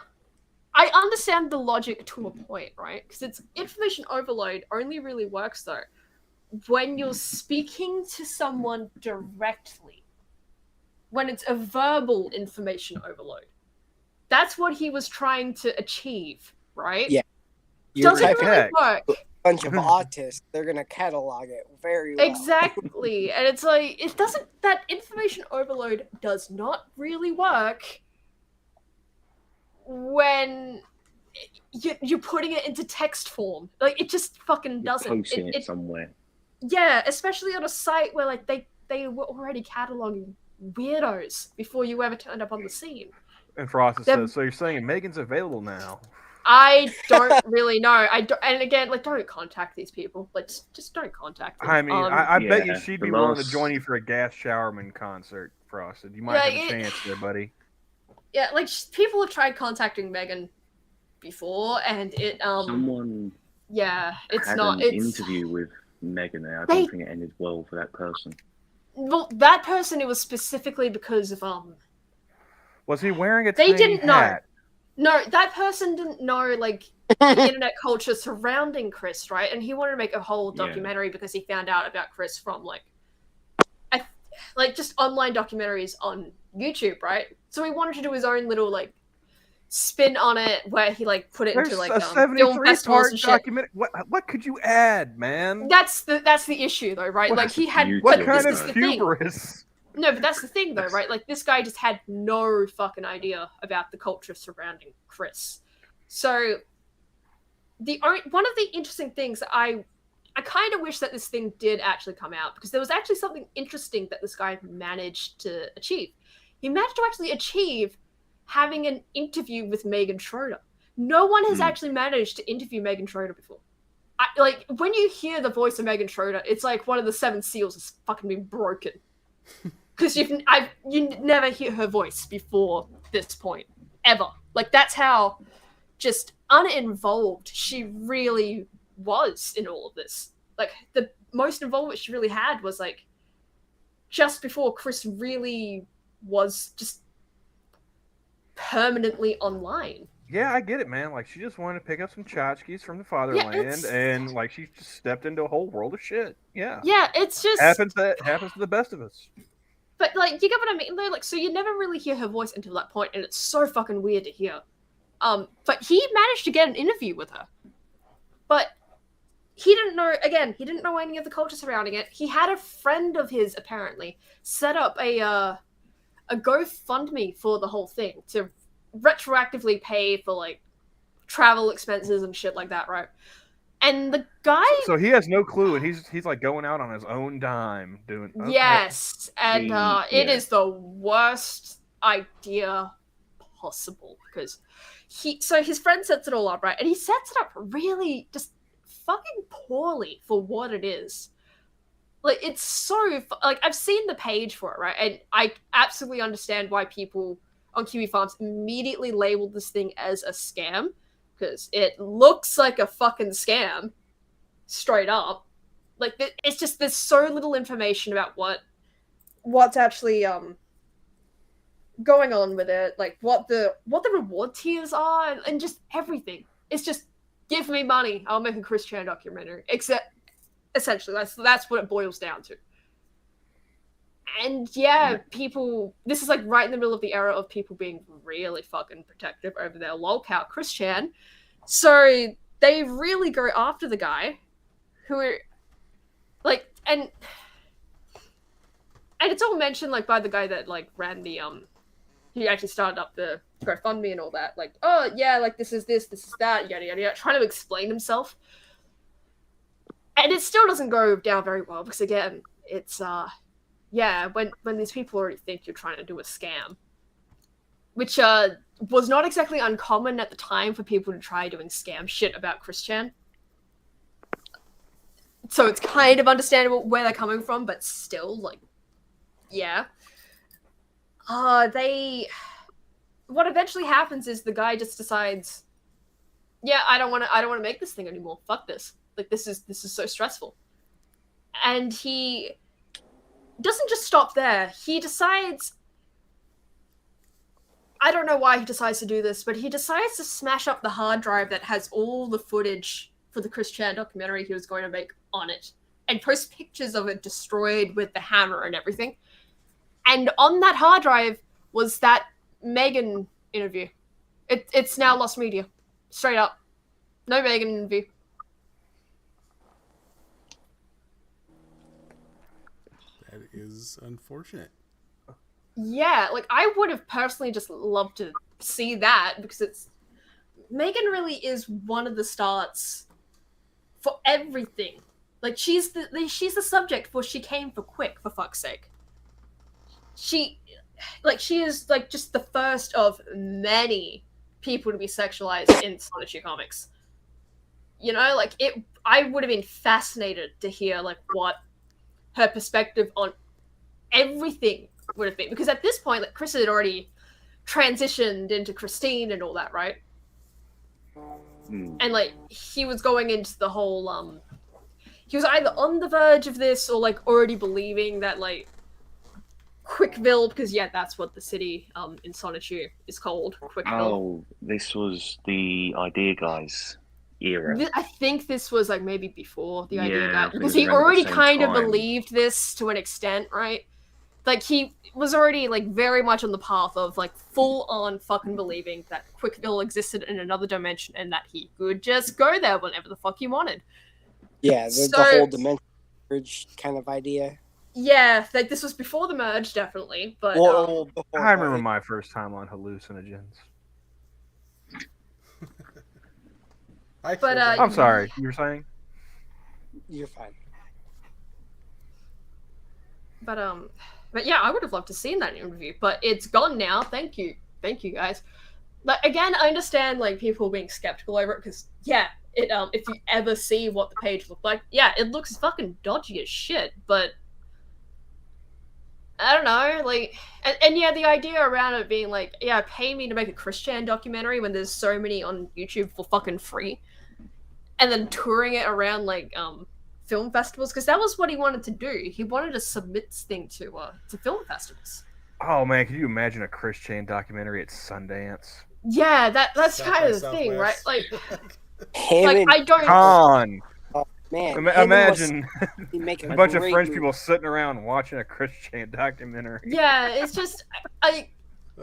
I understand the logic to a point, right? Because it's information overload only really works though when you're speaking to someone directly, when it's a verbal information overload. That's what he was trying to achieve, right? Yeah. Doesn't really work. A bunch of autists, they're going to catalog it very well. Exactly. And it's like, that information overload does not really work when you're putting it into text form. Like, it just fucking doesn't. Posting it somewhere. Yeah, especially on a site where like they were already cataloging weirdos before you ever turned up on the scene. And Frost says, so you're saying Megan's available now? I don't really know. And again, like, don't contact these people. Like, just don't contact them. I mean, I bet you she'd be willing to join you for a Gas Showerman concert, Frost. You might have a chance there, buddy. Yeah, like, people have tried contacting Megan before, and it someone it's had not an interview with Megan there. I don't think it ended well for that person. Well, that person, it was specifically because of was he wearing a they didn't hat? No, that person didn't know like the internet culture surrounding Chris, right? And he wanted to make a whole documentary because he found out about Chris from like just online documentaries on YouTube, right? So he wanted to do his own little like spin on it where he like put it There's into like a film festivals 73-part and shit. document. What could you add, man? That's the issue though, right? Like he had what but kind this of is the thing. hubris? No, but that's the thing though, right? Like this guy just had no fucking idea about the culture surrounding Chris. So one of the interesting things that I kind of wish that this thing did actually come out, because there was actually something interesting that this guy managed to achieve. He managed to actually achieve having an interview with Megan Schroeder. No one has actually managed to interview Megan Schroeder before. Like when you hear the voice of Megan Schroeder, it's like one of the 7 seals has fucking been broken. Because you never hear her voice before this point ever. Like that's how just uninvolved she really was in all of this. Like the most involvement she really had was like just before Chris really was just permanently online. Yeah, I get it, man. Like she just wanted to pick up some tchotchkes from the fatherland, and like she just stepped into a whole world of shit. Yeah. Yeah, it's just happens to the best of us. But like you get what I mean though? Like so you never really hear her voice until that point, and it's so fucking weird to hear. But he managed to get an interview with her. But he didn't know any of the culture surrounding it. He had a friend of his apparently set up a GoFundMe for the whole thing to retroactively pay for like travel expenses and shit like that, right? And the guy So he has no clue, and he's like going out on his own dime doing Yes, and it is the worst idea possible because his friend sets it all up, right? And he sets it up really just fucking poorly for what it is. Like it's so like I've seen the page for it, right? And I absolutely understand why people on Kiwi Farms immediately labeled this thing as a scam because it looks like a fucking scam, straight up. Like it's just there's so little information about what's actually going on with it, like what the reward tiers are, and just everything. It's just give me money, I'll make a Chris Chan documentary. Except essentially that's what it boils down to. And people, this is like right in the middle of the era of people being really fucking protective over their lolcow Chris Chan. So they really go after the guy who like and it's all mentioned like by the guy that like ran the he actually started up the GoFundMe and all that. Like, oh yeah, like this is that, yada yada yada, trying to explain himself. And it still doesn't go down very well because again, it's when these people already think you're trying to do a scam. Which was not exactly uncommon at the time for people to try doing scam shit about Chris Chan. So it's kind of understandable where they're coming from, but still, like, yeah. What eventually happens is the guy just decides, yeah, I don't want to make this thing anymore. Fuck this. Like this is so stressful. And he doesn't just stop there. He decides, I don't know why he decides to do this, but he decides to smash up the hard drive that has all the footage for the Chris Chan documentary he was going to make on it, and post pictures of it destroyed with the hammer and everything. And on that hard drive was that Megan interview. It's now lost media. Straight up. No Megan interview. That is unfortunate. Yeah, like I would have personally just loved to see that because Megan really is one of the starts for everything. Like she's the subject for She Came for Quick, for fuck's sake. She is like just the first of many people to be sexualized in Sonichi comics. You know, like I would have been fascinated to hear like what her perspective on everything would have been, because at this point, like Chris had already transitioned into Christine and all that, right? And like he was going into the whole he was either on the verge of this or like already believing that like Quickville, because that's what the city in Sonichi is called, Quickville. Oh, this was the Idea Guys era. I think this was like maybe before the Idea Guys, because he already kind of believed this to an extent, right? like he was already like very much on the path of like full on fucking believing that Quickville existed in another dimension and that he could just go there whenever the fuck he wanted. Yeah, the whole dimension merge kind of idea. Yeah, like this was before the merge, definitely. But I remember my first time on hallucinogens. I'm sorry, you were saying? You're fine. But yeah, I would have loved to see that interview, but it's gone now. Thank you guys. Like again, I understand like people being skeptical over it because yeah, it if you ever see what the page looked like, yeah, it looks fucking dodgy as shit. But I don't know, like, and yeah, the idea around it being like, yeah, pay me to make a Christian documentary when there's so many on YouTube for fucking free, and then touring it around like film festivals, because that was what he wanted to do. He wanted to submit this thing to film festivals. Oh man, can you imagine a Christian documentary at Sundance? Yeah, that's kind of the thing, right? Like, I don't. Con. Oh, man, imagine a bunch of French people sitting around watching a Christian documentary. Yeah, it's just I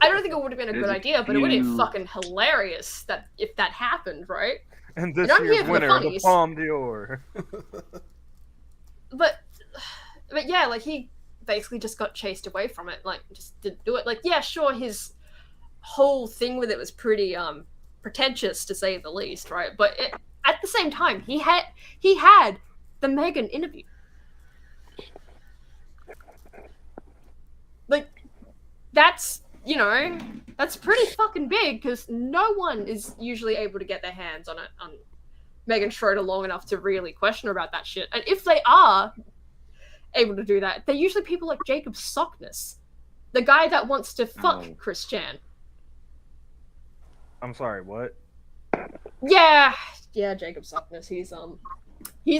don't think it would have been a good idea, but it would have been fucking hilarious that if that happened, right? And this year's winner, the Palme d'Or. But yeah, like he basically just got chased away from it, like just didn't do it. Like yeah, sure, his whole thing with it was pretty pretentious to say the least, right? But at the same time, he had the Megan interview. Like that's, you know, that's pretty fucking big because no one is usually able to get their hands on Megan Schroeder long enough to really question her about that shit. And if they are able to do that, they're usually people like Jacob Sockness, the guy that wants to fuck Chris Chan. I'm sorry, what? Yeah, Jacob Sockness. He's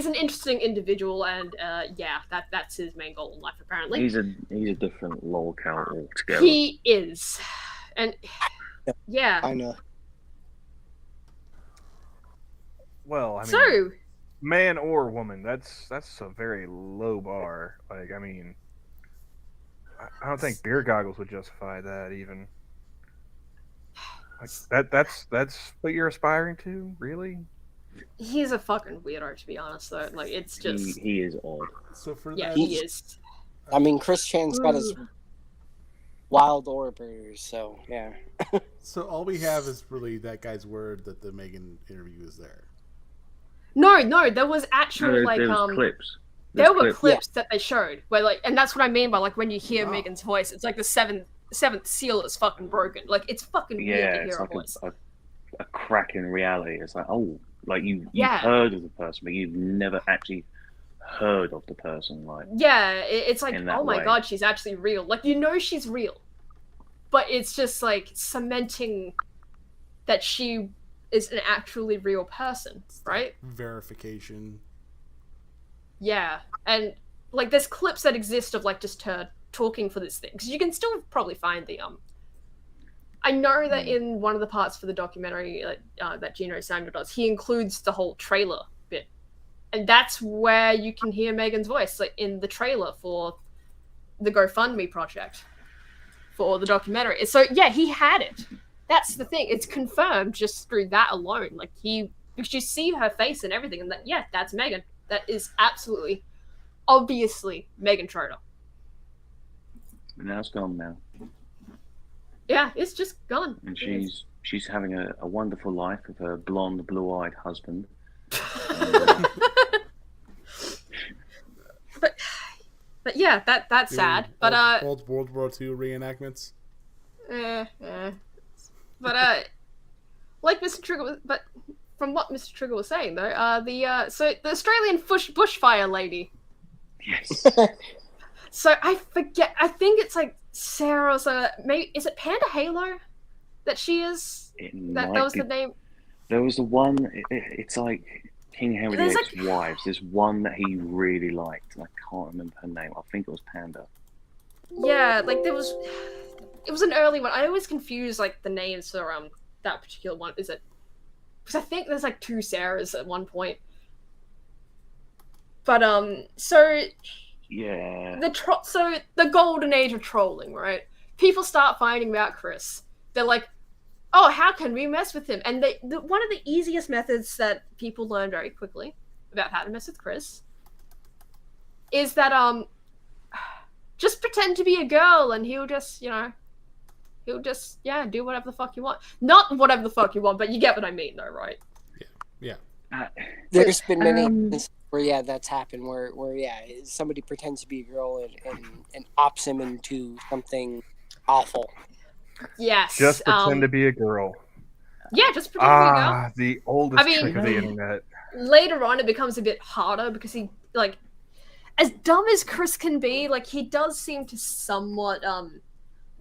an interesting individual, and yeah, that's his main goal in life apparently. He's a different lolcow altogether. He is, and yeah, I know. Well, I mean, man or woman, that's a very low bar. Like, I mean, I don't think beer goggles would justify that even. Like, that's what you're aspiring to, really? He's a fucking weirdo, to be honest. Though, like, it's just he is odd. So for yeah, that, he is. I mean, Chris Chan's got his wild orbiters, so yeah. So all we have is really that guy's word that the Megan interview is there. No, there was actually there was clips. There were clips that they showed where like, and that's what I mean by like when you hear Megan's voice, it's like the seventh seal is fucking broken. Like it's fucking weird to hear her voice. A crack in reality. It's like, oh, like you've heard of the person, but you've never actually heard of the person. Like it's like, oh my way. God, she's actually real. Like you know she's real, but it's just like cementing that she is an actually real person, right? Verification. Yeah, and like there's clips that exist of like just her talking for this thing, because you can still probably find the I know that in one of the parts for the documentary that Gino Samuel does, he includes the whole trailer bit, and that's where you can hear Megan's voice, like in the trailer for the GoFundMe project for the documentary. So yeah, he had it. That's the thing. It's confirmed just through that alone. Like because you see her face and everything, and that's Megan. That is absolutely, obviously Megan Schroeder. Now it's gone now. Yeah, it's just gone. And she's having a wonderful life with her blonde, blue-eyed husband. But yeah, that's sad. But old World War II reenactments. But like Mr. Trigger, but from what Mr. Trigger was saying though, so the Australian bushfire lady. Yes. So I forget. I think it's like Sarah. Or so maybe is it Panda Halo that she is? That was the name. There was the one. It's like King Henry VIII's wives. There's one that he really liked, and I can't remember her name. I think it was Panda. Yeah, like there was. It was an early one. I always confuse like the names for that particular one. Is it? Because I think there's like 2 Sarahs at one point. But so Yeah. So the golden age of trolling, right? People start finding about Chris. They're like, oh, how can we mess with him? And one of the easiest methods that people learn very quickly about how to mess with Chris is that just pretend to be a girl and he'll just do whatever the fuck you want. Not whatever the fuck you want, but you get what I mean though, right? Yeah. There's been many instances where that's happened where somebody pretends to be a girl and ops him into something awful. Yes. Just pretend to be a girl. Yeah, just pretend to be a girl. The oldest trick of the internet. Later on, it becomes a bit harder because he, like, as dumb as Chris can be, like, he does seem to somewhat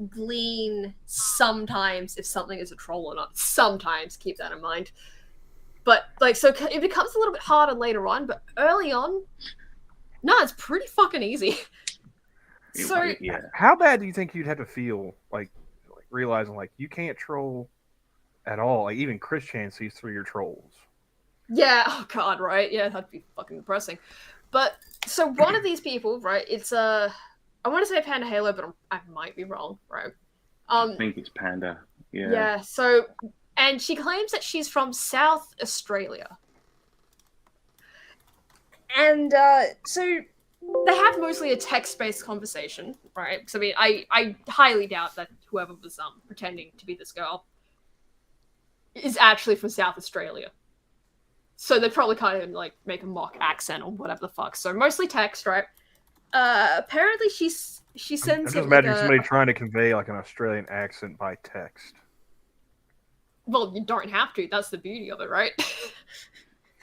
glean sometimes if something is a troll or not. Sometimes, keep that in mind. But, like, so it becomes a little bit harder later on, but early on, no, it's pretty fucking easy. So, yeah. How bad do you think you'd have to feel, like realizing, like, you can't troll at all? Like, even Chris Chan sees through your trolls. Yeah, oh god, right? Yeah, that'd be fucking depressing. But, so one of these people, right, it's, I want to say Panda Halo, but I might be wrong, right? I think it's Panda, yeah. Yeah, so... And she claims that she's from South Australia. And so they have mostly a text-based conversation, right? Because, I mean, I highly doubt that whoever was pretending to be this girl is actually from South Australia. So they probably kind of, like, make a mock accent or whatever the fuck. So mostly text, right? Apparently she sends I'm just imagining somebody trying to convey, like, an Australian accent by text. Well, you don't have to. That's the beauty of it, right?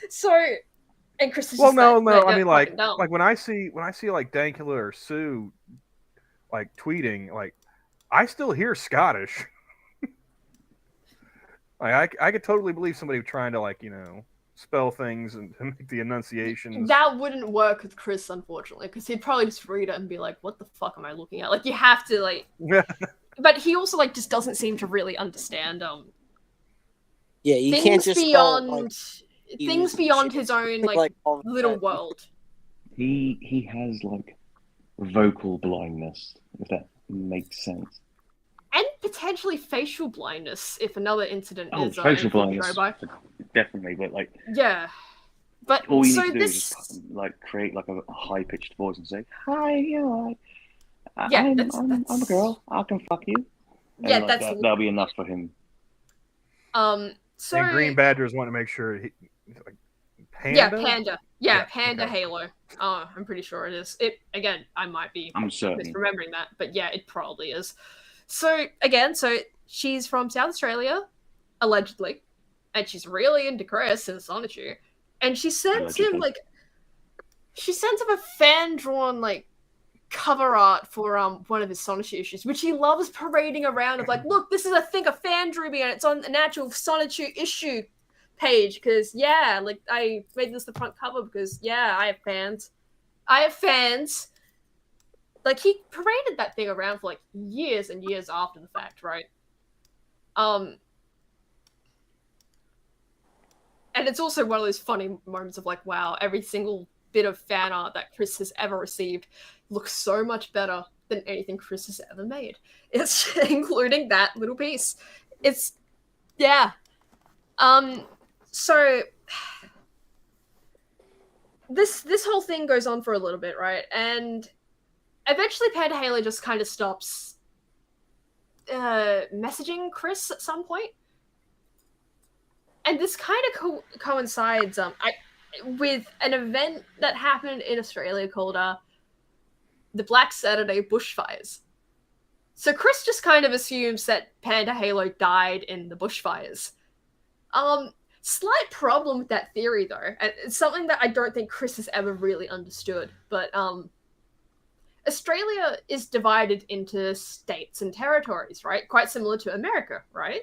So, and Chris is well, just no. I mean, like when I see like Dankula or Sue, like tweeting, like I still hear Scottish. Like I could totally believe somebody trying to, like, spell things and make the enunciations. That wouldn't work with Chris, unfortunately, because he'd probably just read it and be like, "What the fuck am I looking at?" Like, you have to, like. But he also, like, just doesn't seem to really understand Yeah, you can't just things beyond his own, like little world. He has, like, vocal blindness, if that makes sense. And potentially facial blindness if another incident is facial blindness, definitely. But, like, yeah, but all you need to do is just, like, create, like, a high pitched voice and say, "Hi, I'm a girl. I can fuck you." And, yeah, like, that'll be enough for him. So and Green Badgers want to make sure like, Panda? Yeah, Panda. Yeah, Panda okay. Halo. I'm pretty sure it is. Again, I might be misremembering that, but yeah, it probably is. So again, she's from South Australia, allegedly, and she's really into Chris and Sonichu, and she sends him a fan drawn, like, cover art for one of his Sonichu issues, which he loves parading around of, like, look, this is a thing a fan drew me, and it's on an actual Sonichu issue page, because like, I made this the front cover because I have fans. Like, he paraded that thing around for, like, years and years after the fact, right? And it's also one of those funny moments of, like, wow, every single bit of fan art that Chris has ever received looks so much better than anything Chris has ever made. It's including that little piece. It's so this whole thing goes on for a little bit, right? And eventually Panda Halo just kind of stops messaging Chris at some point. And this kind of coincides with an event that happened in Australia called the Black Saturday bushfires. So Chris just kind of assumes that Panda Halo died in the bushfires. Slight problem with that theory, though. And it's something that I don't think Chris has ever really understood. But Australia is divided into states and territories, right? Quite similar to America, right?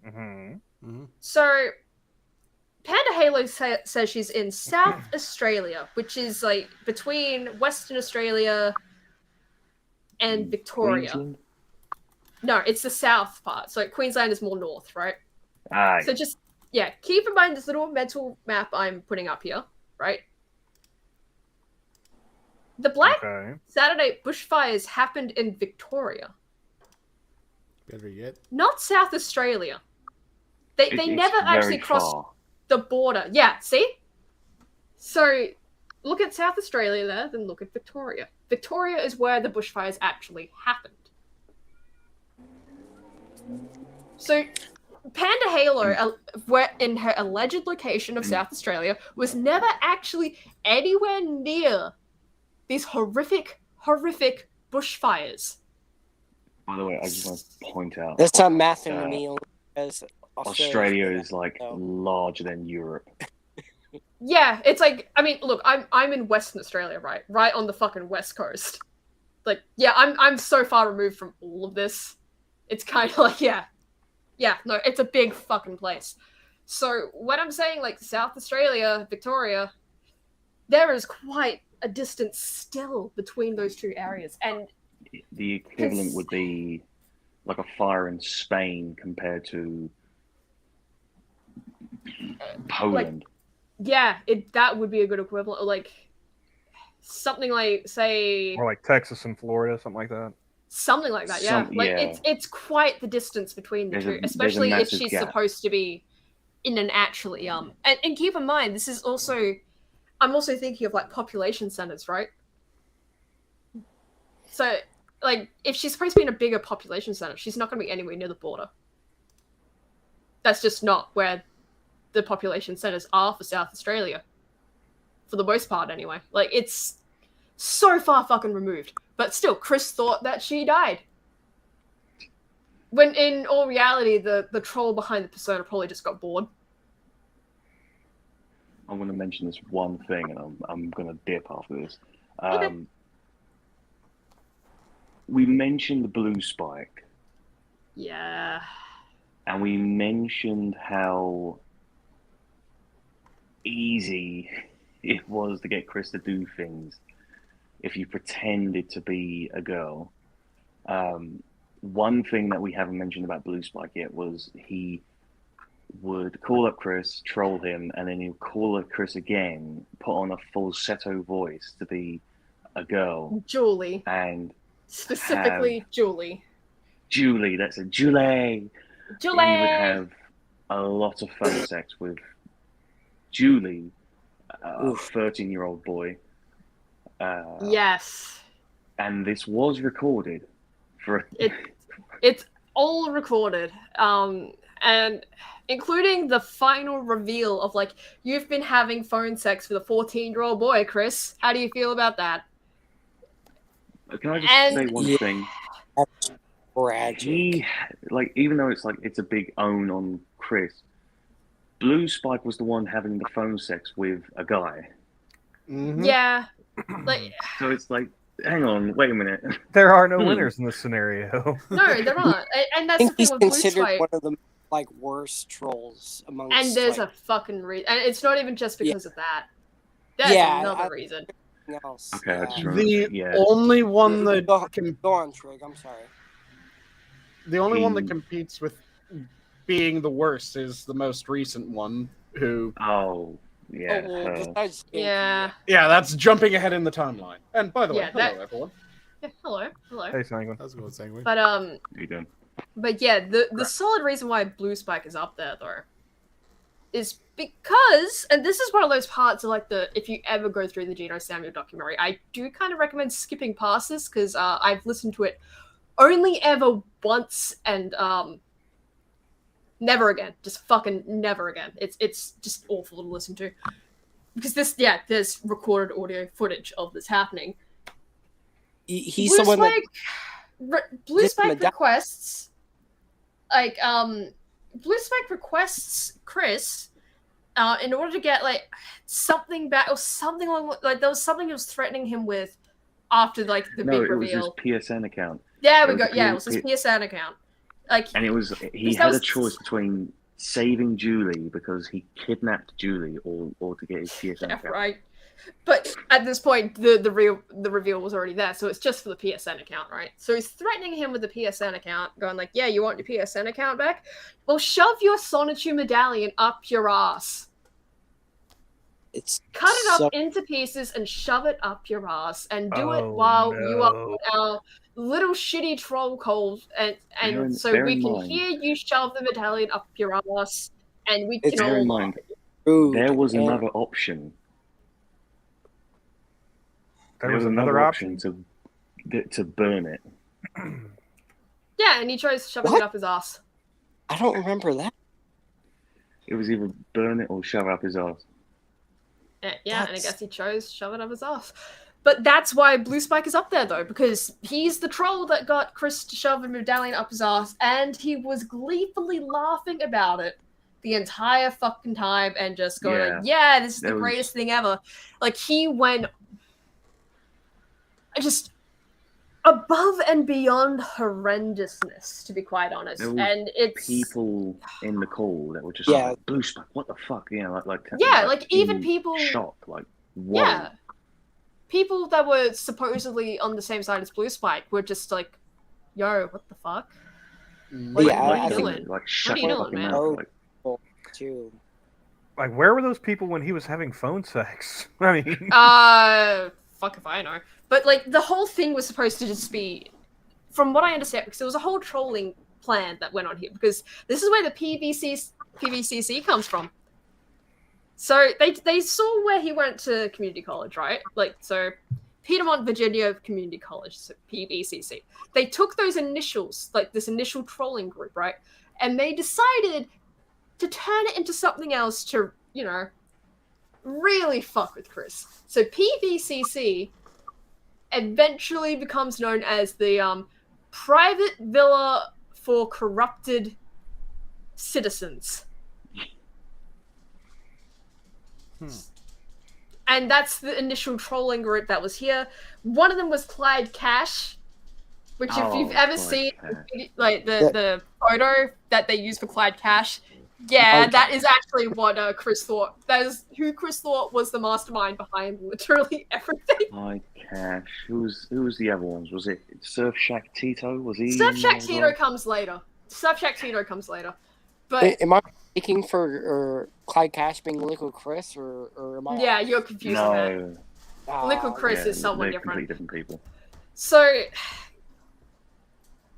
Mm-hmm. Mm-hmm. So Panda Halo says she's in South Australia, which is, like, between Western Australia and Victoria. Queensland? No, it's the south part. So Queensland is more north, right? Aye. So just, keep in mind this little mental map I'm putting up here, right? The Black Saturday bushfires happened in Victoria. Better yet. Not South Australia. They never actually crossed the border. Yeah, see? So, look at South Australia there, then look at Victoria. Victoria is where the bushfires actually happened. So, Panda Halo, where in her alleged location of South Australia, was never actually anywhere near these horrific bushfires. By the way, I just want to point out that's not math in me, because Australia is like larger than Europe. Yeah, it's like, I mean, look, I'm in Western Australia, right on the fucking west coast. Like, yeah, I'm so far removed from all of this. It's kind of like, yeah, no, it's a big fucking place. So when I'm saying like South Australia, Victoria, there is quite a distance still between those two areas, and the equivalent would be like a fire in Spain compared to Poland. That would be a good equivalent. Like something like, say, or like Texas and Florida, something like that. Something like that, yeah. It's quite the distance between the two, especially if she's supposed to be in an actually and keep in mind, this is also, I'm also thinking of like population centers, right? So like if she's supposed to be in a bigger population center, she's not going to be anywhere near the border. That's just not where the population centers are for South Australia, for the most part anyway. Like it's so far fucking removed. But still, Chris thought that she died. When in all reality, the troll behind the persona probably just got bored. I'm going to mention this one thing, and I'm going to dip after this. Okay. We mentioned the blue spike. Yeah. And we mentioned how easy it was to get Chris to do things if you pretended to be a girl. One thing that we haven't mentioned about Blue Spike yet was he would call up Chris, troll him, and then he would call up Chris again, put on a falsetto voice to be a girl. Julie. And specifically Julie. Julie, that's a Julie. Julie! He would have a lot of phone sex with Julie, a 13-year-old boy. Yes. And this was recorded. It's all recorded. And including the final reveal of like, you've been having phone sex with a 14-year-old boy, Chris. How do you feel about that? Can I just say one thing? That's tragic. Even though it's a big own on Chris, Blue Spike was the one having the phone sex with a guy. Mm-hmm. Yeah. So it's like, hang on, wait a minute. There are no winners in this scenario. No, there aren't. And that's the thing with Blue Spike. One of the worst trolls amongst. And there's a fucking reason. And it's not even just because of that. That's another reason. Else. Okay, only one that go on, Trig. I'm sorry. The only one that competes with being the worst is the most recent one. Yeah, that's jumping ahead in the timeline. And by the way, hello everyone. Yeah, hello. Hey, Sanguine. How's it going, Sanguine? But how you doing? But yeah, the solid reason why Blue Spike is up there though is because, and this is one of those parts of like if you ever go through the Gino Samuel documentary, I do kind of recommend skipping past this because I've listened to it only ever once and never again. Just fucking never again. It's just awful to listen to. Because there's recorded audio footage of this happening. He's someone that... Blue Spike requests... Blue Spike requests Chris in order to get, something back, or something along... there was something he was threatening him with after, the big reveal. No, it was his PSN account. There we go. Yeah, it was his PSN account. And he had a choice between saving Julie because he kidnapped Julie or to get his PSN account. Right. But at this point, the reveal was already there, so it's just for the PSN account, right? So he's threatening him with the PSN account, going like, yeah, you want your PSN account back? Well, shove your Sonichu medallion up your ass. It's cut it up into pieces and shove it up your ass, and do it while you are on our little shitty troll calls, and so we can hear you shove the medallion up your ass, and we can all laugh. There was another option. There was another option to burn it. Yeah, and he chose shoving it up his ass. I don't remember that. It was either burn it or shove it up his ass. Yeah, and I guess he chose shove it up his ass. But that's why Blue Spike is up there, though, because he's the troll that got Chris to shove a medallion up his ass, and he was gleefully laughing about it the entire fucking time and just going, yeah, this is the greatest thing ever. Like, he went just above and beyond horrendousness, to be quite honest. And it's people in the call that were just like, Blue Spike, what the fuck? You know, like even people shock, like, whoa. Yeah. People that were supposedly on the same side as Blue Spike were just like, yo, what the fuck? What are you doing? Like, shut up, man. Like, where were those people when he was having phone sex? I mean, fuck if I know. But like, the whole thing was supposed to just be, from what I understand, because there was a whole trolling plan that went on here, because this is where the PVCC comes from. So they saw where he went to community college, right? Like, so Piedmont, Virginia Community College, so PVCC. They took those initials, like this initial trolling group, right? And they decided to turn it into something else to, you know, really fuck with Chris. So PVCC eventually becomes known as the Private Villa for Corrupted Citizens. And that's the initial trolling group that was here. One of them was Clyde Cash, which if you've ever seen like the photo that they used for Clyde Cash, that is actually what Chris thought. That is who Chris thought was the mastermind behind literally everything. Clyde Cash. Who was the other ones? Was it Surf Shack Tito? Was he? Surf Shack Tito comes later. But am I speaking for Clyde Cash being Liquid Chris, or am I? Yeah, you're confusing that. Liquid Chris is someone different. Completely different people. So,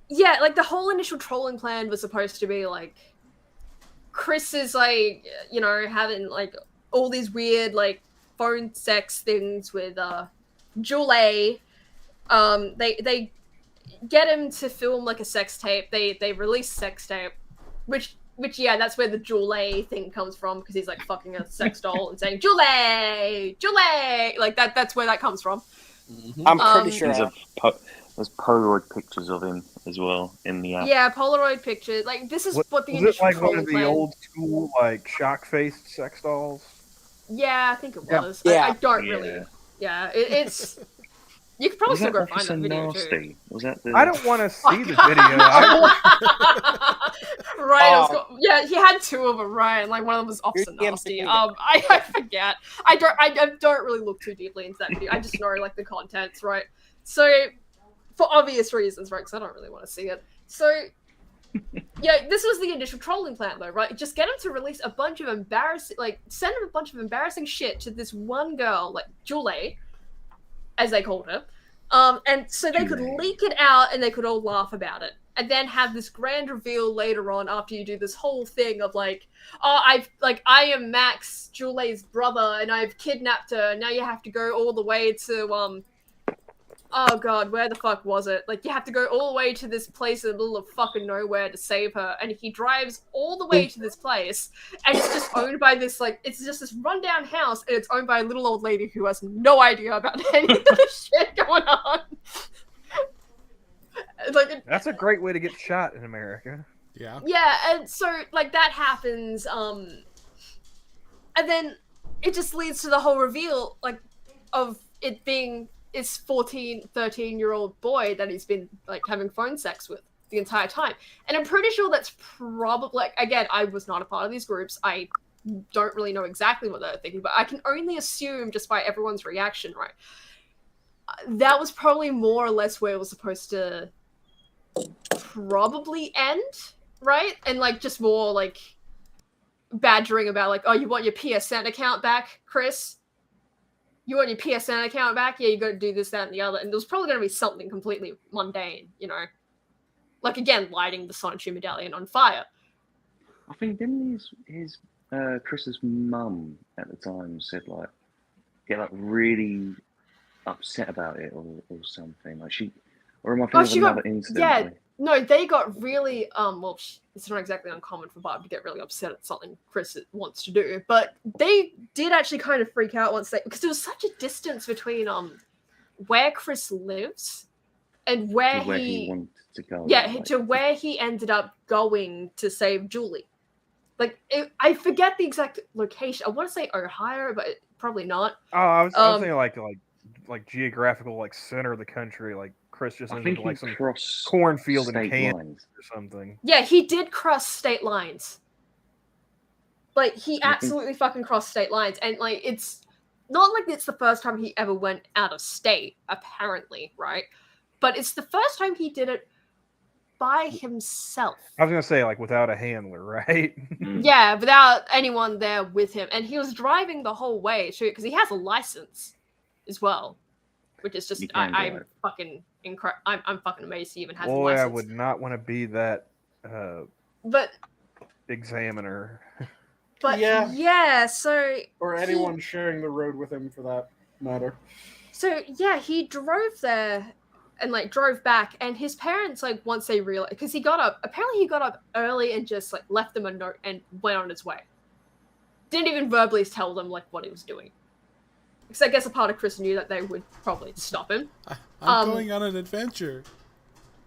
yeah, like the whole initial trolling plan was supposed to be like, Chris is like, you know, having like all these weird like phone sex things with Julie. They get him to film like a sex tape. They release sex tape, which that's where the Julie thing comes from, because he's like fucking a sex doll and saying Julie, like that's where that comes from. I'm pretty sure there's Polaroid pictures of him as well in the app. Yeah, Polaroid pictures. Like, this is what the initial was it like one of the old school like shock-faced sex dolls? Yeah, I think it was. Yeah. I don't really. Yeah, it's. You could probably still go find that video too. Was that the... I don't want to see the video. Ryan, yeah, he had two of them. Ryan, like one of them was Officer Nasty. I forget. I don't really look too deeply into that video. I just know like the contents, right? So, for obvious reasons, right? Because I don't really want to see it. So, yeah, this was the initial trolling plan, though, right? Just get him to release a bunch of send him a bunch of embarrassing shit to this one girl, like Julie, as they called her, and so they could leak it out and they could all laugh about it, and then have this grand reveal later on after you do this whole thing of like, oh, I am Max, Julie's brother, and I've kidnapped her. Now you have to go all the way to oh god, where the fuck was it? Like, you have to go all the way to this place in the middle of fucking nowhere to save her, and he drives all the way to this place, and it's just owned by this, like, it's just this rundown house, and it's owned by a little old lady who has no idea about any of the shit going on. Like, that's a great way to get shot in America. Yeah. Yeah, and so, like, that happens, and then it just leads to the whole reveal, like, of it being this 13-year-old boy that he's been like having phone sex with the entire time. And I'm pretty sure that's probably, like, again, I was not a part of these groups. I don't really know exactly what they're thinking, but I can only assume just by everyone's reaction, right? That was probably more or less where it was supposed to probably end, right? And like just more like badgering about like, oh, you want your PSN account back, Chris? You want your PSN account back? Yeah, you got to do this, that, and the other. And there's probably going to be something completely mundane, you know? Like, again, lighting the Sonchu medallion on fire. I think didn't his Chris's mum at the time said like, get like really upset about it or something. Like or am I thinking of another incident? Yeah, no, they got really well, it's not exactly uncommon for Barb to get really upset at something Chris wants to do, but they did actually kind of freak out once because there was such a distance between where Chris lives and where he wanted to go. Yeah, like, to where he ended up going to save Julie. Like, I forget the exact location. I want to say Ohio, but probably not. Oh, I was thinking like geographical, like center of the country. Like Chris just ended up like some cornfield in Kansas or something. Yeah, he did cross state lines. Like, he absolutely fucking crossed state lines, and like it's not like it's the first time he ever went out of state, apparently, right? But it's the first time he did it by himself. I was gonna say, like, without a handler, right? Yeah, without anyone there with him, and he was driving the whole way too, because he has a license as well, which is just I'm fucking incredible. I'm fucking amazed he even has a license. I would not want to be that but examiner. But yeah, so or anyone sharing the road with him for that matter. So yeah, he drove there and like drove back, and his parents, like, once they realized, because he got up early and just like left them a note and went on his way. Didn't even verbally tell them like what he was doing, because I guess a part of Chris knew that they would probably stop him. I'm going on an adventure.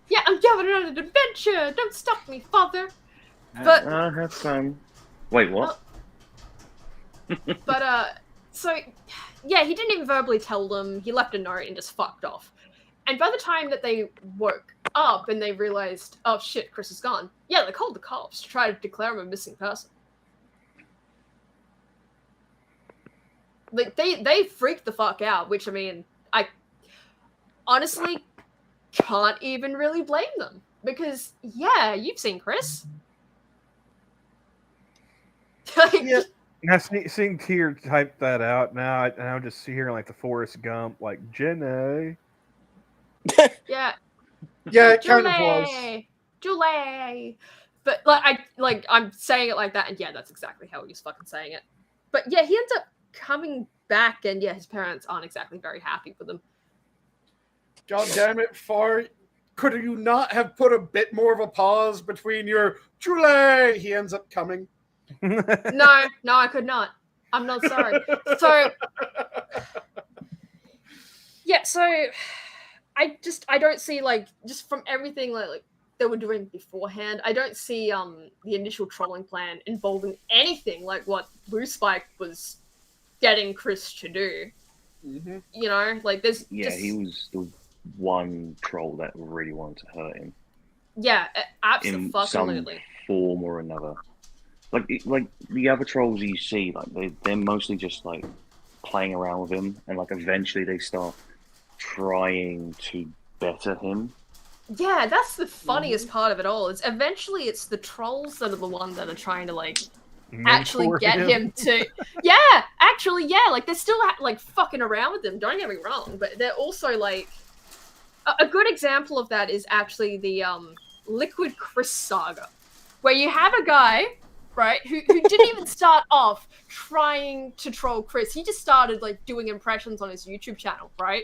Yeah, I'm going on an adventure. Don't stop me, father. But have fun. Wait, what? But so yeah, he didn't even verbally tell them. He left a note and just fucked off. And by the time that they woke up and they realized, oh shit, Chris is gone, yeah, they called the cops to try to declare him a missing person. Like, they freaked the fuck out, which, I mean, I honestly can't even really blame them. Because, yeah, you've seen Chris. Yeah. Now, seeing Tier type that out, now I just see here like the Forrest Gump, like, Jenny. Yeah. Yeah, it kind of was. Julie. But I'm saying it like that, and yeah, that's exactly how he was fucking saying it. But yeah, he ends up coming back, and yeah, his parents aren't exactly very happy with him. God damn it, Far. Could you not have put a bit more of a pause between your Julie? He ends up coming. No, I could not. I'm not sorry. So yeah, so I don't see, like, just from everything like they were doing beforehand, I don't see the initial trolling plan involving anything like what Blue Spike was getting Chris to do. Mm-hmm. You know, like there's he was the one troll that really wanted to hurt him. Yeah, absolutely. In some form or another. Like the other trolls you see, like they're mostly just like playing around with him, and like eventually they start trying to better him. Yeah, that's the funniest part of it all. Is eventually it's the trolls that are the ones that are trying to like actually get him to. Yeah, actually, yeah. Like they're still like fucking around with him. Don't get me wrong, but they're also like a good example of that is actually the Liquid Chris saga, where you have a guy, right, who didn't even start off trying to troll Chris. He just started like doing impressions on his YouTube channel, right?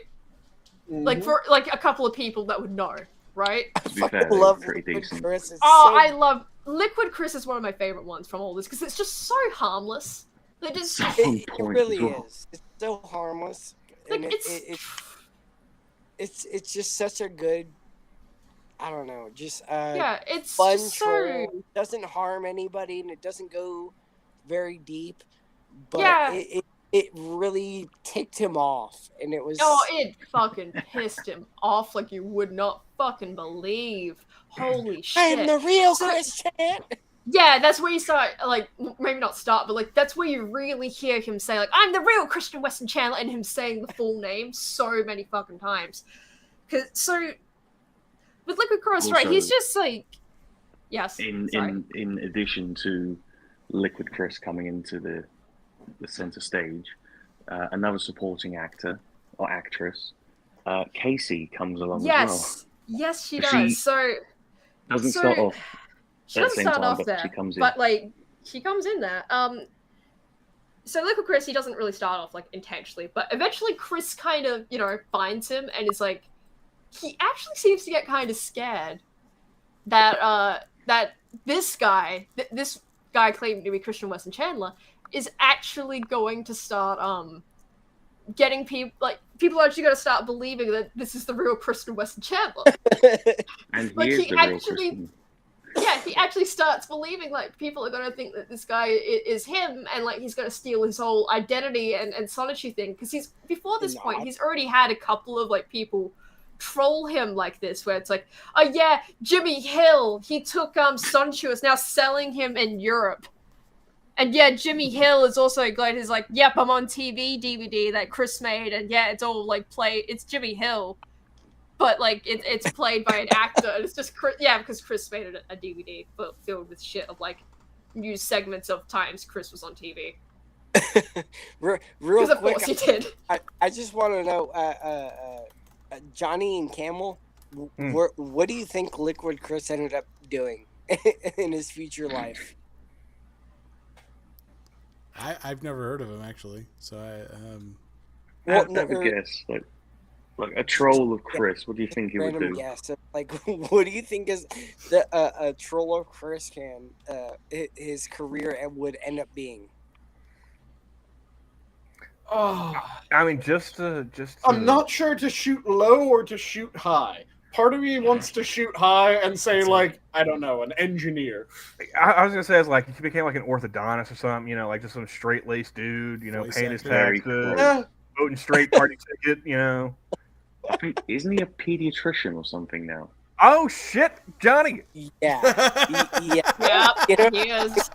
Mm-hmm. Like for like a couple of people that would know, right? To be fair, love pretty decent. I love Liquid Chris is one of my favorite ones from all this because it's just so harmless. It really is. It's so harmless. Like, and it's just such a good, I don't know, just it's fun so... troll. It doesn't harm anybody and it doesn't go very deep, but it really ticked him off, and it was... Oh, it fucking pissed him off like you would not fucking believe. Holy shit. I am the real Christian! Yeah, that's where you start, like, maybe not start, but, like, that's where you really hear him say, like, I'm the real Christian Western Chandler, and him saying the full name so many fucking times. So, with Liquid Chris, right, he's just, like... Yes, in addition to Liquid Chris coming into the center stage, another supporting actor or actress, Casey, comes along as well. Yes, she does. So doesn't start off she at the doesn't same start time, off but there, she comes in. but like she comes in there. So Liquid Chris, he doesn't really start off like intentionally, but eventually Chris kind of, you know, finds him and is like, he actually seems to get kind of scared that that this guy claiming to be Christian Weston Chandler is actually going to start getting people are actually going to start believing that this is the real Christian Weston Chandler. And like he actually, he actually starts believing like people are going to think that this guy is him, and like he's going to steal his whole identity and solitude thing. Because before this point, he's already had a couple of like people troll him like this, where it's like, oh yeah, Jimmy Hill, he took Sonchu, now selling him in Europe. And yeah, Jimmy Hill is also glad he's like, yep, I'm on TV DVD that Chris made, and yeah, it's all like it's Jimmy Hill, but like it's played by an actor, and it's just because Chris made a DVD filled with shit of like news segments of times Chris was on TV. Real quick, of course he did. I just want to know, Johnny and Camel, what do you think Liquid Chris ended up doing in his future life? I've never heard of him actually, so I have a guess, like a troll of Chris. What do you think he would do? Guess. Like, what do you think is a troll of Chris his career would end up being? Oh, I mean, just I'm not sure to shoot low or to shoot high. Part of me wants to shoot high and say, like, I don't know, an engineer. I was gonna say, it's like he became like an orthodontist or something, you know, like just some straight laced dude, you know, paying his taxes, voting straight party ticket, you know. Isn't he a pediatrician or something now? Oh shit, Johnny! Yeah, he is.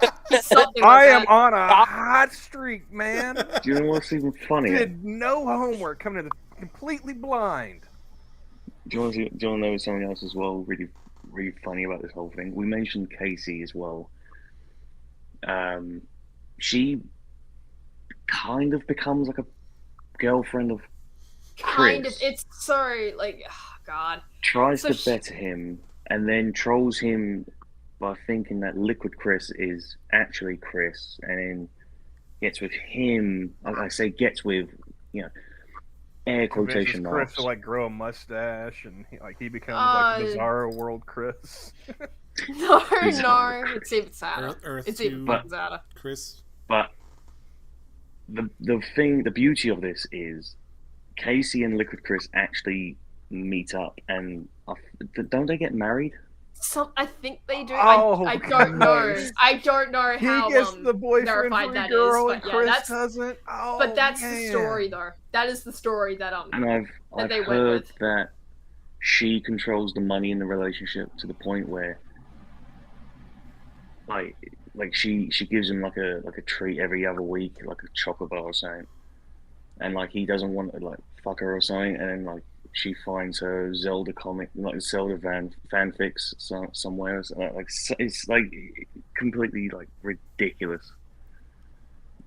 I am on a hot streak, man. Do you know what's even funnier? Did no homework, coming to the completely blind. Do you want to know something else as well? Really, really funny about this whole thing. We mentioned Casey as well. She kind of becomes like a girlfriend of Chris. Kind of. It's sorry, like, oh, God. Tries to better him, and then trolls him by thinking that Liquid Chris is actually Chris, and then gets with him. I say gets with, you know, air quotation marks. Chris to like grow a mustache, and he becomes like the Bizarro World Chris. No, it's even sadder. It's even sadder. Chris. But the beauty of this is Casey and Liquid Chris actually meet up, and don't they get married? I think they do. Oh, I don't know. I don't know how he gets the boyfriend verified that girl is, and Chris doesn't. Oh, but that's the story, though. That is the story that And I've heard that she controls the money in the relationship to the point where, like she gives him like a treat every other week, like a chocolate bar or something, and like he doesn't want to like fuck her or something, and then like she finds her Zelda comic, like Zelda fanfics somewhere. Like it's like completely like ridiculous.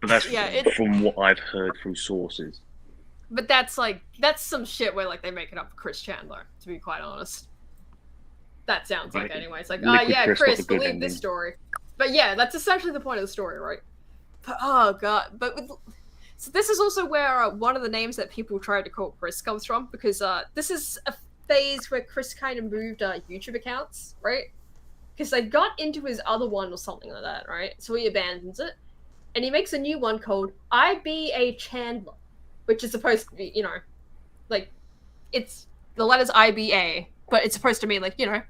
But that's from what I've heard through sources. But that's some shit where like they make it up for Chris Chandler. To be quite honest, that sounds like anyway. It's like, oh yeah, Chris, believe this story. But yeah, that's essentially the point of the story, right? But oh god, so this is also where one of the names that people tried to call Chris comes from, because this is a phase where Chris kind of moved YouTube accounts, right? Because they got into his other one or something like that, right? So he abandons it, and he makes a new one called IBA Chandler, which is supposed to be, you know, like, it's the letters IBA, but it's supposed to mean, like, you know,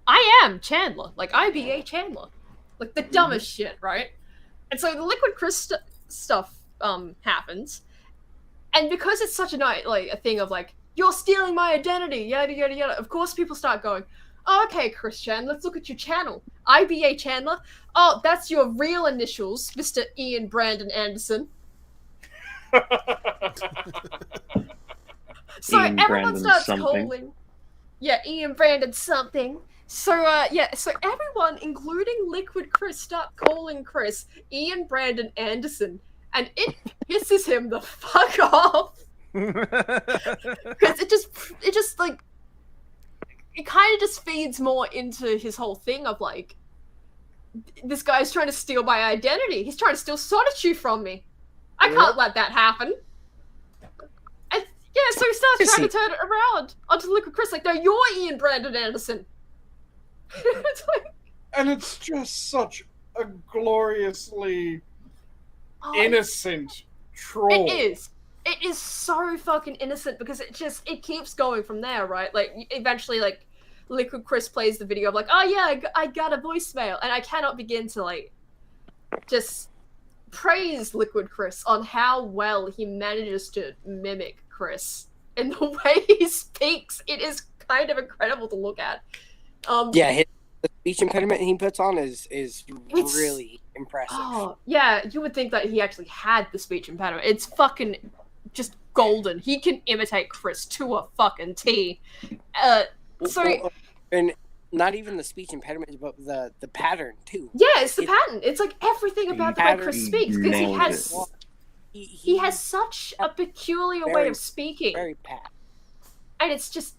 I am Chandler, like IBA Chandler. Like, the dumbest shit, right? And so the Liquid Chris stuff happens, and because it's such a thing of like, you're stealing my identity, yada yada yada, of course people start going, oh, okay, Chris Chan, let's look at your channel. IBA Chandler. Oh, that's your real initials, Mr. Ian Brandon Anderson. So Ian everyone Brandon starts something. calling, yeah, Ian Brandon something. So so everyone, including Liquid Chris, start calling Chris Ian Brandon Anderson, and it pisses him the fuck off. Because it just like, it kind of just feeds more into his whole thing of like, this guy's trying to steal my identity. He's trying to steal Solitude from me. I can't let that happen. And yeah, so he starts trying to turn it around onto Liquid Chris, like, no, you're Ian Brandon Anderson. It's like, and it's just such a gloriously innocent troll. It is. It is so fucking innocent because it keeps going from there, right? Like, eventually, like, Liquid Chris plays the video of like, oh yeah, I got a voicemail, and I cannot begin to like just praise Liquid Chris on how well he manages to mimic Chris in the way he speaks. It is kind of incredible to look at. The speech impediment he puts on is really impressive. Oh yeah, you would think that he actually had the speech impediment. It's fucking just golden. He can imitate Chris to a fucking T. And not even the speech impediment, but the pattern too. Yeah, it's the pattern. It's like everything about the way Chris speaks, because he has such a peculiar way of speaking. Very pat. And it's just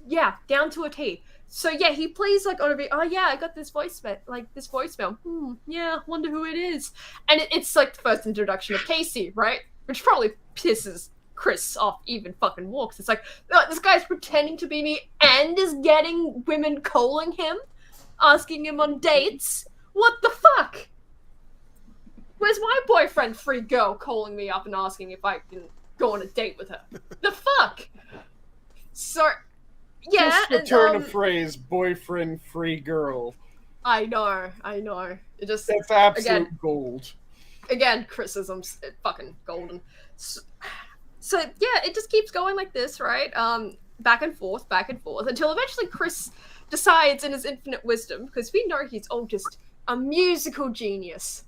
down to a T. So yeah, he plays like on a bit. Oh yeah, I got this voicemail. Yeah, wonder who it is. And it's like the first introduction of Casey, right? Which probably pisses Chris off even fucking more, because it's like, this guy's pretending to be me and is getting women calling him, asking him on dates. What the fuck? Where's my boyfriend, free girl, calling me up and asking if I can go on a date with her? The fuck? So, yeah. Just return a phrase, boyfriend, free girl. I know. It just, that's absolute gold. Again, criticisms, fucking golden. So yeah, it just keeps going like this, right? Back and forth, until eventually Chris decides in his infinite wisdom, because we know he's all just a musical genius.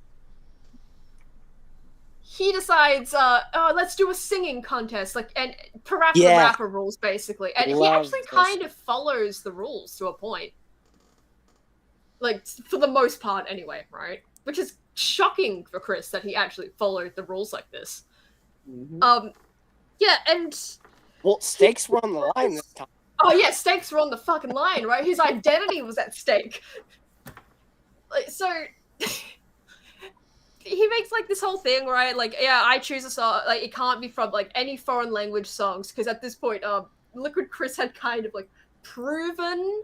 He decides, let's do a singing contest, like, and Parappa the Rapper rules, basically. And he actually kind of follows the rules to a point. Like, for the most part, anyway, right? Which is shocking for Chris that he actually followed the rules like this. Mm-hmm. Yeah, and... Well, stakes were on the line this time. Oh yeah, stakes were on the fucking line, right? His identity was at stake. Like, so... he makes, like, this whole thing, right? Like, yeah, I choose a song, like, it can't be from, like, any foreign language songs, because at this point, Liquid Chris had kind of, like, proven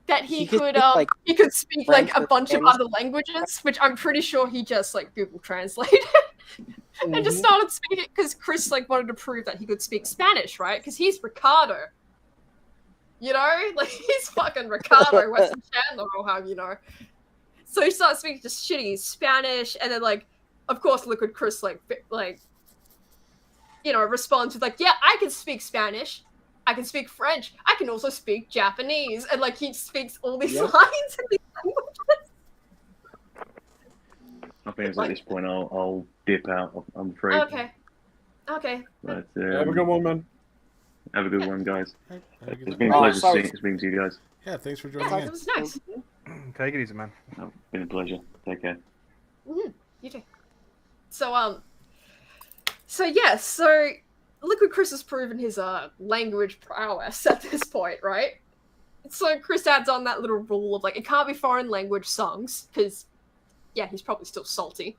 that he could speak, like, a bunch of other languages, which I'm pretty sure he just, like, Google Translated. And just started speaking, because Chris, like, wanted to prove that he could speak Spanish, right? Because he's Ricardo. You know? Like, he's fucking Ricardo, Weston Chandler, or however you know. So he starts speaking just shitty Spanish, and then, like, of course, Liquid Chris, like, you know, responds with, like, yeah, I can speak Spanish. I can speak French. I can also speak Japanese. And, like, he speaks all these lines in these languages. I think it's at this point I'll dip out, I'm afraid. Okay. Have But, a good one, man. Have a good one, guys. It's been one. a pleasure speaking to you guys. Yeah, thanks for joining in. It was nice. Take it easy, man. Oh, been a pleasure. Take care. You too. So Liquid Chris has proven his language prowess at this point, right? So Chris adds on that little rule of, like, it can't be foreign language songs, because yeah, he's probably still salty.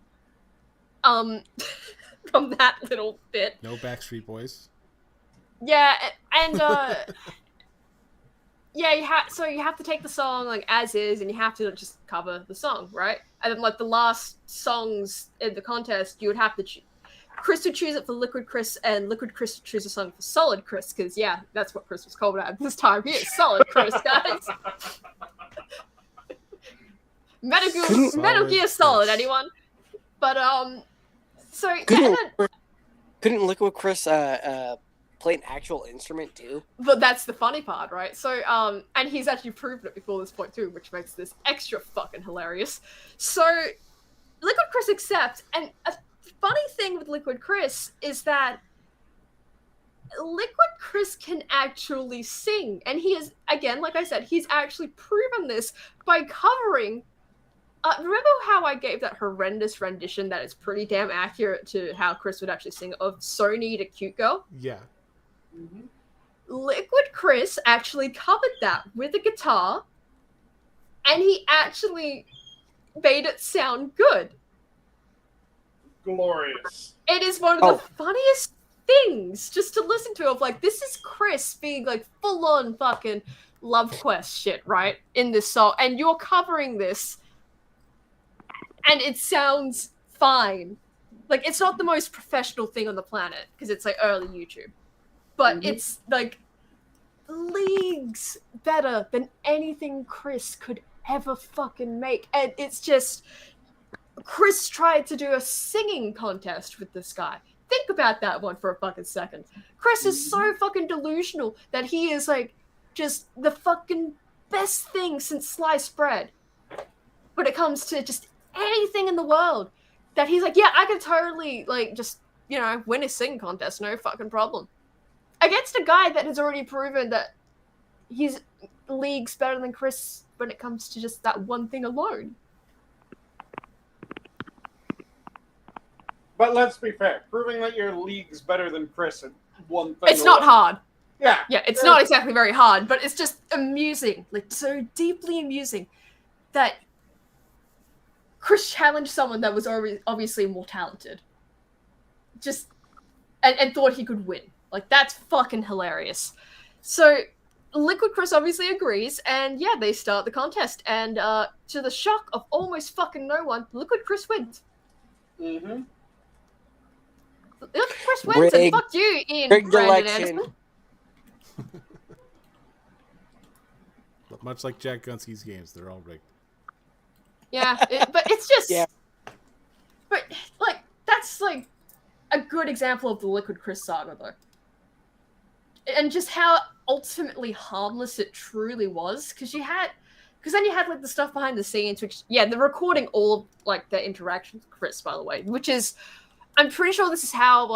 From that little bit. No Backstreet Boys. Yeah, and yeah, you have to take the song, like, as is, and you have to just cover the song, right? And then, like, the last songs in the contest, you would have to Chris would choose it for Liquid Chris, and Liquid Chris would choose a song for Solid Chris, because yeah, that's what Chris was called at this time. He is Solid Chris, guys. Metal Gear Solid, anyone? But so couldn't Liquid Chris play an actual instrument too? But that's the funny part, right? So and he's actually proven it before this point too, which makes this extra fucking hilarious. So Liquid Chris accepts, and a funny thing with Liquid Chris is that Liquid Chris can actually sing, and he is, again, like I said, he's actually proven this by covering. Remember how I gave that horrendous rendition that is pretty damn accurate to how Chris would actually sing of "So Need a Cute Girl"? Yeah. Mm-hmm. Liquid Chris actually covered that with a guitar, and he actually made it sound good. Glorious. It is one of the funniest things just to listen to of like, this is Chris being like full on fucking Love Quest shit, right? In this song. And you're covering this and it sounds fine. Like, it's not the most professional thing on the planet because it's like early YouTube. But it's like leagues better than anything Chris could ever fucking make. And it's just, Chris tried to do a singing contest with this guy. Think about that one for a fucking second. Chris is so fucking delusional that he is like just the fucking best thing since sliced bread when it comes to just anything in the world. That he's like, yeah, I could totally like just, you know, win a singing contest, no fucking problem. Against a guy that has already proven that he's leagues better than Chris when it comes to just that one thing alone. But let's be fair. Proving that your league's better than Chris at one thing. It's not hard. Yeah. Yeah, it's not exactly very hard, but it's just amusing. Like, so deeply amusing that Chris challenged someone that was obviously more talented. Just, and thought he could win. Like, that's fucking hilarious. So, Liquid Chris obviously agrees, and yeah, they start the contest. And to the shock of almost fucking no one, Liquid Chris wins. Mm-hmm. Chris wins, and fuck you, Ian Brandon Anderson. Much like Jack Gunsky's games, they're all rigged. Yeah, but it's just... Yeah. But, like, that's, like, a good example of the Liquid Chris saga, though. And just how ultimately harmless it truly was, because then you had, like, the stuff behind the scenes, which, yeah, they're recording all of, like, their interactions with Chris, by the way, which is... I'm pretty sure this is how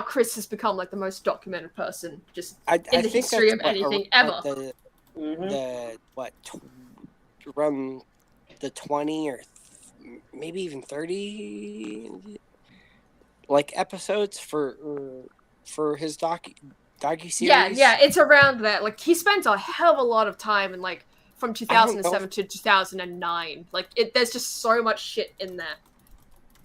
Chris has become like the most documented person just in the history of anything ever. Around the 20 or maybe even 30 like episodes for his docu-series. Yeah, it's around that. Like, he spends a hell of a lot of time in like from 2007 to 2009. Like, there's just so much shit in there.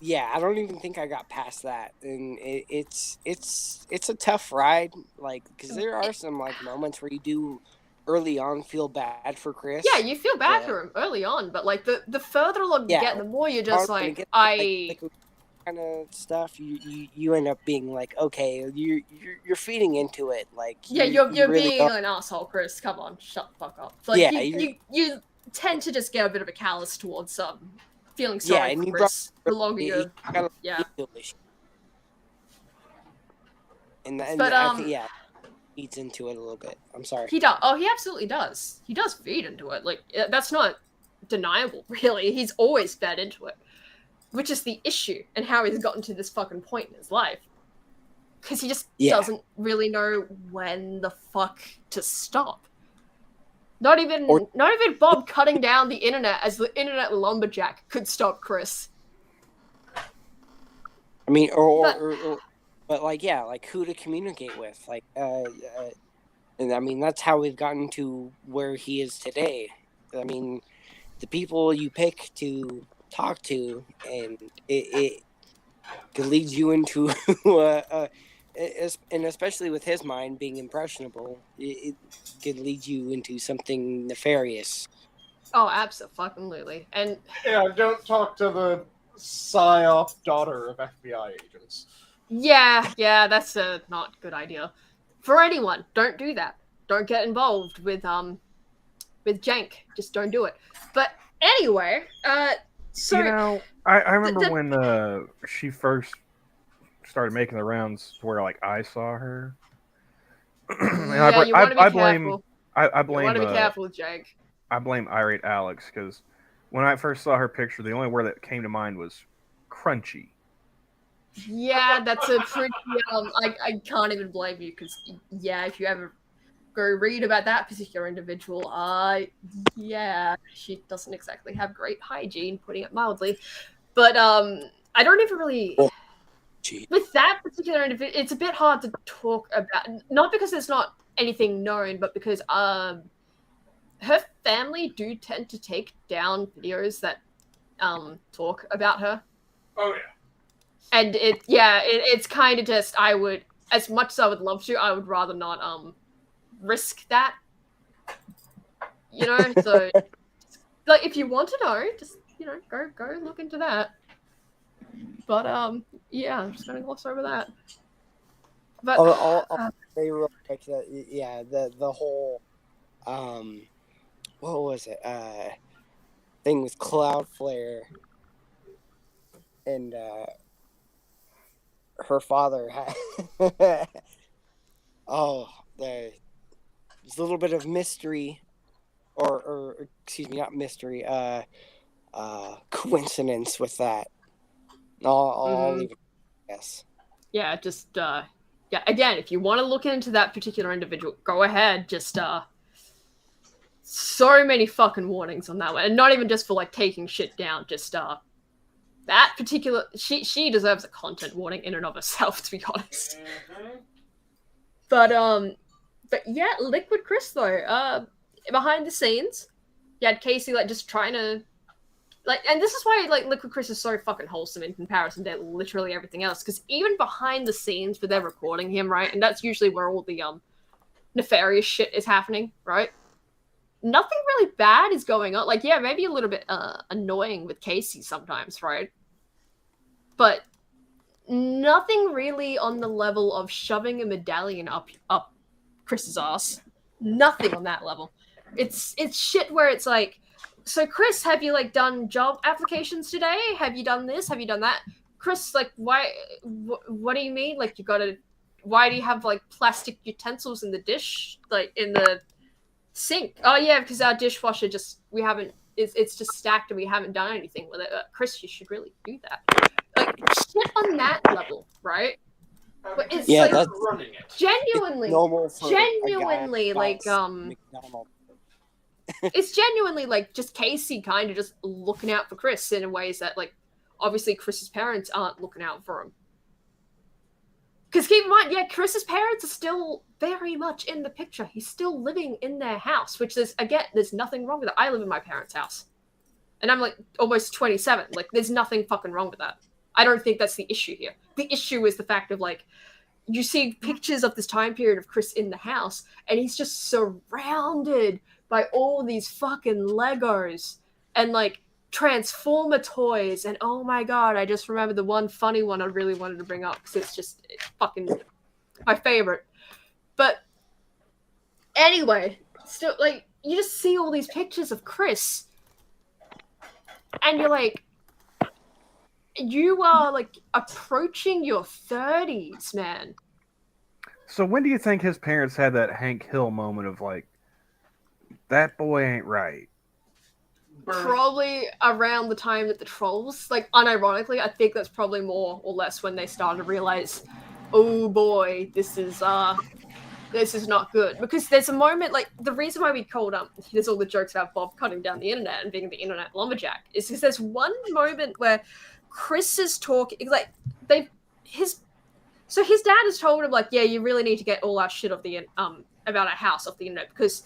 Yeah, I don't even think I got past that, and it's a tough ride, like, because there are some like moments where you do early on feel bad for Chris. Yeah, you feel bad for him early on, but like the further along you get, the more you're just like like kind of stuff. You end up being like, okay, you're feeding into it, like you're really being an asshole, Chris. Come on, shut the fuck up. Like, you tend to just get a bit of a callous towards feeling sorry for Chris the longer you're... Yeah. And I think, feeds into it a little bit. I'm sorry. He does. Oh, he absolutely does. He does feed into it. Like, that's not deniable, really. He's always fed into it. Which is the issue, and how he's gotten to this fucking point in his life. Because he just doesn't really know when the fuck to stop. Not even Bob cutting down the internet as the internet lumberjack could stop Chris. I mean, but like, yeah, like who to communicate with, like, and I mean that's how we've gotten to where he is today. I mean, the people you pick to talk to, and it leads you into and especially with his mind being impressionable, it could lead you into something nefarious. Oh, absolutely. And yeah, don't talk to the psyop daughter of FBI agents. Yeah, that's a not good idea. For anyone, don't do that. Don't get involved with Jank. Just don't do it. But anyway, so... You know, I remember when she first started making the rounds to where, like, I saw her. And you want to be careful. I blame... You want to be careful with Jank. I blame Irate Alex, because when I first saw her picture, the only word that came to mind was crunchy. Yeah, that's a pretty. I can't even blame you because yeah, if you ever go read about that particular individual, yeah, she doesn't exactly have great hygiene, putting it mildly. But I don't even really. Oh, gee. With that particular individual, it's a bit hard to talk about. Not because there's not anything known, but because her family do tend to take down videos that talk about her. Oh yeah. And it's kind of just, I would, as much as I would love to, I would rather not risk that. You know, so like if you want to know, just go look into that. But yeah, I'm just gonna gloss over that. But I'll say real quick that yeah, the whole what was it thing with Cloudflare and her father had there's a little bit of mystery or excuse me, not mystery, coincidence with that. I'll leave it. Yes. Yeah, just yeah. Again, if you want to look into that particular individual, go ahead. Just so many fucking warnings on that one, and not even just for like taking shit down. Just that particular she deserves a content warning in and of herself, to be honest. But yeah, Liquid Chris though. Behind the scenes, you had Casey like just trying to. Like, and this is why like Liquid Chris is so fucking wholesome in comparison to literally everything else. Because even behind the scenes, where they're recording him, right, and that's usually where all the nefarious shit is happening, right? Nothing really bad is going on. Like, yeah, maybe a little bit annoying with Casey sometimes, right? But nothing really on the level of shoving a medallion up Chris's ass. Nothing on that level. It's shit where it's like. So, Chris, have you, like, done job applications today? Have you done this? Have you done that? Chris, like, why, what do you mean? Like, why do you have, like, plastic utensils in the dish, like, in the sink? Oh, yeah, because our dishwasher it's just stacked and we haven't done anything with it. Chris, you should really do that. Like, shit on that level, right? But it's, yeah, like, that's genuinely, like, McDonald's. It's genuinely like just Casey kind of just looking out for Chris in ways that like obviously Chris's parents aren't looking out for him. Because keep in mind, yeah, Chris's parents are still very much in the picture. He's still living in their house, which there's nothing wrong with it. I live in my parents' house. And I'm like almost 27. Like there's nothing fucking wrong with that. I don't think that's the issue here. The issue is the fact of like you see pictures of this time period of Chris in the house and he's just surrounded by all these fucking Legos and like Transformer toys, and oh my god, I just remember the one funny one I really wanted to bring up because it's fucking my favorite. But anyway, still like you just see all these pictures of Chris, and you're like, you are like approaching your 30s, man. So when do you think his parents had that Hank Hill moment of like, that boy ain't right? Probably around the time that the trolls, like unironically, I think that's probably more or less when they started to realize, oh boy, this is not good. Because there's a moment, like the reason why we called there's all the jokes about Bob cutting down the internet and being the internet lumberjack is because there's one moment where Chris is talking, like his dad has told him like, yeah, you really need to get all our shit off the about our house off the internet because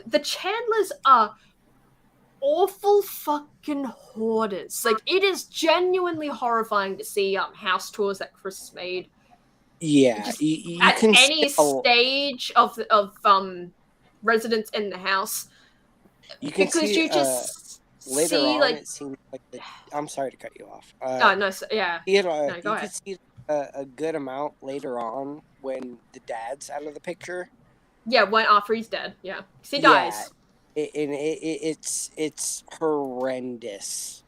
the Chandlers are awful fucking hoarders. Like, it is genuinely horrifying to see house tours that Chris made. Yeah, you at can any stage of residents in the house. You can because see, you just later see on, like. it seemed like I'm sorry to cut you off. No, yeah. You go could ahead. see a good amount later on when the dad's out of the picture. Yeah, when after he's dead. Yeah, because he dies. It's horrendous.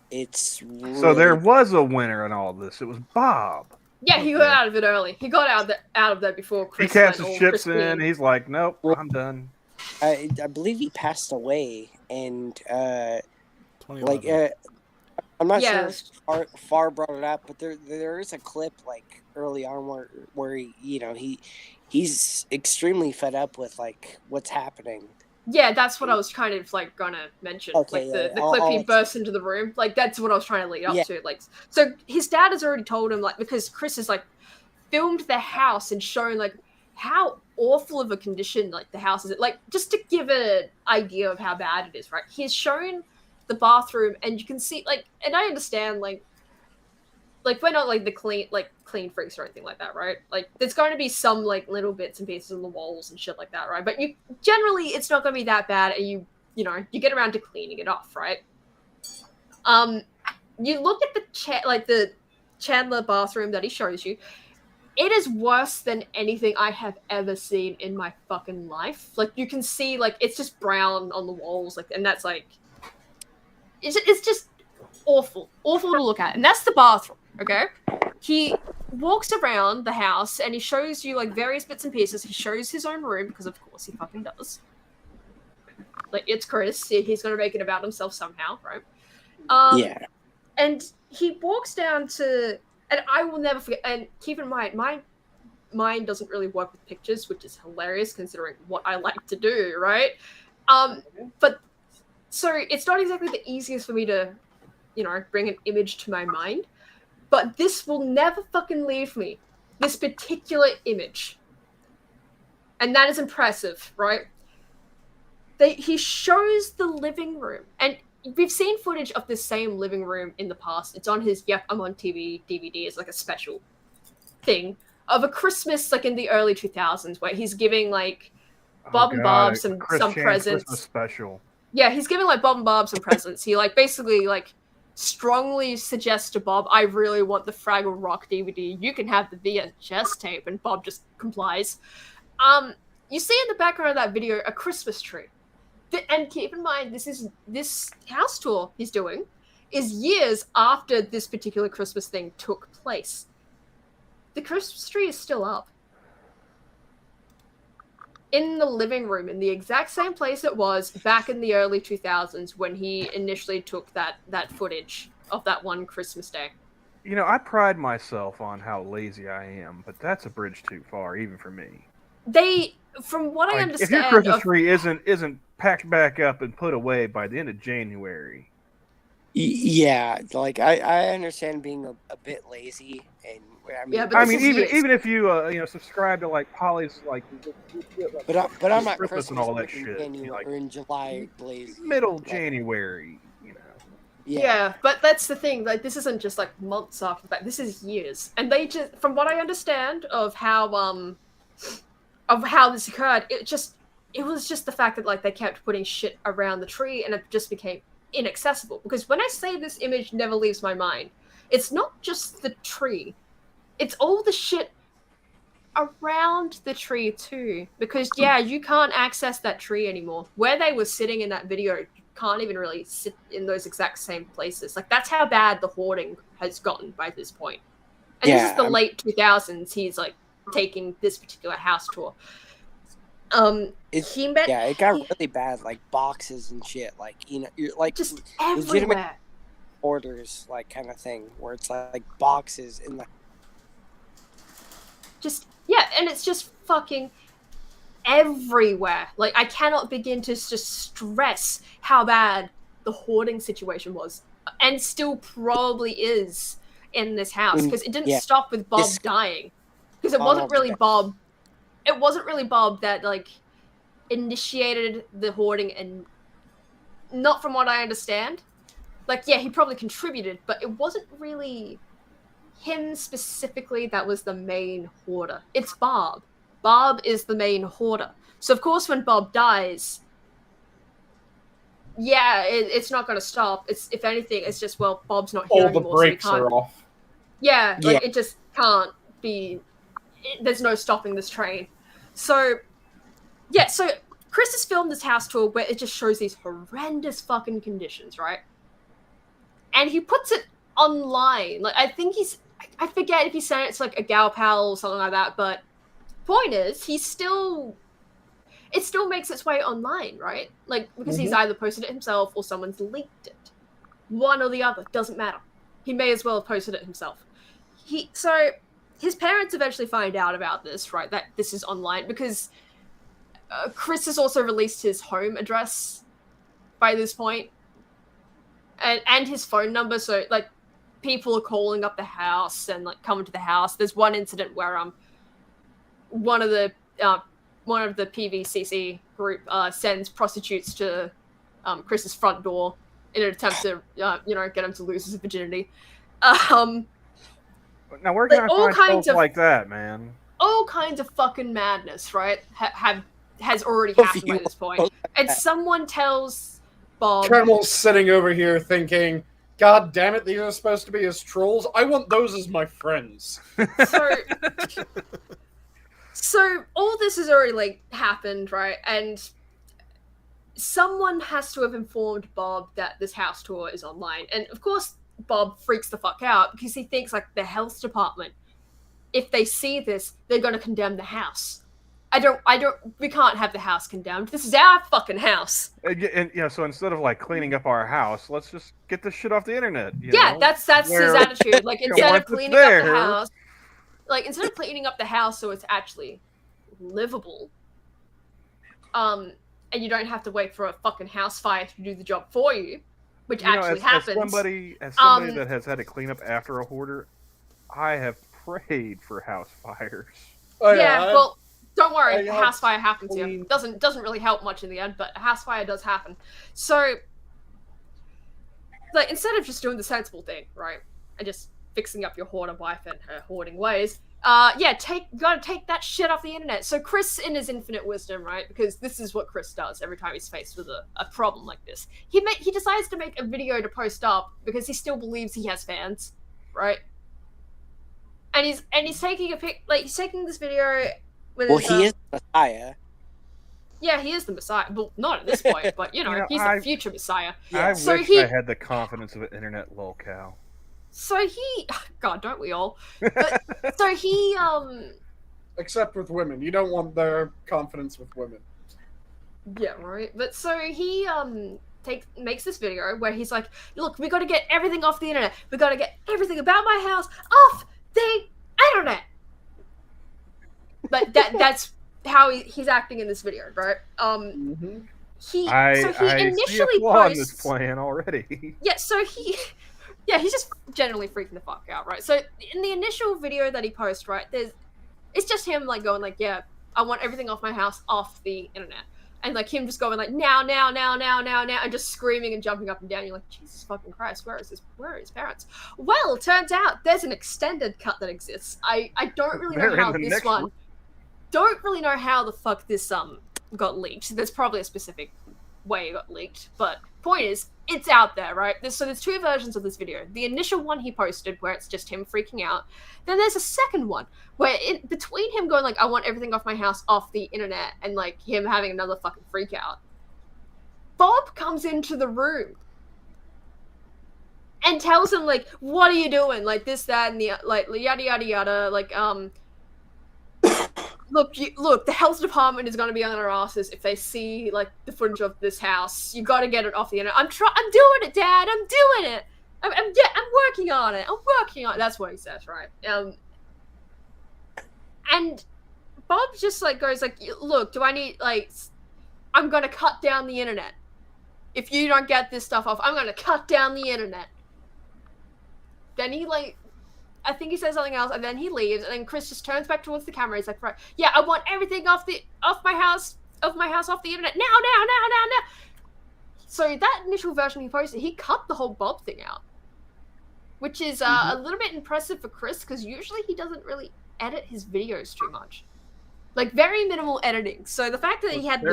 It's really... So there was a winner in all this. It was Bob. Yeah, he got out of it early. He got out of there before Chris. He cast his chips in. He's like, nope, I'm done. I believe he passed away, and I'm not Yeah. sure if Far brought it up, but there is a clip like early on where he's extremely fed up with like what's happening. Yeah, that's what I was kind of like gonna mention. Okay, like the I'll clip he let bursts into the room. Like that's what I was trying to lead up Yeah. to. Like so his dad has already told him like because Chris has like filmed the house and shown like how awful of a condition like the house is. Like just to give an idea of how bad it is, right? He's shown the bathroom and you can see like and I understand like we're not like the clean freaks or anything like that, right? Like there's going to be some like little bits and pieces on the walls and shit like that, right? But you generally it's not going to be that bad, and you know you get around to cleaning it off, right? You look at the Chandler bathroom that he shows you. It is worse than anything I have ever seen in my fucking life. Like you can see like it's just brown on the walls, like, and that's like it's just awful to look at, and that's the bathroom. Okay, he walks around the house and he shows you like various bits and pieces. He shows his own room because of course he fucking does. Like it's Chris, he's gonna make it about himself somehow, right? Yeah. And he walks down to, and I will never forget. And keep in mind, my mind doesn't really work with pictures, which is hilarious considering what I like to do, right? But so it's not exactly the easiest for me to, you know, bring an image to my mind. But this will never fucking leave me. This particular image. And that is impressive, right? He shows the living room. And we've seen footage of this same living room in the past. It's on his Yep, I'm on TV DVD. It's like a special thing of a Christmas like in the early 2000s where he's giving like Bob and Bob some presents. Christmas special. Yeah, he's giving like Bob and Bob some presents. He like basically like strongly suggests to Bob, I really want the Fraggle Rock DVD. You can have the VHS tape, and Bob just complies. You see in the background of that video a Christmas tree. And keep in mind, this house tour he's doing is years after this particular Christmas thing took place. The Christmas tree is still up. In the living room, in the exact same place it was back in the early 2000s when he initially took that footage of that one Christmas day. You know, I pride myself on how lazy I am, but that's a bridge too far, even for me. From what I understand, if your Christmas tree isn't packed back up and put away by the end of January. Yeah, like I understand being a bit lazy, and I mean, even if you subscribe to like Polly's like, but I'm not Christmas and all that shit. Or in July, lazy. Middle January, you know. Yeah, but that's the thing. Like, this isn't just like months after the fact. This is years, and they just, from what I understand of how this occurred, it was just the fact that like they kept putting shit around the tree, and it just became inaccessible. Because when I say this image never leaves my mind, it's not just the tree, it's all the shit around the tree too. Because yeah, you can't access that tree anymore. Where they were sitting in that video, you can't even really sit in those exact same places. Like that's how bad the hoarding has gotten by this point. And this is the late 2000s. He's like taking this particular house tour. It got really bad, like boxes and shit, like, you know, you're like just legitimate everywhere. Orders, like kind of thing, where it's like boxes in the and it's just fucking everywhere. Like I cannot begin to just stress how bad the hoarding situation was, and still probably is in this house, because it didn't stop with Bob dying, because it wasn't really Bob. It wasn't really Bob that like initiated the hoarding, and not from what I understand. Like, yeah, he probably contributed, but it wasn't really him specifically that was the main hoarder. It's Bob. Bob is the main hoarder. So of course when Bob dies, it's not going to stop. It's, if anything, it's just, well, Bob's not here anymore. All the brakes are off. Yeah, like it just can't be. There's no stopping this train. So, yeah, so Chris has filmed this house tour where it just shows these horrendous fucking conditions, right? And he puts it online. Like, I think I forget if he said it's like a gal pal or something like that, but point is, it still makes its way online, right? Like, because he's either posted it himself or someone's leaked it. One or the other, doesn't matter. He may as well have posted it himself. So his parents eventually find out about this, right? That this is online because Chris has also released his home address by this point, and his phone number. So like, people are calling up the house and like coming to the house. There's one incident where one of the PVCC group sends prostitutes to Chris's front door in an attempt to get him to lose his virginity. Now where can I all find kinds stuff of like that, man? All kinds of fucking madness, right? Has already happened by this point, and someone tells Bob. Camel's sitting over here thinking, "God damn it, these are supposed to be his trolls. I want those as my friends." So all this has already like happened, right? And someone has to have informed Bob that this house tour is online, and of course Bob freaks the fuck out because he thinks like the health department, if they see this, they're going to condemn the house. We can't have the house condemned. This is our fucking house. And so instead of like cleaning up our house, let's just get this shit off the internet. That's his attitude. Like instead of cleaning up the house, instead of cleaning up the house so it's actually livable, and you don't have to wait for a fucking house fire to do the job for you, which actually happens. As somebody that has had to clean up after a hoarder, I have prayed for house fires. Oh, yeah, well, don't worry, a house fire happens here. Doesn't really help much in the end, but a house fire does happen. So, like, instead of just doing the sensible thing, right, and just fixing up your hoarder wife and her hoarding ways, gotta take that shit off the internet. So Chris, in his infinite wisdom, right, because this is what Chris does every time he's faced with a problem like this, he decides to make a video to post up because he still believes he has fans, right? And he's taking he's taking this video with he is the Messiah. Yeah, he is the Messiah. Well, not at this point, but he's the future Messiah. I wish I had the confidence of an internet lolcow. So God, don't we all? But, so he Except with women, you don't want their confidence with women. Yeah, right. But so he makes this video where he's like, "Look, we got to get everything off the internet. We got to get everything about my house off the internet." But that's how he's acting in this video, right? He initially see a flaw in this plan already. Yeah, so he's just generally freaking the fuck out, right? So in the initial video that he posts, right, it's just him like going like, "Yeah, I want everything off my house off the internet," and like him just going like, now, and just screaming and jumping up and down. You're like, Jesus fucking Christ, where are his parents? Well, turns out there's an extended cut that exists. I don't really know how this one. Don't really know how the fuck this got leaked. There's probably a specific way it got leaked, but point is, it's out there, right? So there's two versions of this video. The initial one he posted where it's just him freaking out. Then there's a second one where between him going like, "I want everything off my house off the internet," and like him having another fucking freak out, Bob comes into the room and tells him like, "What are you doing? Like this, that, and the like yada yada yada. Like Look, the health department is going to be on our asses if they see like the footage of this house. You got to get it off the internet. I'm doing it, Dad. I'm doing it. I'm working on it. That's what he says, right? And Bob just like goes like, "Look, do I need like? I'm going to cut down the internet. If you don't get this stuff off, I'm going to cut down the internet." Then he like. I think he says something else, and then he leaves, and then Chris just turns back towards the camera. He's like, "Right, yeah, I want everything off my house off the internet now." So that initial version he posted, he cut the whole Bob thing out, which is a little bit impressive for Chris because usually he doesn't really edit his videos too much, like very minimal editing. So the fact that he had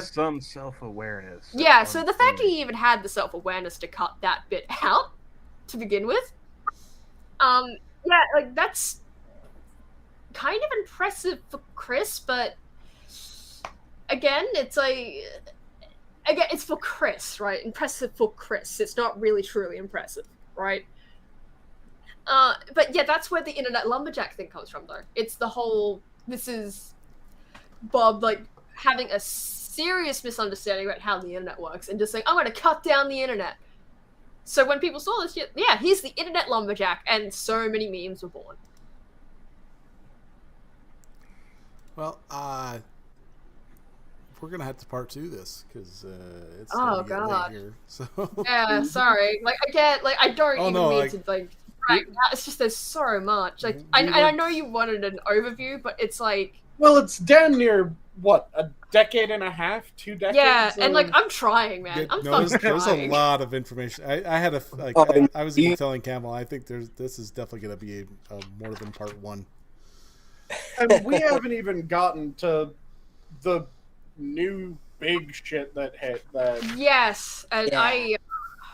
some self-awareness. Yeah, so the fact that he even had the self-awareness to cut that bit out to begin with, yeah, like, that's kind of impressive for Chris, but again, it's for Chris, right? Impressive for Chris. It's not really truly impressive, right? But yeah, that's where the internet lumberjack thing comes from, though. It's the whole, this is Bob, like, having a serious misunderstanding about how the internet works and just saying, "I'm going to cut down the internet." So when people saw this, yeah, he's the internet lumberjack, and so many memes were born. Well, we're gonna have to part 2 this because it's Oh starting to get god. late here. So yeah, sorry. Like I get, like I don't Oh, even no, mean to like drag out. It's just there's so much. Like I know you wanted an overview, but it's like Well, it's damn near what, a decade and a half, 2 decades. yeah, and like I'm trying, man. I'm fucking there's a trying. lot of information. I had I was even telling Camel. I think this is definitely gonna be a more than part 1. And we haven't even gotten to the new big shit that hit that Yes, and Yeah. I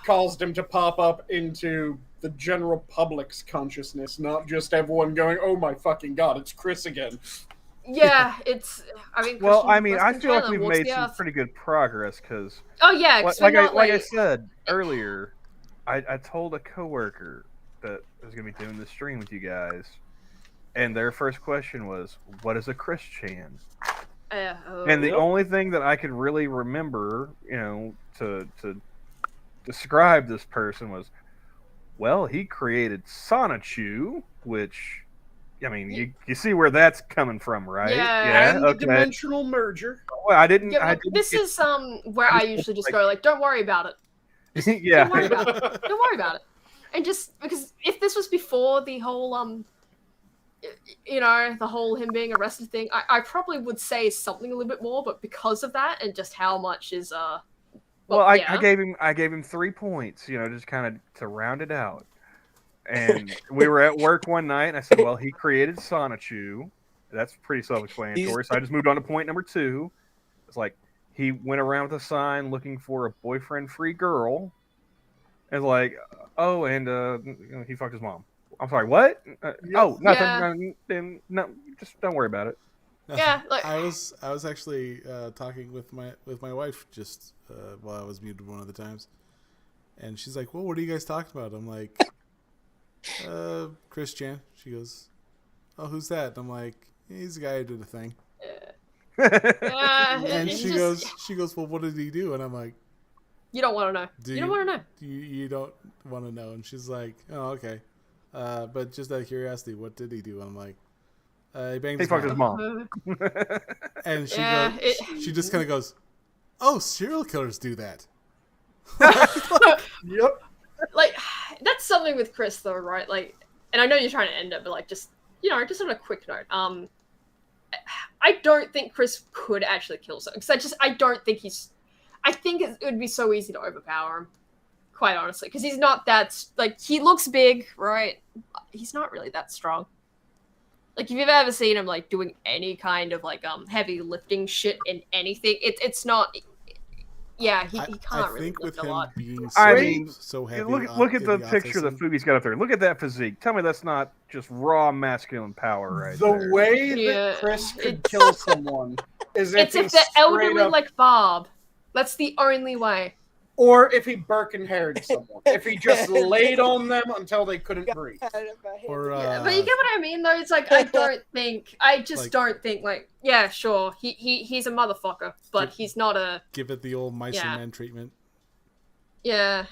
caused him to pop up into the general public's consciousness, not just everyone going, "Oh my fucking god, it's Chris again." yeah, it's. I mean, Well, Christian I mean, I Western feel like China we've walks made the some earth. pretty good progress because, Oh yeah, 'cause like we're I not, like I said earlier, I told a coworker that I was gonna be doing this stream with you guys, and their first question was, "What is a Christian?" And the only thing that I could really remember, to describe this person was, well, he created Sonichu, which, I mean, you see where that's coming from, right? Yeah. And the dimensional merger. Well, I didn't. Yeah, I well, didn't this get- is where I usually just go like, don't worry about it. yeah. Don't worry about it. Don't worry about it. And just because if this was before the whole the whole him being arrested thing, I probably would say something a little bit more, but because of that and just how much is Well, I gave him 3 points, just kind of to round it out. And we were at work one night, and I said, "Well, he created Sonichu." That's pretty self-explanatory. So I just moved on to point number 2. It's like he went around with a sign looking for a boyfriend-free girl. And like, oh, and he fucked his mom. I'm sorry, what? Oh, nothing. No, just don't worry about it. Yeah, like I was actually talking with my wife just while I was muted one of the times, and she's like, "Well, what are you guys talking about?" I'm like, Chris Chan." She goes, "Oh, who's that?" I'm like, "He's the guy who did the thing." yeah, And it's she just, goes, "Well, what did he do?" And I'm like, you don't want to know. You don't want to know. You don't want to know. And she's like, "Oh, okay." But just out of curiosity, what did he do? I'm like, he banged He fucked his mom. mom. And she Yeah, she just kind of goes, "Oh, serial killers do that." Yep. Like that's something with Chris though, right? Like, and I know you're trying to end it, but like just just on a quick note, I don't think Chris could actually kill someone because I don't think he's. I think it would be so easy to overpower him, quite honestly, because he's not that like he looks big, right? He's not really that strong. Like if you've ever seen him like doing any kind of like heavy lifting shit in anything, it's not. Yeah, he can't I really think lift with a him lot. being I mean, so heavy. Look at in the picture that autism. Foogie's got up there. Look at that physique. Tell me that's not just raw masculine power right The there. way Yeah, that Chris could it's- kill someone is It's if if he they're elderly straight up, like Bob. That's the only way. or if he Birkenhaired someone. If he just laid on them until they couldn't breathe. Or Yeah, but you get what I mean, though. It's like I just Like- don't think like yeah, sure, he's a motherfucker, but he's not a give it the old mice Yeah. and men treatment. yeah.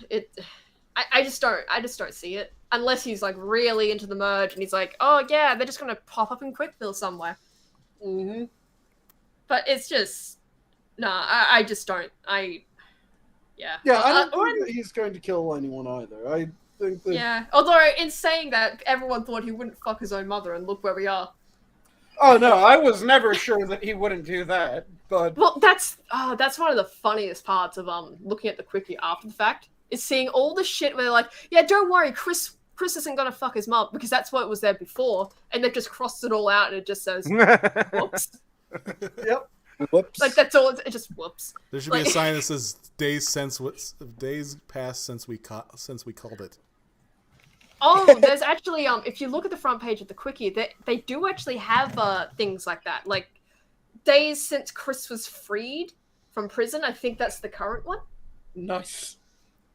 I just don't see it unless he's like really into the merge and he's like, oh yeah, they're just gonna pop up in Quickville somewhere. Mm-hmm. But it's just I just don't. Yeah. Yeah, I don't think that he's going to kill anyone either. I think that. Yeah. Although in saying that, everyone thought he wouldn't fuck his own mother, and look where we are. Oh no, I was never sure that he wouldn't do that. But Well, that's one of the funniest parts of looking at the quickie after the fact is seeing all the shit where they're like, yeah, don't worry, Chris isn't gonna fuck his mum because that's what was there before, and they've just crossed it all out and it just says whoops. yep. Whoops. Like that's all. It just whoops. There should be a Like- sign that says days passed since we called it. Oh, there's actually if you look at the front page of the quickie, they do actually have things like that, like days since Chris was freed from prison. I think that's the current one. Nice.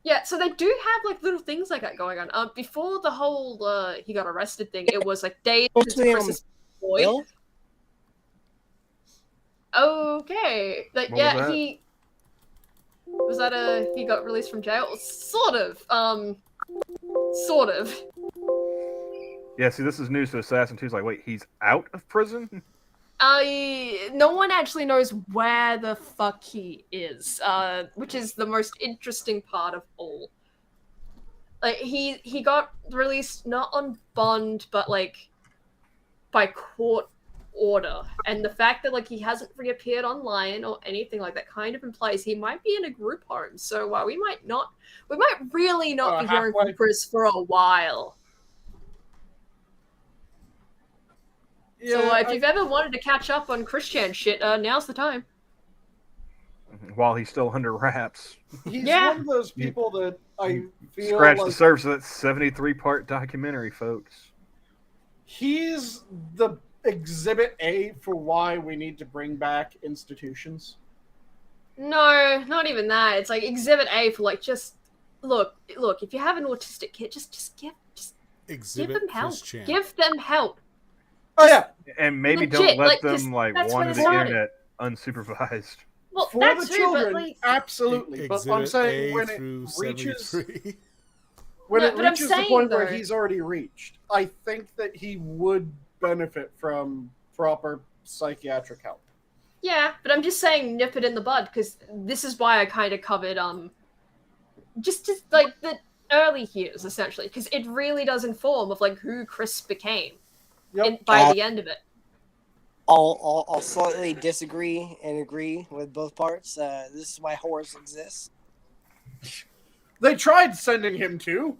Yeah, so they do have like little things like that going on. Before the whole he got arrested thing, it was like days since Mostly Chris is deployed. Bill? Okay, like What was yeah, that? he. Was that he got released from jail? Sort of. Sort of. Yeah, see, this is news to Assassin 2's like, wait, he's out of prison? No one actually knows where the fuck he is, which is the most interesting part of all. Like, he got released not on bond, but, like, by court order. And the fact that, like, he hasn't reappeared online or anything like that kind of implies he might be in a group home. So, we might really not be hearing from Chris for a while. Yeah, so if you've ever wanted to catch up on Christian shit, now's the time. While he's still under wraps. He's one of those people that I feel scratch like... the surface of that 73-part documentary, folks. He's the exhibit A for why we need to bring back institutions. No, not even that. It's like exhibit A for like just look. If you have an autistic kid, just give them help. Give them help. Oh yeah, and maybe legit, don't let them wander the internet unsupervised. Well, for the children, but, absolutely. But I'm saying when it reaches the point where he's already reached, I think that he would benefit from proper psychiatric help. Yeah, but I'm just saying nip it in the bud, because this is why I kind of covered just like the early years essentially, because it really does inform of like who Chris became by the end of it. I'll slightly disagree and agree with both parts. This is why horrors exist. They tried sending him to.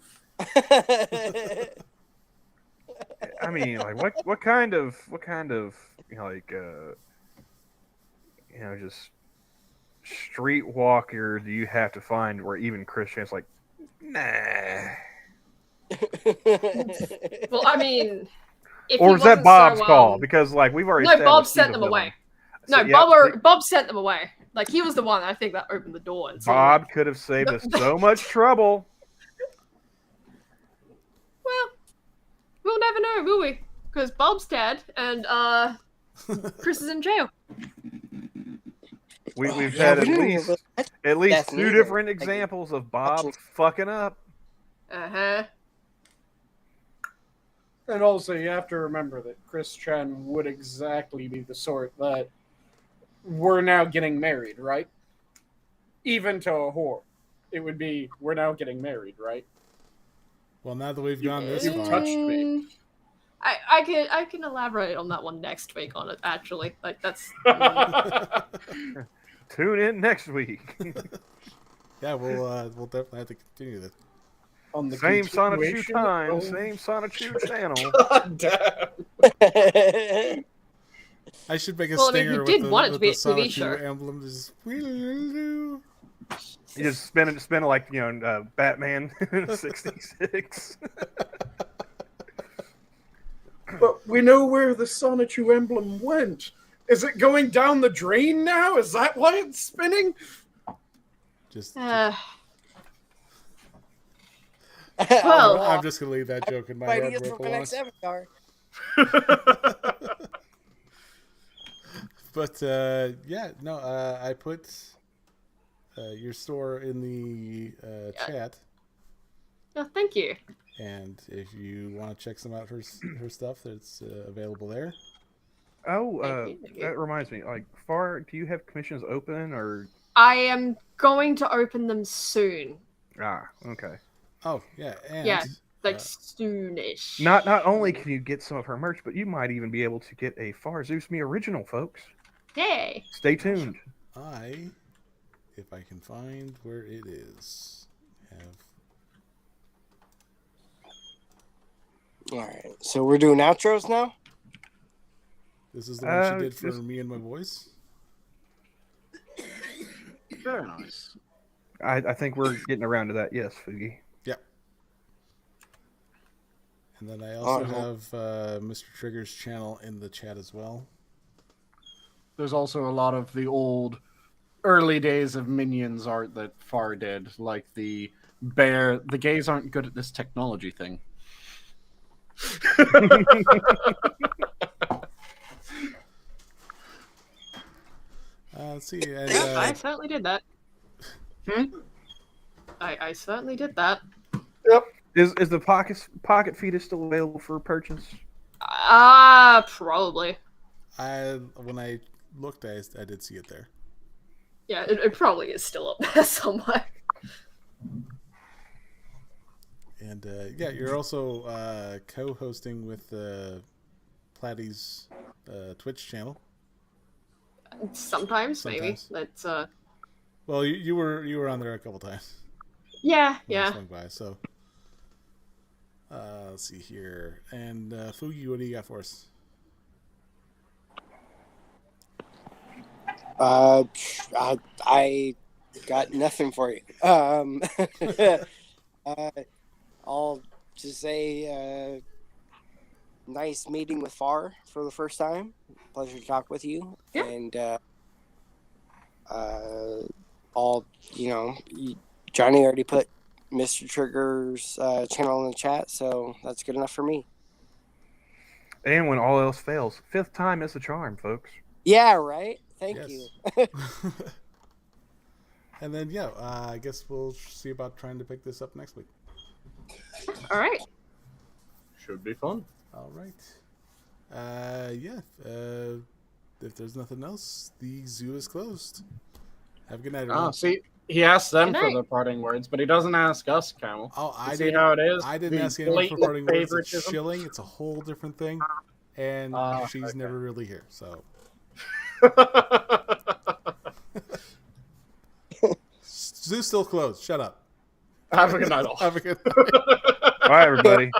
I mean, like, what kind of just streetwalker do you have to find where even Christian's like, nah? Well, I mean. Or was that Bob's call? Because, like, we've already Bob sent them away. Bob sent them away. Like, he was the one, I think, that opened the door. Bob could have saved us so much trouble. Well, we'll never know, will we? Because Bob's dead, and, Chris is in jail. We've had at least two different examples of Bob fucking up. Uh-huh. And also, you have to remember that Chris Chen would exactly be the sort that we're now getting married, right? Even to a whore. It would be, we're now getting married, right? Well, now that we've gone this far. You've touched me. I can elaborate on that one next week on it, actually. Like, that's... Tune in next week. Yeah, we'll definitely have to continue this. On the same Sonichu time, same Sonichu channel. God damn. I should make a stinger with the Sonichu emblem. You just spin it like, Batman 66. But we know where the Sonichu emblem went. Is it going down the drain now? Is that why it's spinning? Well, I'm just gonna leave that joke in my head. But I put your store in the chat. Oh, thank you. And if you want to check some out her stuff, that's available there. Oh, that reminds me. Like, do you have commissions open or? I am going to open them soon. Ah, okay. Oh, yeah. And, soonish. Not only can you get some of her merch, but you might even be able to get a Far Zeus Me original, folks. Yay. Stay tuned. If I can find where it is, Alright, so we're doing outros now? This is the one she did for me and my voice? Very nice. I think we're getting around to that, yes, Foogie. Yep. And then I also have Mr. Trigger's channel in the chat as well. There's also a lot of the old early days of Minions art that Far did, like the gays aren't good at this technology thing. Let's see. I certainly did that. I certainly did that. Yep. Is the pocket fetus still available for purchase? Probably. When I looked, I did see it there. Yeah, it probably is still up there somewhere. And yeah, you're also co-hosting with Platy's Twitch channel. Sometimes. Maybe. That's Well, you were on there a couple times. Yeah, when I yeah. swung by, so let's see here. And Foogie, what do you got for us? I got nothing for you. I'll just say nice meeting with FAR for the first time. Pleasure to talk with you. Yeah. And Johnny already put Mr. Trigger's channel in the chat, so that's good enough for me. And when all else fails, 5th time is the charm, folks. Yeah, right? Thank you. And then, yeah, I guess we'll see about trying to pick this up next week. All right. Should be fun. All right. Yeah. If there's nothing else, the zoo is closed. Have a good night, everyone. See, he asked them for the parting words, but he doesn't ask us, Camel. Oh, I see how it is. I didn't ask anyone for parting words. It's shilling. It's a whole different thing, and she's never really here. So. Zoo's still closed. Shut up. Have a good night, all. Have a good night. Bye, everybody.